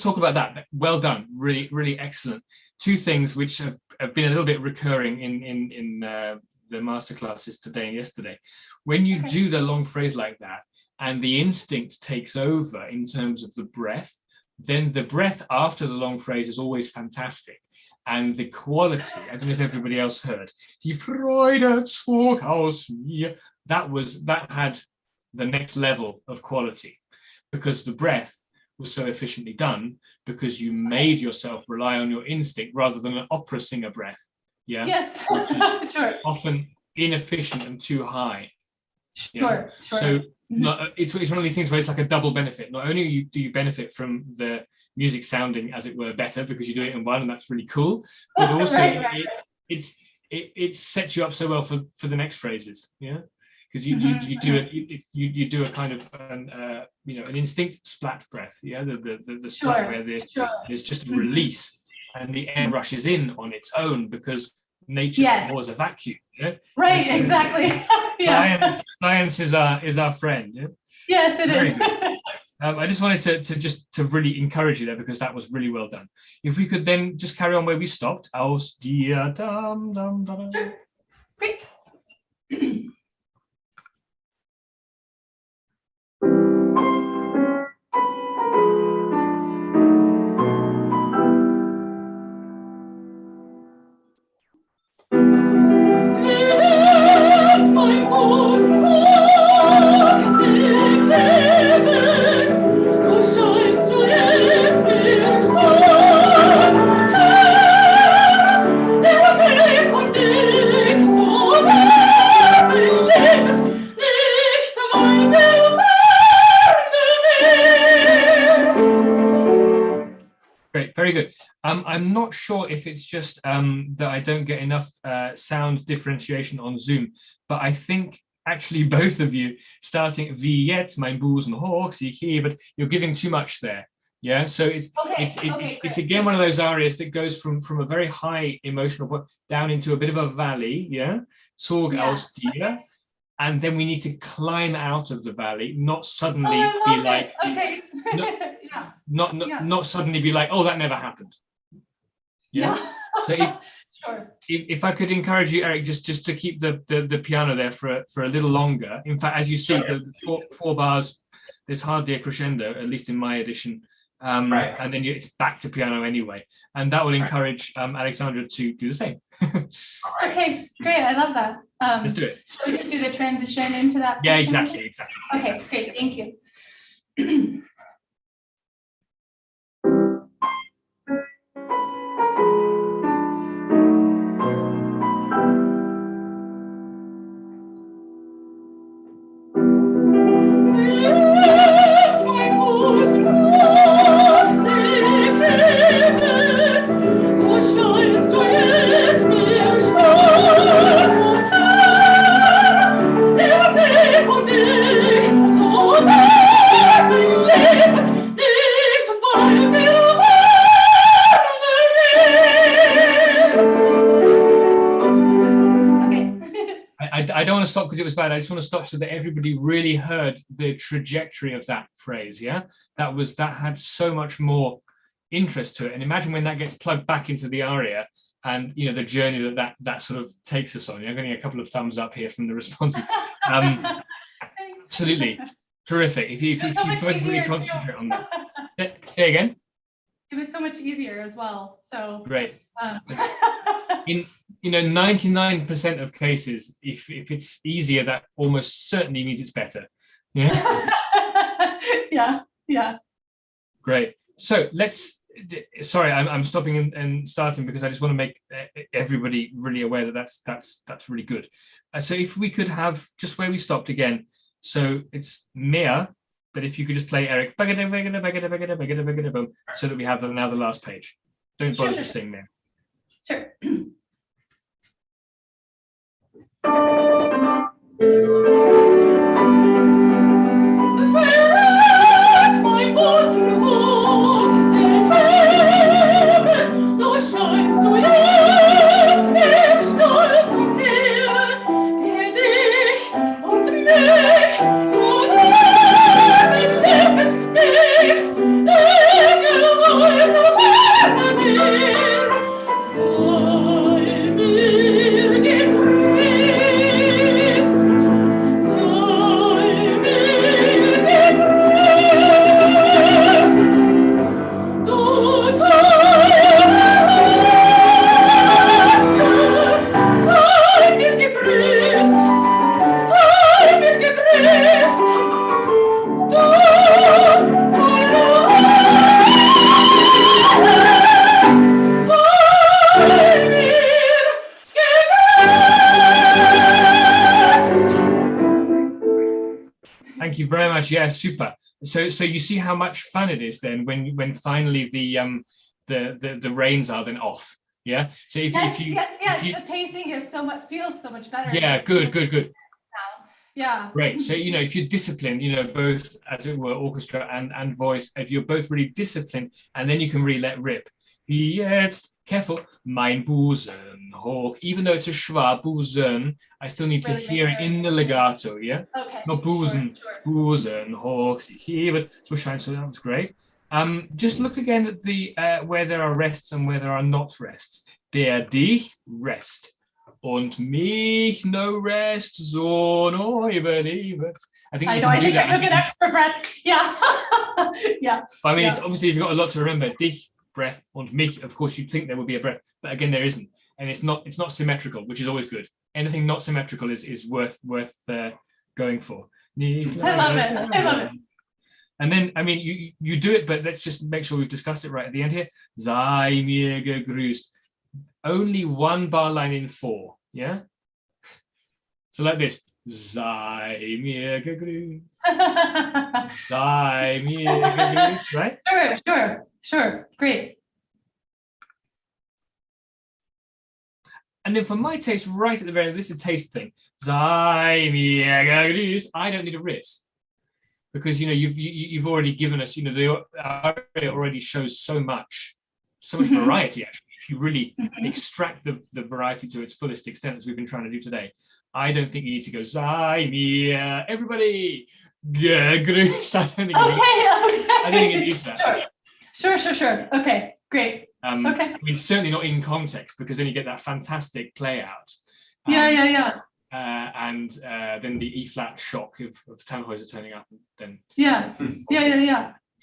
Talk about that. Well done, really, really excellent. Two things which have been a little bit recurring in the masterclasses today and yesterday. When you do the long phrase like that, and the instinct takes over in terms of the breath, then the breath after the long phrase is always fantastic. And the quality, I don't know if everybody else heard, die Freude zog aus mir, that had the next level of quality, because the breath was so efficiently done, because you made yourself rely on your instinct rather than an opera singer breath. Yeah. Yes. Sure. Often inefficient and too high. Sure. So it's one of these things where it's like a double benefit. Not only do you benefit from the music sounding, as it were, better because you do it in one, and that's really cool, but also it sets you up so well for the next phrases. Yeah. Because you do a kind of an instinct splat breath, the splat where there's just a release and the air rushes in on its own because nature was a vacuum. Right, so exactly. Science is our friend. Yeah? Yes, it is. I just wanted to really encourage you there, because that was really well done. If we could then just carry on where we stopped. Aus dir dam dam dam. Great. Very good. I'm not sure if it's just that I don't get enough sound differentiation on Zoom, but I think actually both of you starting wie jetzt mein Busen hoch, sieh hier, but you're giving too much there. Yeah, so it's again one of those arias that goes from a very high emotional point down into a bit of a valley. Yeah, Zog aus dir. And then we need to climb out of the valley, not suddenly be like, not suddenly be like, oh, that never happened. Yeah. So if I could encourage you, Eric, just to keep the piano there for a little longer. In fact, as you see, the four bars, there's hardly a crescendo, at least in my edition. Right. And then it's back to piano anyway. And that will encourage Alexandra to do the same. Okay, great. I love that. Let's do it. Should we just do the transition into that Yeah, section? exactly. Okay, great. Thank you. I don't want to stop because it was bad. I just want to stop so that everybody really heard the trajectory of that phrase. Yeah, that had so much more interest to it. And imagine when that gets plugged back into the aria, and the journey that sort of takes us on. I'm getting a couple of thumbs up here from the responses. Absolutely terrific. If you both really concentrate on that. Say again. It was so much easier as well. So great. In 99% of cases, if it's easier, that almost certainly means it's better. Yeah. yeah. Great. So sorry, I'm stopping and starting because I just want to make everybody really aware that that's really good. So if we could have just where we stopped again. So it's mehr, but if you could just play Eric, so that we have now the last page. Don't bother to sing there. Sure. Thank you very much. Yeah, super. So you see how much fun it is then when finally the reins are then off. Yeah. So if you the pacing is feels so much better. Yeah, good. Now. Yeah. Great. So if you're disciplined, both as it were orchestra and voice, if you're both really disciplined, and then you can really let rip. Jetzt, careful, mein Busen hoch. Even though it's a schwa, Busen, I still need to hear it in the legato, yeah? Okay. Not Busen, sure. Busen hoch, here, but so shine, so that was great. Just look again at the where there are rests and where there are not rests. Der Dich, rest. Und mich, no rest, so no überlebt. I think I took an extra breath. Yeah. Yeah. I mean, it's obviously you've got a lot to remember. Dich, breath, und mich, of course you'd think there would be a breath, but again there isn't, and it's not symmetrical, which is always good. Anything not symmetrical is worth going for. I love it. And then I mean you do it, but let's just make sure we've discussed it right at the end here. Sei mir gegrüßt. Only one bar line in 4, yeah? So like this. Sei mir gegrüßt. Sei mir gegrüßt, right? Sure, great. And then for my taste, right at the very end, this is a taste thing. Sei mir gegrüßt. I don't need a ritz. Because you've already given us, the aria already shows so much variety actually. If you really extract the variety to its fullest extent, as we've been trying to do today, I don't think you need to go sei mir, everybody gegrüßt. I don't think it needs that. Sure. Okay, great. Okay. I mean, certainly not in context, because then you get that fantastic play out. Yeah. And then the E flat shock of Tannhäuser turning up. Then yeah.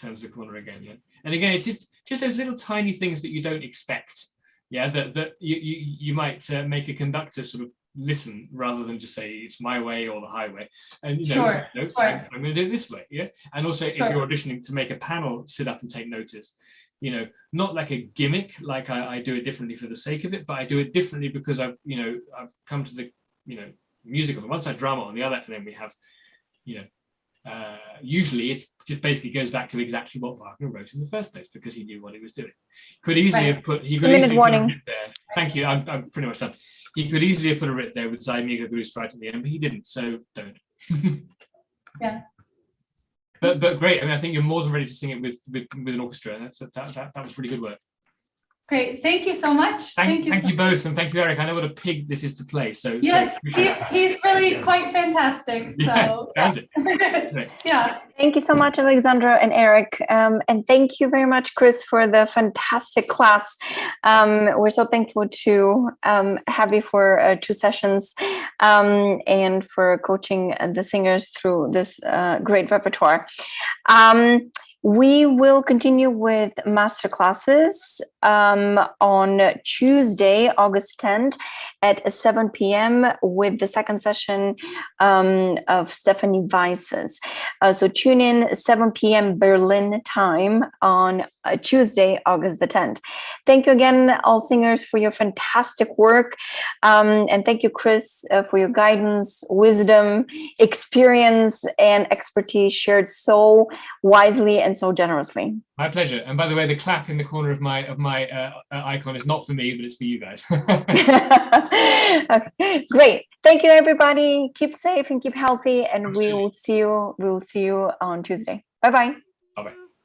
turns the corner again. Yeah, and again, it's just those little tiny things that you don't expect. Yeah, that you might make a conductor sort of listen rather than just say it's my way or the highway. And you know, I'm going to do it this way. Yeah, and also if you're auditioning to make a panel sit up and take notice, you know, not like a gimmick, like I do it differently for the sake of it, but I do it differently because I've come to the music on the one side, drama on the other, and then we have usually it just basically goes back to exactly what Wagner wrote in the first place because he knew what he was doing. Could easily have put a writ there. Thank you, I'm pretty much done. He could easily have put a writ there with Sei mega grüßt right at the end, but he didn't, so don't. Yeah. But great. I mean, I think you're more than ready to sing it with an orchestra. That was really good work. Great. Thank you so much. Thank you both, and thank you, Eric. I know what a pig this is to play. So yes, he's really quite fantastic. So yeah. Thank you so much, Alexandra and Eric, and thank you very much, Chris, for the fantastic class. We're so thankful to have you for 2 sessions and for coaching the singers through this great repertoire. We will continue with masterclasses on Tuesday, August 10th at 7 p.m. with the second session of Stephanie Weiss's. So tune in 7 p.m. Berlin time on Tuesday, August the 10th. Thank you again, all singers, for your fantastic work. And thank you, Chris, for your guidance, wisdom, experience, and expertise shared so wisely and so generously. My pleasure. And by the way, the clap in the corner of my icon is not for me, but it's for you guys. Okay, great. Thank you, everybody. Keep safe and keep healthy, and we will see you on Tuesday. Bye-bye. Bye-bye.